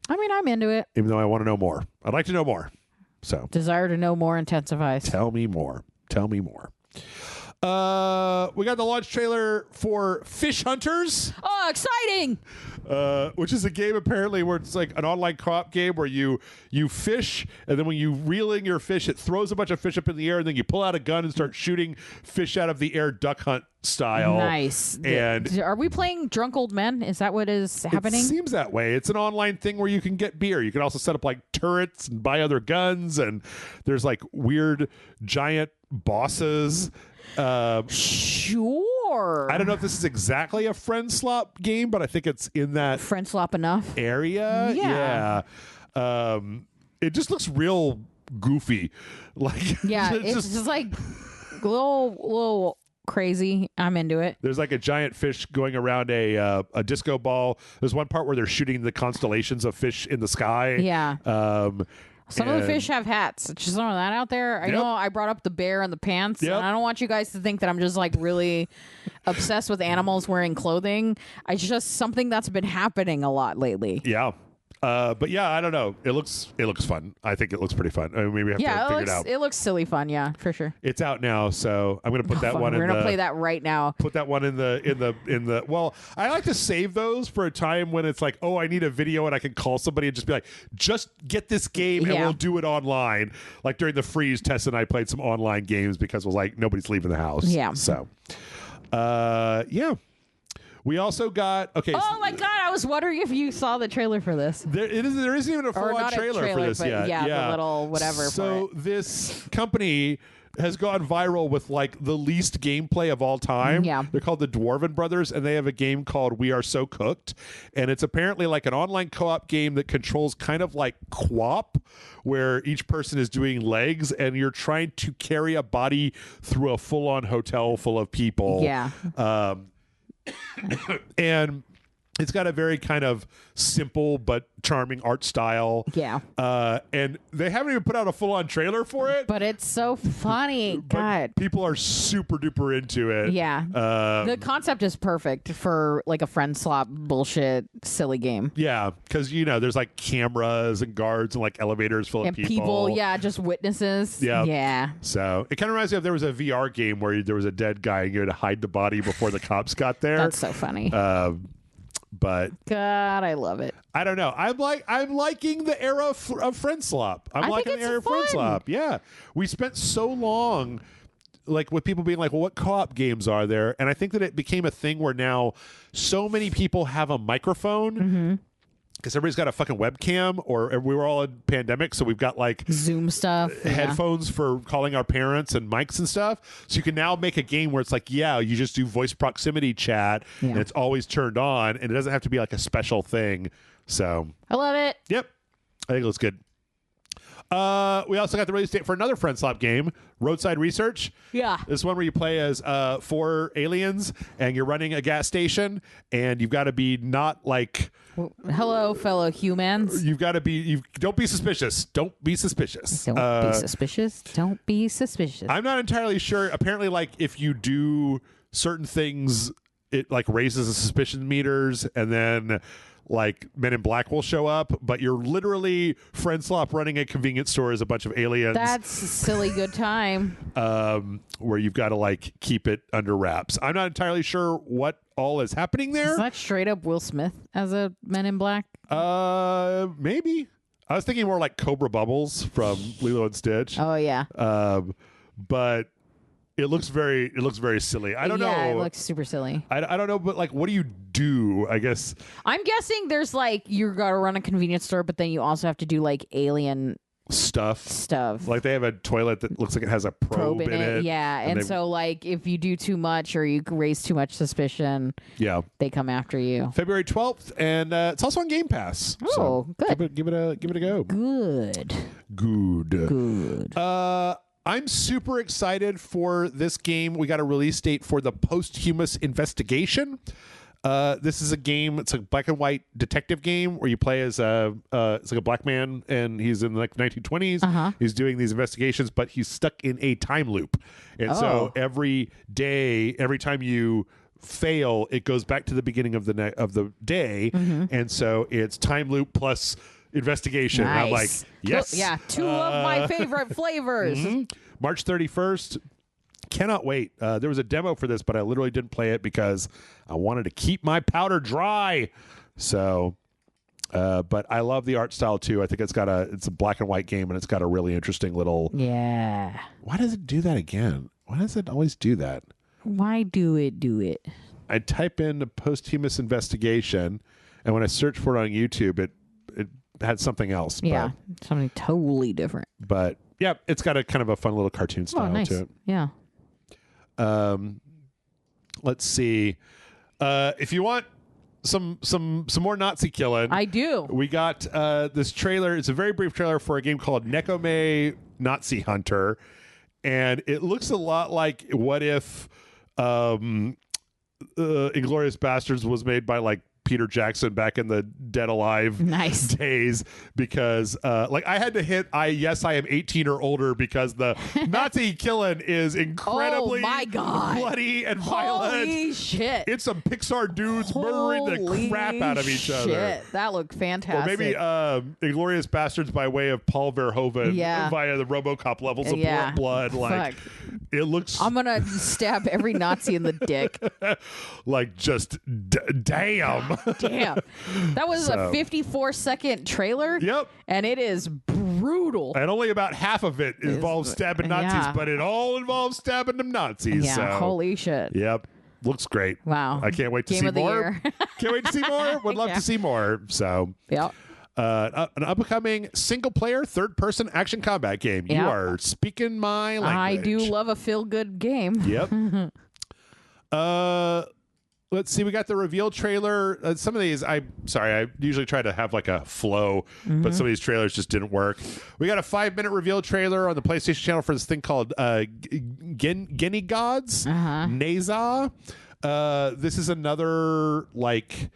I mean, I'm into it. Even though I want to know more. I'd like to know more. So desire to know more intensifies. Tell me more. We got the launch trailer for Fish Hunters. Oh, exciting! Which is a game apparently where it's like an online co-op game where you fish, and then when you reel in your fish, it throws a bunch of fish up in the air, and then you pull out a gun and start shooting fish out of the air, duck hunt style. Nice. And are we playing drunk old men? Is that what is happening? It seems that way. It's an online thing where you can get beer. You can also set up like turrets and buy other guns, and there's like weird giant bosses. Sure. I don't know if this is exactly a friend slop game, but I think it's in that friend slop enough area. Yeah. It just looks real goofy. Like it's just like a little crazy. I'm into it. There's like a giant fish going around a disco ball. There's one part where they're shooting the constellations of fish in the sky. Yeah. Some of the fish have hats. Just throwing that out there. I know I brought up the bear and the pants, and I don't want you guys to think that I'm just like really obsessed with animals wearing clothing. It's just something that's been happening a lot lately. Yeah. But yeah, I don't know. It looks fun. I think it looks pretty fun. I mean, maybe we have to figure it out. It looks silly fun. Yeah, for sure. It's out now, so I'm gonna put that one. We're gonna play that right now. Put that one in the. Well, I like to save those for a time when it's like, oh, I need a video and I can call somebody and just be like, just get this game and we'll do it online. Like during the freeze, Tess and I played some online games because it was like nobody's leaving the house. Yeah. So, yeah. We also got Oh my god! I was wondering if you saw the trailer for this. There isn't even a full-on trailer for this yet. Yeah, the little whatever. So this company has gone viral with like the least gameplay of all time. Yeah, they're called the Dwarven Brothers, and they have a game called We Are So Cooked, and it's apparently like an online co-op game that controls kind of like QWOP, where each person is doing legs, and you're trying to carry a body through a full-on hotel full of people. Yeah. And it's got a very kind of simple but charming art style. Yeah. And they haven't even put out a full-on trailer for it. But it's so funny. God. People are super duper into it. Yeah. The concept is perfect for like a friend slop bullshit silly game. Yeah. Because, there's like cameras and guards and like elevators full of people. Yeah, just witnesses. Yeah. Yeah. So it kind of reminds me of there was a VR game where there was a dead guy and you had to hide the body before the cops got there. That's so funny. But God, I love it. I don't know. I'm liking the era of friend slop. I'm liking the era of friend slop. Yeah, we spent so long, like with people being like, "Well, what co-op games are there?" And I think that it became a thing where now so many people have a microphone. Mm-hmm. Because everybody's got a fucking webcam, or we were all in pandemic, so we've got like Zoom stuff, headphones for calling our parents, and mics and stuff. So you can now make a game where it's like, you just do voice proximity chat, and it's always turned on, and it doesn't have to be like a special thing. So I love it. Yep, I think it looks good. We also got the release date for another friend slop game, Roadside Research. Yeah. This one where you play as 4 aliens and you're running a gas station, and you've got to be not like... Hello, fellow humans. You've got to be... Don't be suspicious. Don't be suspicious. Don't be suspicious. Don't be suspicious. I'm not entirely sure. Apparently, like, if you do certain things it like raises the suspicion meters, and then like Men in Black will show up, but you're literally friend slop running a convenience store as a bunch of aliens. That's a silly good time. Where you've got to like keep it under wraps. I'm not entirely sure what all is happening there. Is that straight up Will Smith as a Men in Black? Maybe. I was thinking more like Cobra Bubbles from Lilo and Stitch. Oh yeah. But it looks very silly. I don't know. Yeah, it looks super silly. I don't know, but like, what do you do? I guess I'm guessing there's like you gotta run a convenience store, but then you also have to do like alien stuff. Like they have a toilet that looks like it has a probe in it. Yeah, and so like if you do too much or you raise too much suspicion, they come after you. February 12th, and it's also on Game Pass. Oh, so good. Give it a go. Good. I'm super excited for this game. We got a release date for the Posthumous Investigation. This is a game. It's a black and white detective game where you play as it's like a black man, and he's in like 1920s. He's doing these investigations, but he's stuck in a time loop, and so every time you fail, it goes back to the beginning of the day, and so it's time loop plus investigation. Nice. And I'm like, yes, yeah, two of my favorite flavors. March 31st. Cannot wait. There was a demo for this, but I literally didn't play it because I wanted to keep my powder dry. So, but I love the art style too. I think it's a black and white game, and it's got a really interesting little. Yeah. Why does it do that again? Why does it always do that? Why do it? I type in Posthumous Investigation, and when I search for it on YouTube, it had something else. Yeah, something totally different. But yeah, it's got a kind of a fun little cartoon style to it. Yeah. Let's see. If you want some more Nazi killing, I do. We got this trailer. It's a very brief trailer for a game called Nekome Nazi Hunter, and it looks a lot like what if Inglourious Bastards was made by like Peter Jackson back in the Dead Alive days, because like I had to hit I am 18 or older because the Nazi killing is incredibly bloody and violent. Holy shit. It's some Pixar dudes murdering the crap out of each other. That looked fantastic. Or maybe Inglourious Bastards by way of Paul Verhoeven via the RoboCop levels of blood. Like it looks. I'm gonna stab every Nazi in the dick. Like just damn. Damn. That was a 54-second trailer. Yep. And it is brutal. And only about half of it involves stabbing Nazis, but it all involves stabbing them Nazis. Yeah, so. Holy shit. Yep. Looks great. Wow. I can't wait to see more. Can't wait to see more. Would love to see more. So, yep. An upcoming single-player, third-person action combat game. You are speaking my language. I do love a feel-good game. Yep. Let's see. We got the reveal trailer. Some of these, I usually try to have like a flow, but some of these trailers just didn't work. We got a 5-minute reveal trailer on the PlayStation channel for this thing called Geni Gods, Neza. This is another like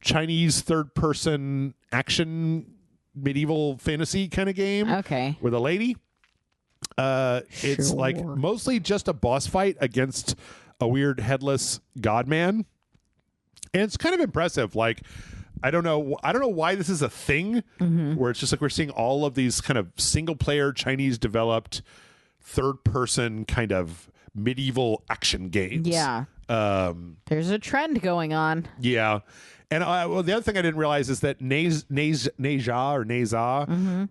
Chinese third-person action medieval fantasy kind of game. Okay. With a lady. It's like mostly just a boss fight against a weird headless god man, and it's kind of impressive. Like I don't know why this is a thing where it's just like we're seeing all of these kind of single player Chinese developed third person kind of medieval action games. There's a trend going on. And the other thing I didn't realize is that Neza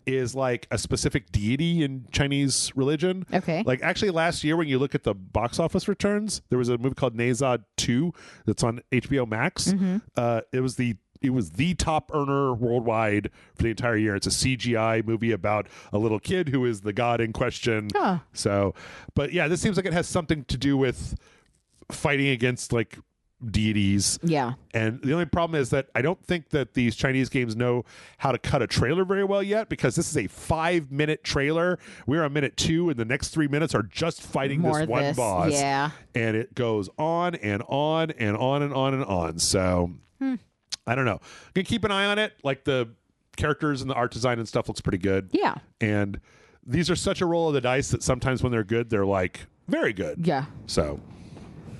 is like a specific deity in Chinese religion. Okay. Like actually last year when you look at the box office returns, there was a movie called Neza 2 that's on HBO Max. It was the top earner worldwide for the entire year. It's a CGI movie about a little kid who is the god in question. So, but yeah, this seems like it has something to do with fighting against like deities. And the only problem is that I don't think that these Chinese games know how to cut a trailer very well yet, because this is a 5-minute trailer. We're on minute 2 and the next 3 minutes are just fighting this one boss. And it goes on and on and on and on and on. So I don't know. I'm gonna keep an eye on it. Like the characters and the art design and stuff looks pretty good. And these are such a roll of the dice that sometimes when they're good, they're like very good. So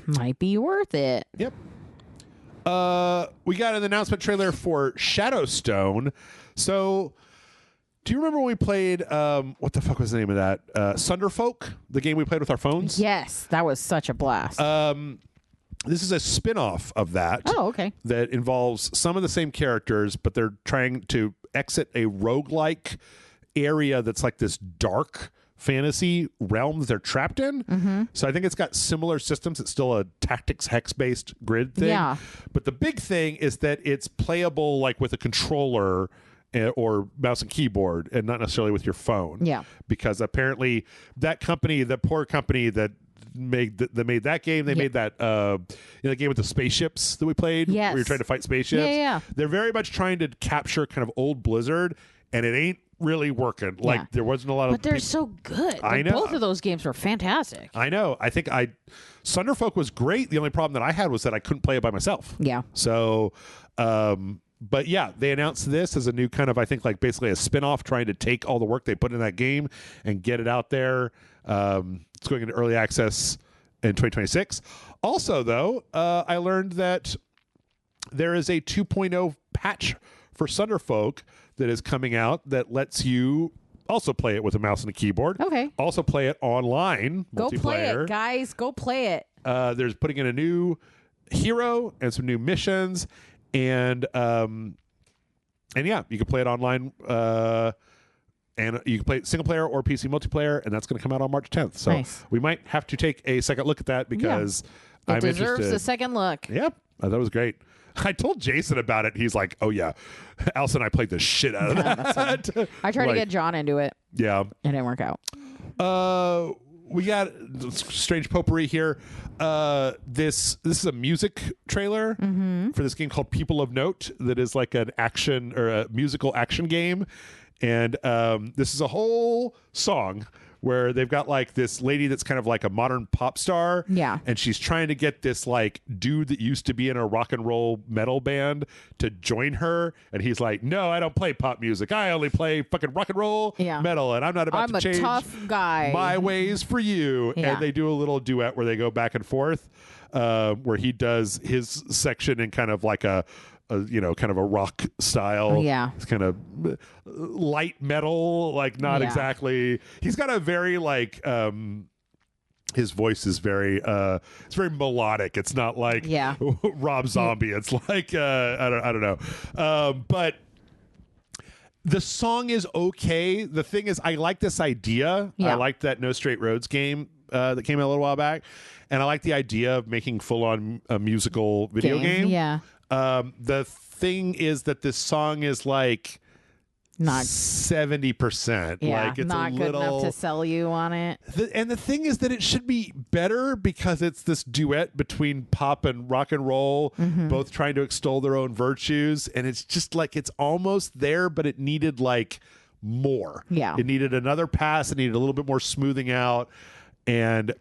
Might be worth it. Yep. We got an announcement trailer for Shadowstone. So, do you remember when we played, what the fuck was the name of that? Sunderfolk, the game we played with our phones? Yes, that was such a blast. This is a spin-off of that. Oh, okay. That involves some of the same characters, but they're trying to exit a roguelike area that's like this dark fantasy realm that they're trapped in. Mm-hmm. So I think it's got similar systems. It's still a tactics hex-based grid thing. Yeah. But the big thing is that it's playable like with a controller or mouse and keyboard and not necessarily with your phone. Yeah. Because apparently that company, the poor company that made that game, they made that the game with the spaceships that we played, yes, where you're trying to fight spaceships. Yeah. They're very much trying to capture kind of old Blizzard, and it ain't really working. Like there wasn't a lot of, but they're so good. I know both of those games were fantastic. I know. I think Sunderfolk was great. The only problem that I had was that I couldn't play it by myself. Yeah. So but yeah, they announced this as a new kind of, I think, like basically a spin-off, trying to take all the work they put in that game and get it out there. It's going into early access in 2026. Also, though, I learned that there is a 2.0 patch for Sunderfolk that is coming out that lets you also play it with a mouse and a keyboard. Okay. Also play it online. Go multiplayer. play it, guys. Go play it. There's putting in a new hero and some new missions. And yeah, you can play it online, and you can play it single player or PC multiplayer, and that's going to come out on March 10th. So nice. We might have to take a second look at that because it I'm deserves interested. a second look. Yep, I thought it was great. I told Jason about it. He's like, "Oh yeah, Elsa and I played the shit out of that." I tried to get John into it. Yeah, it didn't work out. We got strange potpourri here. This is a music trailer for this game called People of Note that is like an action or a musical action game. And this is a whole song where they've got like this lady that's kind of like a modern pop star. Yeah. And she's trying to get this like dude that used to be in a rock and roll metal band to join her. And he's like, no, I don't play pop music. I only play fucking rock and roll metal. And I'm not about to change a tough guy. my ways for you. Yeah. And they do a little duet where they go back and forth, where he does his section in kind of like a kind of a rock style. Yeah. It's kind of light metal, like not exactly. He's got a very like his voice is very it's very melodic. It's not like Rob Zombie. It's like I don't know. But the song is okay. The thing is, I like this idea. I liked that No Straight Roads game that came out a little while back, and I like the idea of making full on a musical video game. Yeah. The thing is that this song is like not 70%. Yeah, like it's not a good little, enough to sell you on it. And the thing is that it should be better because it's this duet between pop and rock and roll, both trying to extol their own virtues. And it's just like it's almost there, but it needed like more. Yeah. It needed another pass. It needed a little bit more smoothing out. And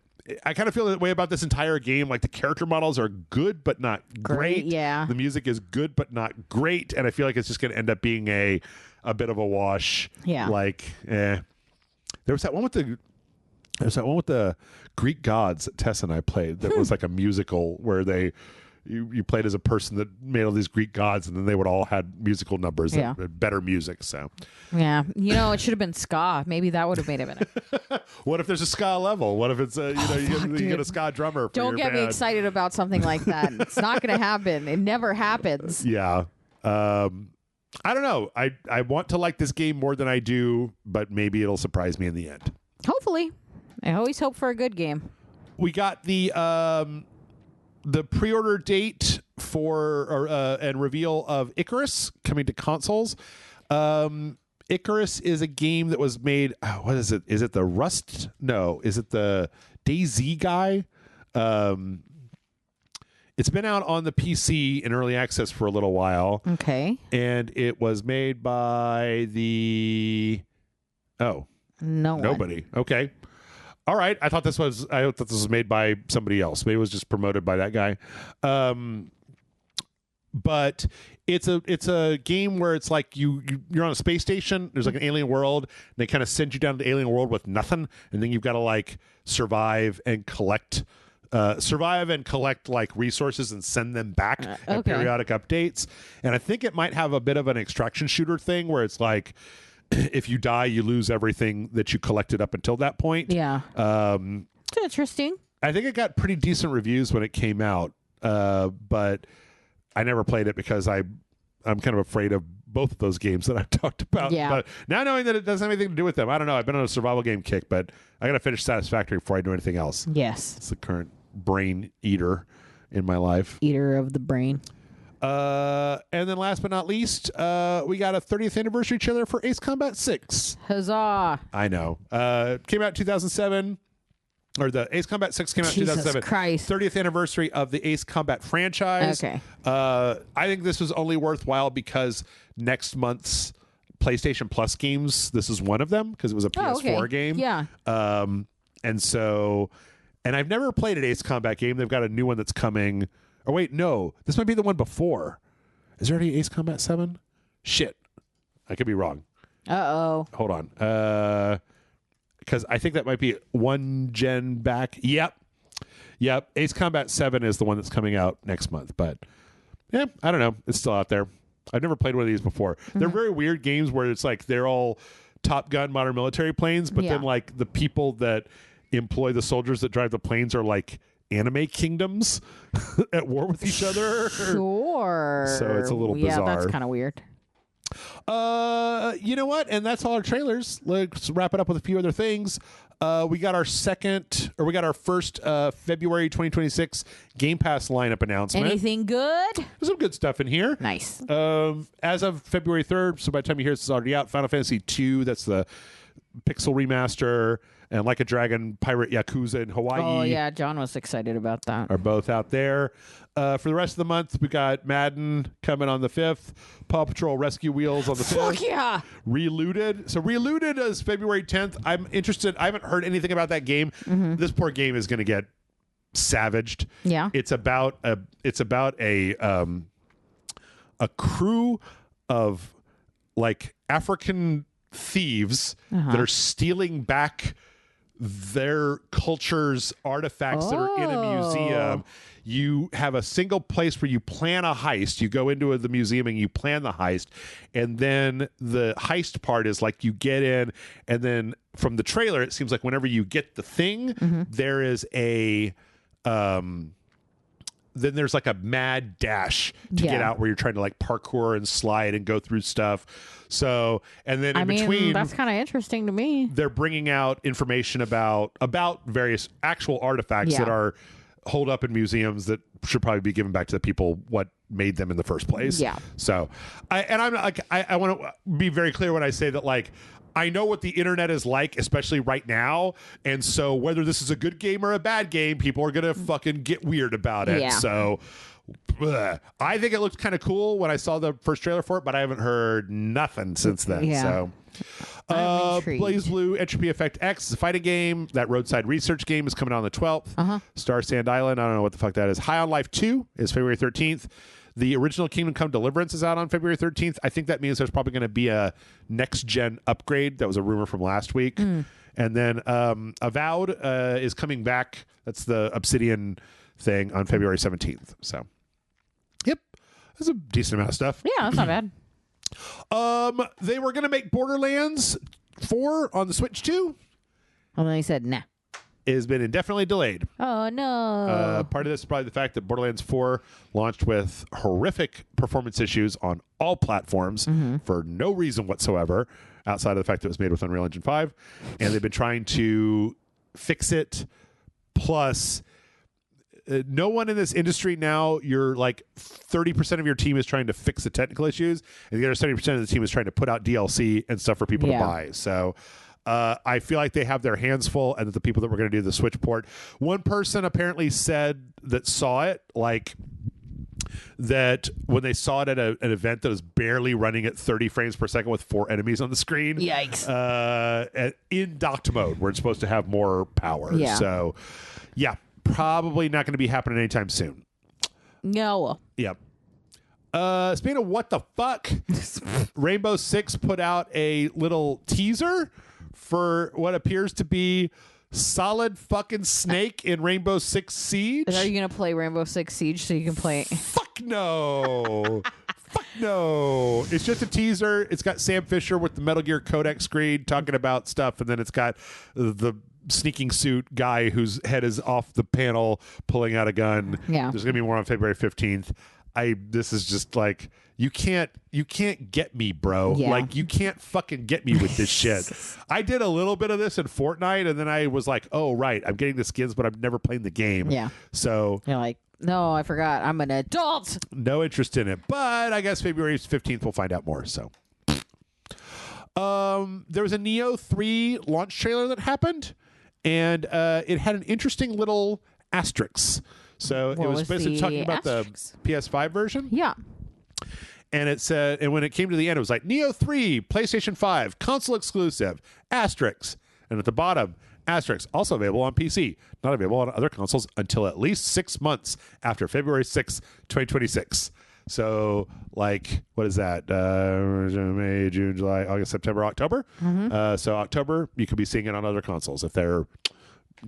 I kind of feel that way about this entire game. Like the character models are good, but not great. Yeah. The music is good, but not great. And I feel like it's just going to end up being a bit of a wash. Yeah. Like, There was that one with the Greek gods that Tess and I played that was like a musical where you played as a person that made all these Greek gods, and then they would all had musical numbers that had better music. So yeah, it should have been ska. Maybe that would have made it better. What if there's a ska level? What if it's you get a ska drummer? For Don't get me excited about something like that. It's not going to happen. It never happens. Yeah. I don't know. I want to like this game more than I do, but maybe it'll surprise me in the end. Hopefully. I always hope for a good game. We got the pre-order date for and reveal of Icarus coming to consoles. Icarus is a game that was made. What is it? Is it the Rust? No. Is it the DayZ guy? It's been out on the PC in early access for a little while. Okay. And it was made by nobody. Okay. All right. I thought this was made by somebody else. Maybe it was just promoted by that guy. But it's a game where it's like you're on a space station. There's like an alien world. And they kind of send you down to the alien world with nothing, and then you've got to like survive and collect survive and collect like resources and send them back at periodic updates. And I think it might have a bit of an extraction shooter thing where it's like, if you die, you lose everything that you collected up until that point. Yeah. It's interesting. I think it got pretty decent reviews when it came out, but I never played it because I'm kind of afraid of both of those games that I've talked about. Yeah. But now knowing that it doesn't have anything to do with them, I don't know. I've been on a survival game kick, but I got to finish Satisfactory before I do anything else. Yes. It's the current brain eater in my life. Eater of the brain. And then last but not least, we got a 30th anniversary trailer for Ace Combat 6. Huzzah. I know. Came out in 2007. Or the Ace Combat 6 came out in 2007. Christ. 30th anniversary of the Ace Combat franchise. Okay. I think this was only worthwhile because next month's PlayStation Plus games, this is one of them because it was a PS4 game. Yeah. And I've never played an Ace Combat game. They've got a new one that's coming. Oh, wait, no. This might be the one before. Is there any Ace Combat 7? Shit. I could be wrong. Uh-oh. Hold on. Because I think that might be one gen back. Yep. Ace Combat 7 is the one that's coming out next month. But, yeah, I don't know. It's still out there. I've never played one of these before. They're very weird games where it's like they're all Top Gun modern military planes, but then like the people that employ the soldiers that drive the planes are like anime kingdoms at war with each other. Sure. So it's a little bizarre. Yeah, that's kind of weird. You know what? And that's all our trailers. Let's wrap it up with a few other things. We got our first February 2026 Game Pass lineup announcement. Anything good? There's some good stuff in here. Nice. As of February 3rd, so by the time you hear this is already out, Final Fantasy II, that's the Pixel remaster, and Like a Dragon, Pirate Yakuza in Hawaii. Oh, yeah. John was excited about that. Are both out there. For the rest of the month, we got Madden coming on the 5th, Paw Patrol Rescue Wheels on the 5th. Fuck yeah. Relooted. So Relooted is February 10th. I'm interested. I haven't heard anything about that game. This poor game is going to get savaged. Yeah. It's about a crew of like African thieves that are stealing back their culture's artifacts that are in a museum. You have a single place where you plan a heist. You go into the museum and you plan the heist. And then the heist part is like you get in, and then from the trailer, it seems like whenever you get the thing, there is a then there's like a mad dash to get out where you're trying to like parkour and slide and go through stuff. So, and then in between, that's kind of interesting to me. They're bringing out information about various actual artifacts that are holed up in museums that should probably be given back to the people what made them in the first place. Yeah. So, I want to be very clear when I say that, like, I know what the internet is like, especially right now. And so whether this is a good game or a bad game, people are going to fucking get weird about it. Yeah. So I think it looked kind of cool when I saw the first trailer for it, but I haven't heard nothing since then. Yeah. So Blaze Blue Entropy Effect X is a fighting game. That Roadside Research game is coming out on the 12th. Star Sand Island, I don't know what the fuck that is. High on Life 2 is February 13th. The original Kingdom Come Deliverance is out on February 13th. I think that means there's probably going to be a next-gen upgrade. That was a rumor from last week. And then Avowed is coming back. That's the Obsidian thing on February 17th. So, yep. That's a decent amount of stuff. Yeah, that's not bad. They were going to make Borderlands 4 on the Switch 2. And then he said, nah. It has been indefinitely delayed. Oh, no. Part of this is probably the fact that Borderlands 4 launched with horrific performance issues on all platforms for no reason whatsoever, outside of the fact that it was made with Unreal Engine 5. And they've been trying to fix it. Plus, no one in this industry now, you're like 30% of your team is trying to fix the technical issues, and the other 70% of the team is trying to put out DLC and stuff for people to buy. So I feel like they have their hands full, and that the people that were going to do the Switch port. One person apparently said that saw it, like that when they saw it at an event that was barely running at 30 frames per second with 4 enemies on the screen. Yikes. In docked mode, where it's supposed to have more power. Yeah. So, yeah, probably not going to be happening anytime soon. No. Yep. Speaking of what the fuck, Rainbow Six put out a little teaser for what appears to be Solid fucking Snake in Rainbow Six Siege. Are you going to play Rainbow Six Siege so you can play? Fuck no. Fuck no. It's just a teaser. It's got Sam Fisher with the Metal Gear Codex screen talking about stuff, and then it's got the sneaking suit guy whose head is off the panel pulling out a gun. Yeah. There's going to be more on February 15th. This is just like, you can't get me, bro. Yeah. Like, you can't fucking get me with this shit. I did a little bit of this in Fortnite, and then I was like, oh, right, I'm getting the skins, but I'm never playing the game. Yeah. So you're like, no, I forgot. I'm an adult. No interest in it. But I guess February 15th we'll find out more. So there was a Neo 3 launch trailer that happened, and it had an interesting little asterisk. So it was basically talking about the PS5 version. Yeah. And it said, and when it came to the end, it was like Neo 3, PlayStation 5, console exclusive, asterisk. And at the bottom, asterisk, also available on PC, not available on other consoles until at least 6 months after February 6, 2026. So, like, what is that? May, June, July, August, September, October. Mm-hmm. So October, you could be seeing it on other consoles if they're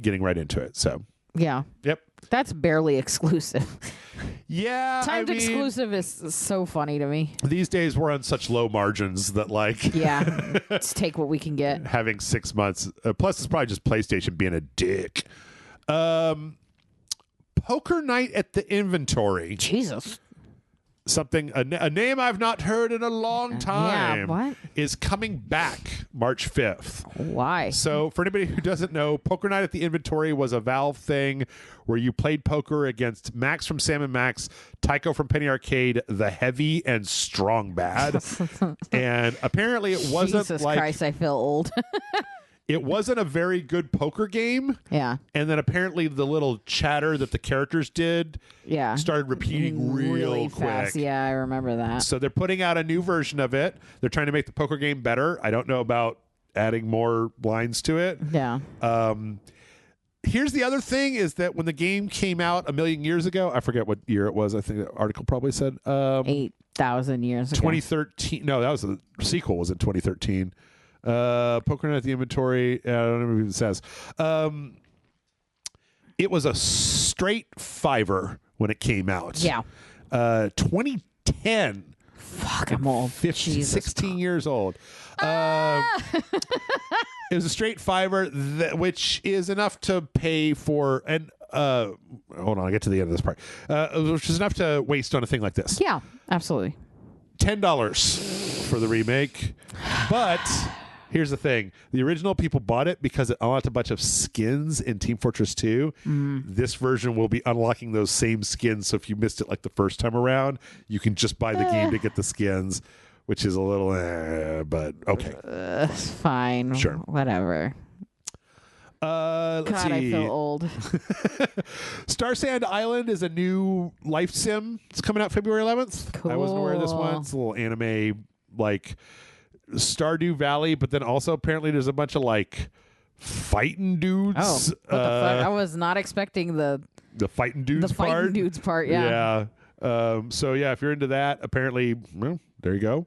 getting right into it. So, yeah. Yep. That's barely exclusive. Yeah. Timed exclusive is so funny to me. These days we're on such low margins that, like, yeah, let's take what we can get. Having 6 months. Plus, it's probably just PlayStation being a dick. Poker Night at the Inventory. Jesus. Something, a name I've not heard in a long time. Yeah, what? Is coming back March 5th. Why? So for anybody who doesn't know, Poker Night at the Inventory was a Valve thing where you played poker against Max from Sam & Max, Tycho from Penny Arcade, the Heavy, and Strong Bad. And apparently it wasn't Jesus like... Christ, I feel old. It wasn't a very good poker game. Yeah. And then apparently the little chatter that the characters did started repeating really quick. Fast. Yeah, I remember that. So they're putting out a new version of it. They're trying to make the poker game better. I don't know about adding more lines to it. Yeah. Here's the other thing is that when the game came out a million years ago, I forget what year it was. I think the article probably said 8,000 years ago. 2013. No, that was the sequel was in 2013. Poker Night at the Inventory. I don't know if it says. It was a straight $5 when it came out. Yeah. 2010. Fuck, I'm old. 16 years old. It was a straight $5, which is enough to pay for and hold on, I'll get to the end of this part. Which is enough to waste on a thing like this. Yeah, absolutely. $10 for the remake, but here's the thing. The original people bought it because it unlocked a bunch of skins in Team Fortress 2. This version will be unlocking those same skins. So if you missed it like the first time around, you can just buy the game to get the skins, which is a little, but okay. Fine. Sure. Whatever. Let's God, see. I feel old. Star Sand Island is a new life sim. It's coming out February 11th. Cool. I wasn't aware of this one. It's a little anime, like Stardew Valley, but then also apparently there's a bunch of like fighting dudes. Oh, what the fuck? I was not expecting the fighting dudes the part. fighting dudes part. Yeah. So yeah, if you're into that, apparently, well, there you go.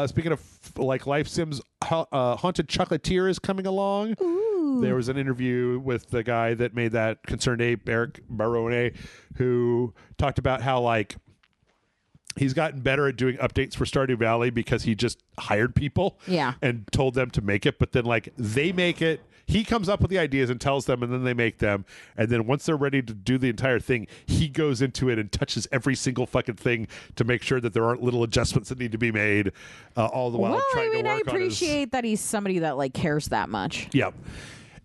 Speaking of like life sims, Haunted Chocolatier is coming along. Ooh. There was an interview with the guy that made that Concerned Ape, Eric Barone, who talked about how like he's gotten better at doing updates for Stardew Valley because he just hired people and told them to make it. But then like they make it. He comes up with the ideas and tells them, and then they make them. And then once they're ready to do the entire thing, he goes into it and touches every single fucking thing to make sure that there aren't little adjustments that need to be made. All the while trying to work on I appreciate that he's somebody that like cares that much. Yeah.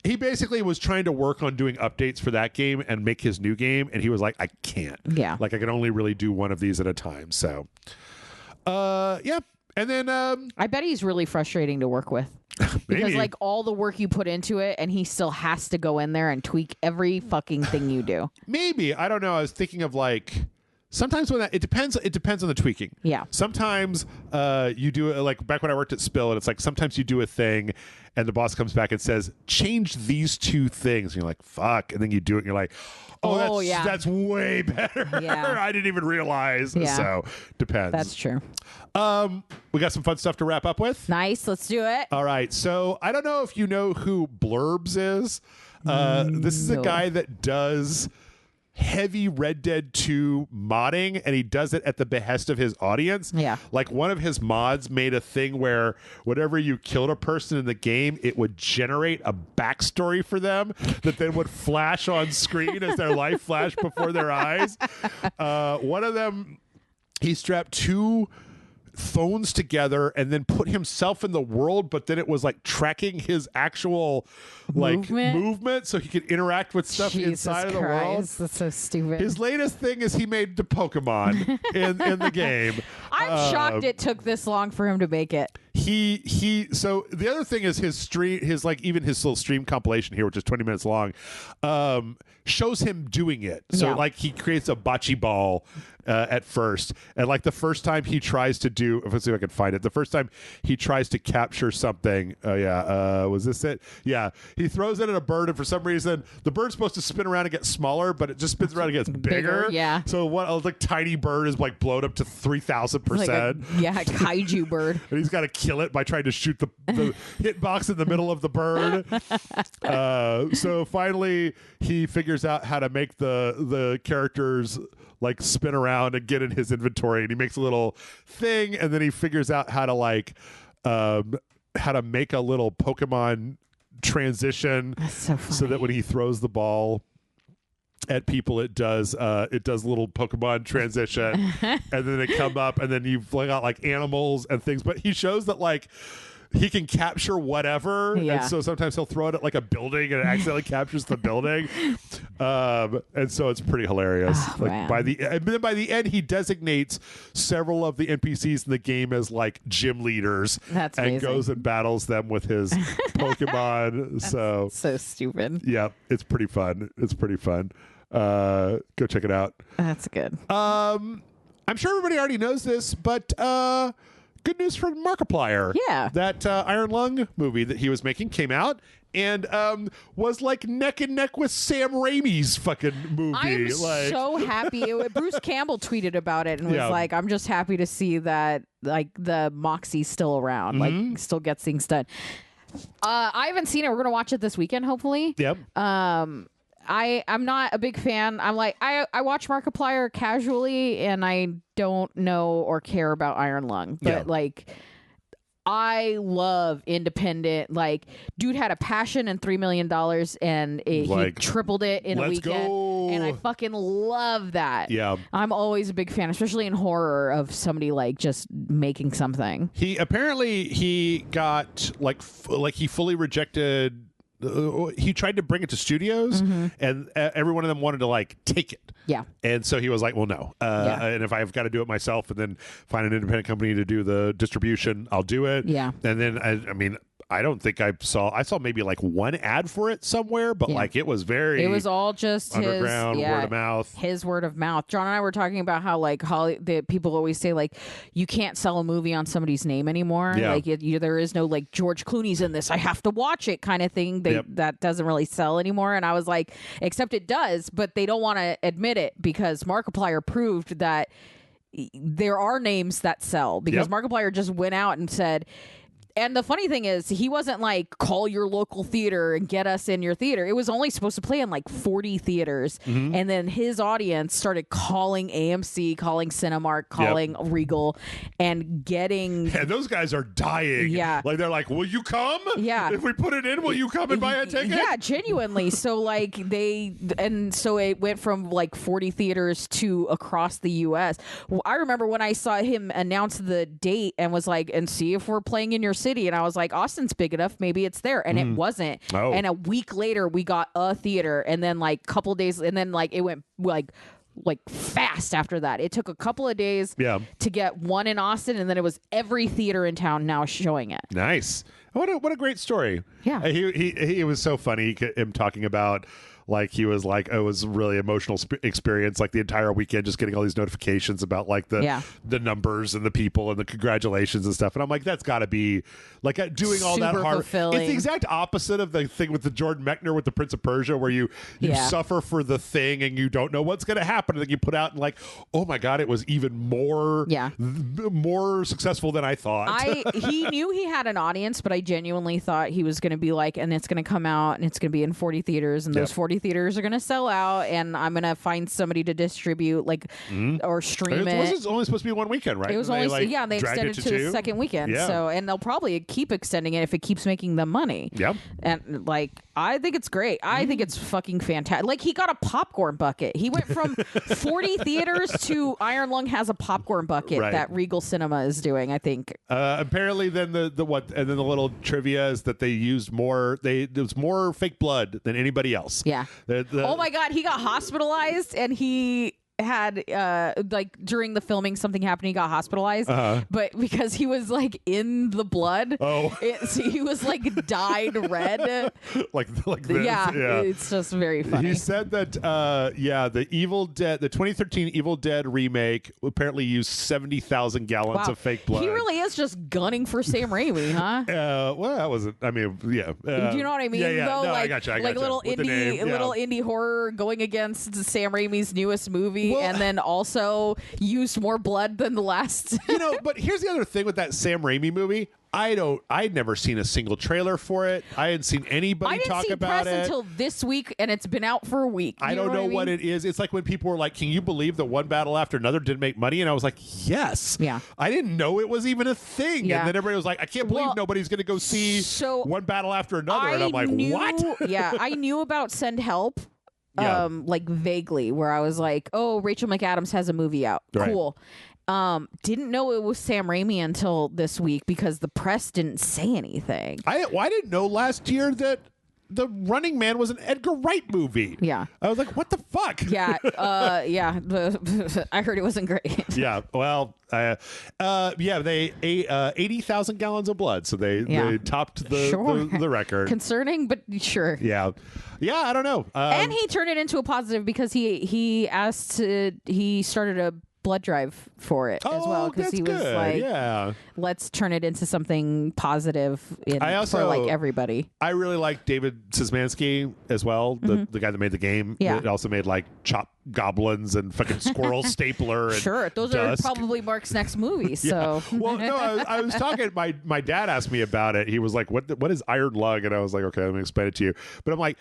He basically was trying to work on doing updates for that game and make his new game, and he was like, I can't. Yeah. Like, I can only really do one of these at a time. So, yeah. And then... I bet he's really frustrating to work with. Because, like, all the work you put into it, and he still has to go in there and tweak every fucking thing you do. Maybe. I don't know. I was thinking of, like, Sometimes when it depends on the tweaking. Yeah. Sometimes you do it, like back when I worked at Spill, and it's like sometimes you do a thing and the boss comes back and says, change these two things. And you're like, fuck. And then you do it and you're like, that's way better. Yeah. I didn't even realize. Yeah. So depends. That's true. We got some fun stuff to wrap up with. Nice. Let's do it. All right. So I don't know if you know who Blurbs is. This is a guy that does heavy Red Dead 2 modding, and he does it at the behest of his audience. Yeah. Like one of his mods made a thing where whenever you killed a person in the game, it would generate a backstory for them that then would flash on screen as their life flashed before their eyes. One of them, he strapped 2 phones together and then put himself in the world, but then it was like tracking his actual movement so he could interact with stuff inside of the world. That's so stupid. His latest thing is he made the Pokemon in the game. I'm shocked it took this long for him to make it. So the other thing is his stream, even his little stream compilation here, which is 20 minutes long, shows him doing it. So like he creates a bocce ball at first, and like the first time he tries to do, let's see if I can find it. The first time he tries to capture something, was this it? Yeah, he throws it at a bird, and for some reason the bird's supposed to spin around and get smaller, but it just spins around and gets bigger. Yeah. So what tiny bird is like blown up to 3,000%. Like a kaiju bird. And he's got to kill it by trying to shoot the hitbox in the middle of the bird. So finally he figures out how to make the characters like spin around and get in his inventory, and he makes a little thing, and then he figures out how to make a little Pokemon transition. That's so funny. So that when he throws the ball at people, it does little Pokemon transition and then they come up, and then you've got like animals and things, but he shows that like he can capture whatever, and so sometimes he'll throw it at like a building and it accidentally captures the building, and so it's pretty hilarious. By the end he designates several of the NPCs in the game as like gym leaders. That's and amazing. Goes and battles them with his Pokemon. So stupid. Yeah, it's pretty fun. Go check it out. That's good. I'm sure everybody already knows this, but good news from Markiplier. Yeah. That Iron Lung movie that he was making came out and was like neck and neck with Sam Raimi's fucking movie. I'm so happy. Bruce Campbell tweeted about it and was like, I'm just happy to see that like the moxie's still around, like still gets things done. I haven't seen it. We're going to watch it this weekend, hopefully. Yep. I'm not a big fan. I'm like, I watch Markiplier casually and I don't know or care about Iron Lung, but like I love independent, like dude had a passion and $3 million and he tripled it in a weekend. Go. And I fucking love that. Yeah. I'm always a big fan, especially in horror, of somebody like just making something. He got like he fully rejected. He tried to bring it to studios, and every one of them wanted to like take it. Yeah. And so he was like, well, no. And if I've got to do it myself and then find an independent company to do the distribution, I'll do it. Yeah. And then, I mean, I don't think I saw maybe like one ad for it somewhere, but like it was all just underground, word of mouth. His word of mouth. John and I were talking about how like the people always say like you can't sell a movie on somebody's name anymore. Yeah. Like there is no like George Clooney's in this, I have to watch it kind of thing. That doesn't really sell anymore. And I was like, except it does, but they don't want to admit it because Markiplier proved that there are names that sell because Markiplier just went out and said. And the funny thing is, he wasn't like, call your local theater and get us in your theater. It was only supposed to play in like 40 theaters. And then his audience started calling AMC, calling Cinemark, calling Regal, and getting... And those guys are dying. Yeah. Like, they're like, will you come? Yeah. If we put it in, will you come and buy a ticket? Yeah, genuinely. So like so it went from like 40 theaters to across the U.S. Well, I remember when I saw him announce the date and was like, and see if we're playing in your city. And I was like, Austin's big enough, maybe it's there. And it wasn't. Oh. And a week later we got a theater, and then like a couple days, and then like it went like fast after that. It took a couple of days to get one in Austin, and then it was every theater in town now showing it. Nice. What a great story. Yeah. He was so funny, him talking about Like he was like, it was really emotional experience, like the entire weekend, just getting all these notifications about like the numbers and the people and the congratulations and stuff. And I'm like, that's got to be like doing all that hard. Fulfilling. It's the exact opposite of the thing with the Jordan Mechner with the Prince of Persia, where you suffer for the thing and you don't know what's going to happen, and then you put out and like, oh my god, it was even more successful than I thought. He knew he had an audience, but I genuinely thought he was going to be like, and it's going to come out and it's going to be in 40 theaters, and those 40 theaters are going to sell out, and I'm going to find somebody to distribute or stream it. It was only supposed to be one weekend, right? It was only they extended it to the second weekend. So, and they'll probably keep extending it if it keeps making them money. Yep. And like, I think it's great. I think it's fucking fantastic. Like, he got a popcorn bucket. He went from 40 theaters to Iron Lung has a popcorn bucket that Regal Cinema is doing, I think. Apparently, then the little trivia is that they used more. There was more fake blood than anybody else. Yeah. Oh my god, he got hospitalized, and he had like during the filming something happened, he got hospitalized, but because he was like in the blood, he was like dyed red, like this. Yeah, it's just very funny. He said that the Evil Dead, the 2013 Evil Dead remake apparently used 70,000 gallons of fake blood. He really is just gunning for Sam Raimi, huh? Well, that wasn't, I mean, do you know what I mean? Yeah. Though, No, like, I gotcha. Like little indie horror going against Sam Raimi's newest movie. And then also used more blood than the last. But here's the other thing with that Sam Raimi movie. I'd never seen a single trailer for it. I hadn't seen anybody talk about it until this week, and it's been out for a week. I don't know what it is. It's like when people were like, "Can you believe that One Battle After Another didn't make money?" And I was like, "Yes." Yeah. I didn't know it was even a thing. Yeah. And then everybody was like, "I can't believe nobody's going to go see One Battle After Another." And I'm like, "What?" Yeah, I knew about Send Help. Like vaguely, where I was like, "Oh, Rachel McAdams has a movie out. Cool." Didn't know it was Sam Raimi until this week because the press didn't say anything. I didn't know last year that The Running Man was an Edgar Wright movie. Yeah. I was like, what the fuck? Yeah. I heard it wasn't great. Yeah. Well, they ate 80,000 gallons of blood. So they topped the record. Concerning, but sure. Yeah. Yeah, I don't know. And he turned it into a positive because he started a blood drive for it as well, because he was like, let's turn it into something positive for like everybody. I really like David Szymanski as well, the guy that made the game. Yeah. It also made like Chop Goblins and fucking Squirrel Stapler. And sure, those Dusk. are probably Mark's next movie. So well, no, I was talking. My dad asked me about it. He was like, "What is Iron Lung?" And I was like, "Okay, let me explain it to you." But I'm like,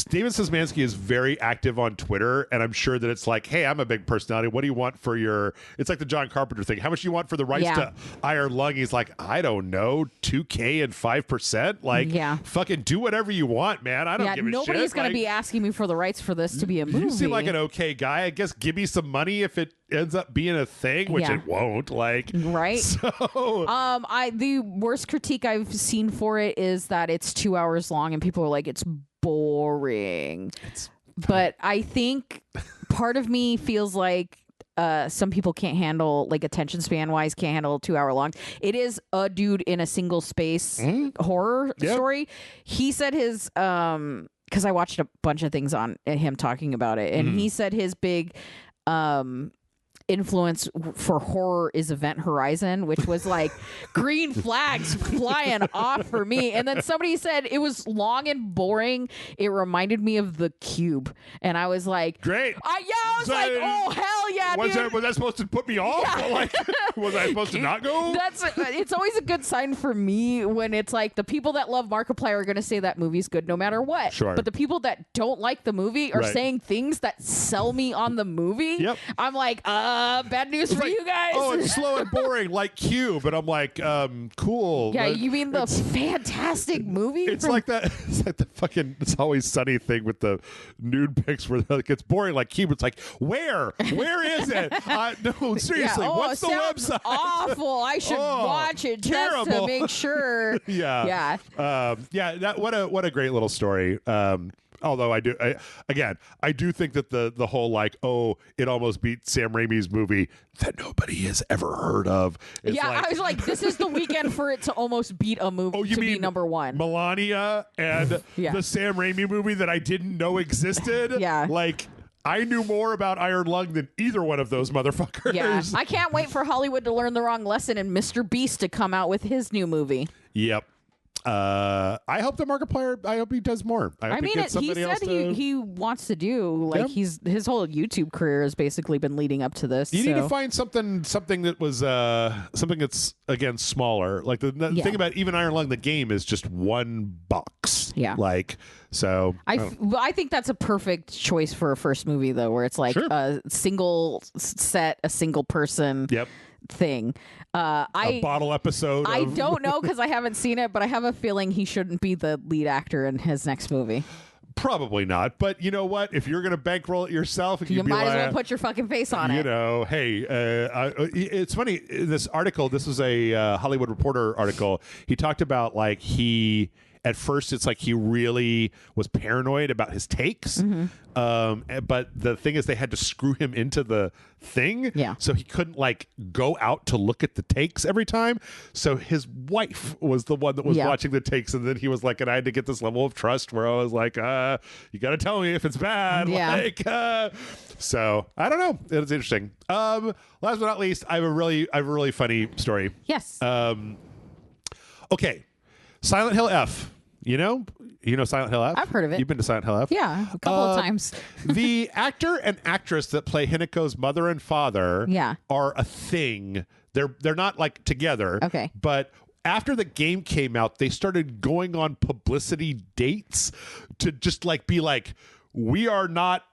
David Szymanski is very active on Twitter, and I'm sure that it's like, hey, I'm a big personality. What do you want for your... It's like the John Carpenter thing. How much do you want for the rights to Iron Lung? He's like, I don't know, 2K and 5%? Like, fucking do whatever you want, man. I don't give a shit. Nobody's going to be asking me for the rights for this to be a movie. You seem like an okay guy. I guess give me some money if it ends up being a thing, which it won't. Like, right? So... the worst critique I've seen for it is that it's 2 hours long, and people are like, it's boring. But I think part of me feels like some people can't handle, like attention span wise, can't handle 2 hour long. It is a dude in a single space horror story. He said his because I watched a bunch of things on him talking about it, and he said his big influence for horror is Event Horizon, which was like green flags flying off for me. And then somebody said it was long and boring. It reminded me of The Cube, and I was like, great. I was like, oh hell yeah, dude. Was that supposed to put me off? Yeah. Like, was I supposed to not go? It's always a good sign for me when it's like the people that love Markiplier are going to say that movie's good no matter what. Sure. But the people that don't like the movie are saying things that sell me on the movie. Yep. I'm like, bad news for you guys. Oh, it's slow and boring like Cube. And I'm like, cool. Yeah, you mean the fantastic movie? It's like that. It's like the fucking It's Always Sunny thing with the nude pics where like, it's boring like Cube. It's like, where is it? No, seriously, what's the website? Awful. I should watch it just to make sure. Yeah. What a great little story. Although I do think that the whole like, oh, it almost beat Sam Raimi's movie that nobody has ever heard of. Yeah, like, I was like, this is the weekend for it to almost beat a movie to be number one. Melania and the Sam Raimi movie that I didn't know existed. Yeah. Like, I knew more about Iron Lung than either one of those motherfuckers. Yeah. I can't wait for Hollywood to learn the wrong lesson and Mr. Beast to come out with his new movie. Yep. I hope the Markiplier, I hope he does more. I mean, he said he wants to do, like, his whole YouTube career has basically been leading up to this. You need to find something that was something that's, again, smaller. Like the thing about even Iron Lung, the game is just $1. Yeah. Like, so I think that's a perfect choice for a first movie, though, where it's like a single set, a single person. Yep. Thing. A bottle episode. I don't know because I haven't seen it, but I have a feeling he shouldn't be the lead actor in his next movie. Probably not. But you know what? If you're going to bankroll it yourself, you might as well put your fucking face on it. You know, hey, it's funny. This article, this was a Hollywood Reporter article. He talked about like at first, it's like he really was paranoid about his takes. But the thing is, they had to screw him into the thing. Yeah. So he couldn't like go out to look at the takes every time. So his wife was the one that was watching the takes. And then he was like, and I had to get this level of trust where I was like, you got to tell me if it's bad. Yeah. Like, so I don't know. It's interesting. Last but not least, I have a really funny story. Yes. Okay. Silent Hill F. You know Silent Hill F? I've heard of it. You've been to Silent Hill F? Yeah, a couple of times. The actor and actress that play Hineko's mother and father are a thing. They're not like together. Okay. But after the game came out, they started going on publicity dates to just like be like, we are not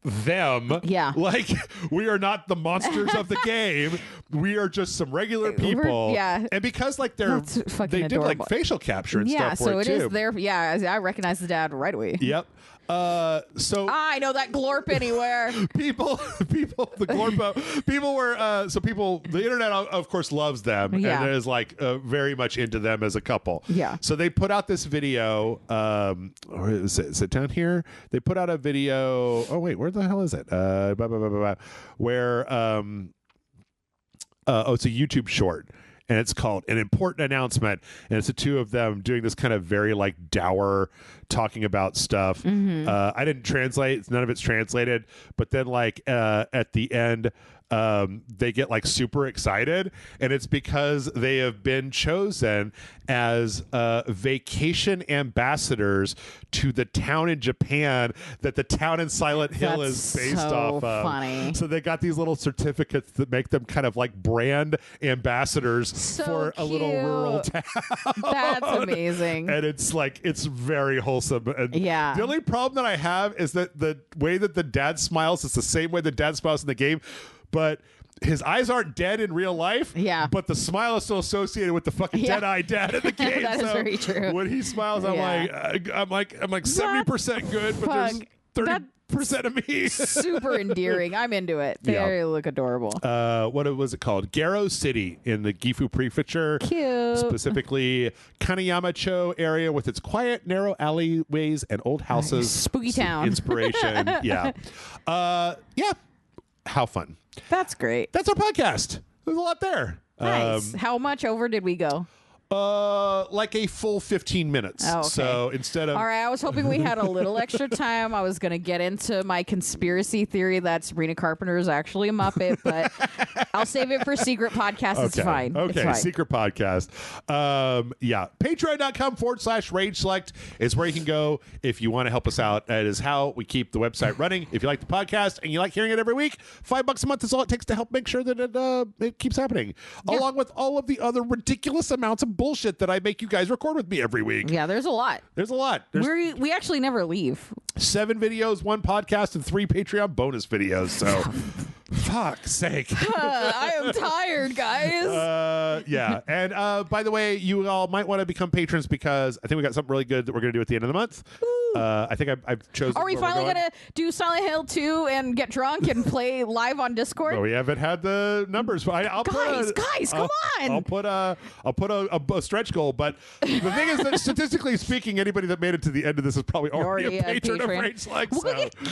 them. Yeah. Like, we are not the monsters of the game. We are just some regular people. Yeah. And because like they adorable. did like facial capture and stuff for it too. Is there. Yeah, I recognize the dad right away. Yep. So I know that glorp anywhere. people, the glorp, people were, the internet of course loves them and is like very much into them as a couple. Yeah. So they put out this video, or is it down here? They put out a video. Oh wait, where the hell is it? Where, it's a YouTube short. And it's called An Important Announcement. And it's the two of them doing this kind of very like dour talking about stuff. I didn't translate. None of it's translated. But then like at the end, they get like super excited. And it's because they have been chosen as vacation ambassadors to the town in Japan that the town in Silent Hill is based off of. Funny. So they got these little certificates that make them kind of like brand ambassadors for a little rural town. That's amazing. And it's like, it's very wholesome. And yeah. The only problem that I have is that the way that the dad smiles is the same way the dad smiles in the game, but his eyes aren't dead in real life. Yeah. But the smile is still associated with the fucking dead-eyed dad in the game. That is very true. When he smiles, I'm like 70% good, but there's 30% of me. Super endearing. I'm into it. They look adorable. What was it called? Garo City in the Gifu Prefecture. Cute. Specifically, Kaneyama-cho area with its quiet, narrow alleyways and old houses. Spooky town. Inspiration. Yeah. How fun. That's great. That's our podcast. There's a lot there. Nice. How much over did we go? Like a full 15 minutes. Oh, okay. So instead of... All right, I was hoping we had a little extra time. I was going to get into my conspiracy theory that Sabrina Carpenter is actually a Muppet, but I'll save it for secret podcast. Okay. It's fine. Okay, it's fine. Secret podcast. Patreon.com/RageSelect is where you can go if you want to help us out. That is how we keep the website running. If you like the podcast and you like hearing it every week, $5 a month is all it takes to help make sure that it keeps happening, along with all of the other ridiculous amounts of bullshit that I make you guys record with me every week. Yeah, there's a lot. There's We actually never leave. 7 videos, 1 podcast, and 3 Patreon bonus videos. So, fuck's sake. I am tired, guys. Yeah. And by the way, you all might want to become patrons because I think we got something really good that we're going to do at the end of the month. Ooh. I think I've chosen. Are we finally gonna do Silent Hill 2 and get drunk and play live on Discord? No, we haven't had the numbers. I'll guys, come on! I'll put a stretch goal. But the thing is that statistically speaking, anybody that made it to the end of this is probably already a patron of RageSelect.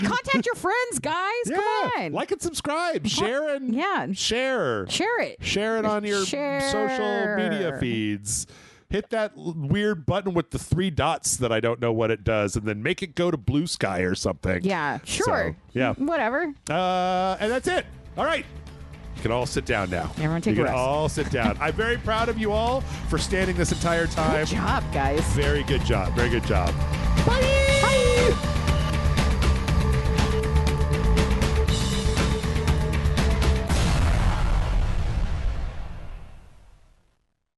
Contact your friends, guys. Come on, like and subscribe, share and share it on your social media feeds. Hit that weird button with the 3 dots that I don't know what it does, and then make it go to Blue Sky or something. Yeah, sure. So, whatever. And that's it. All right. You can all sit down now. Everyone take a rest. All sit down. I'm very proud of you all for standing this entire time. Good job, guys. Very good job. Very good job. Bye.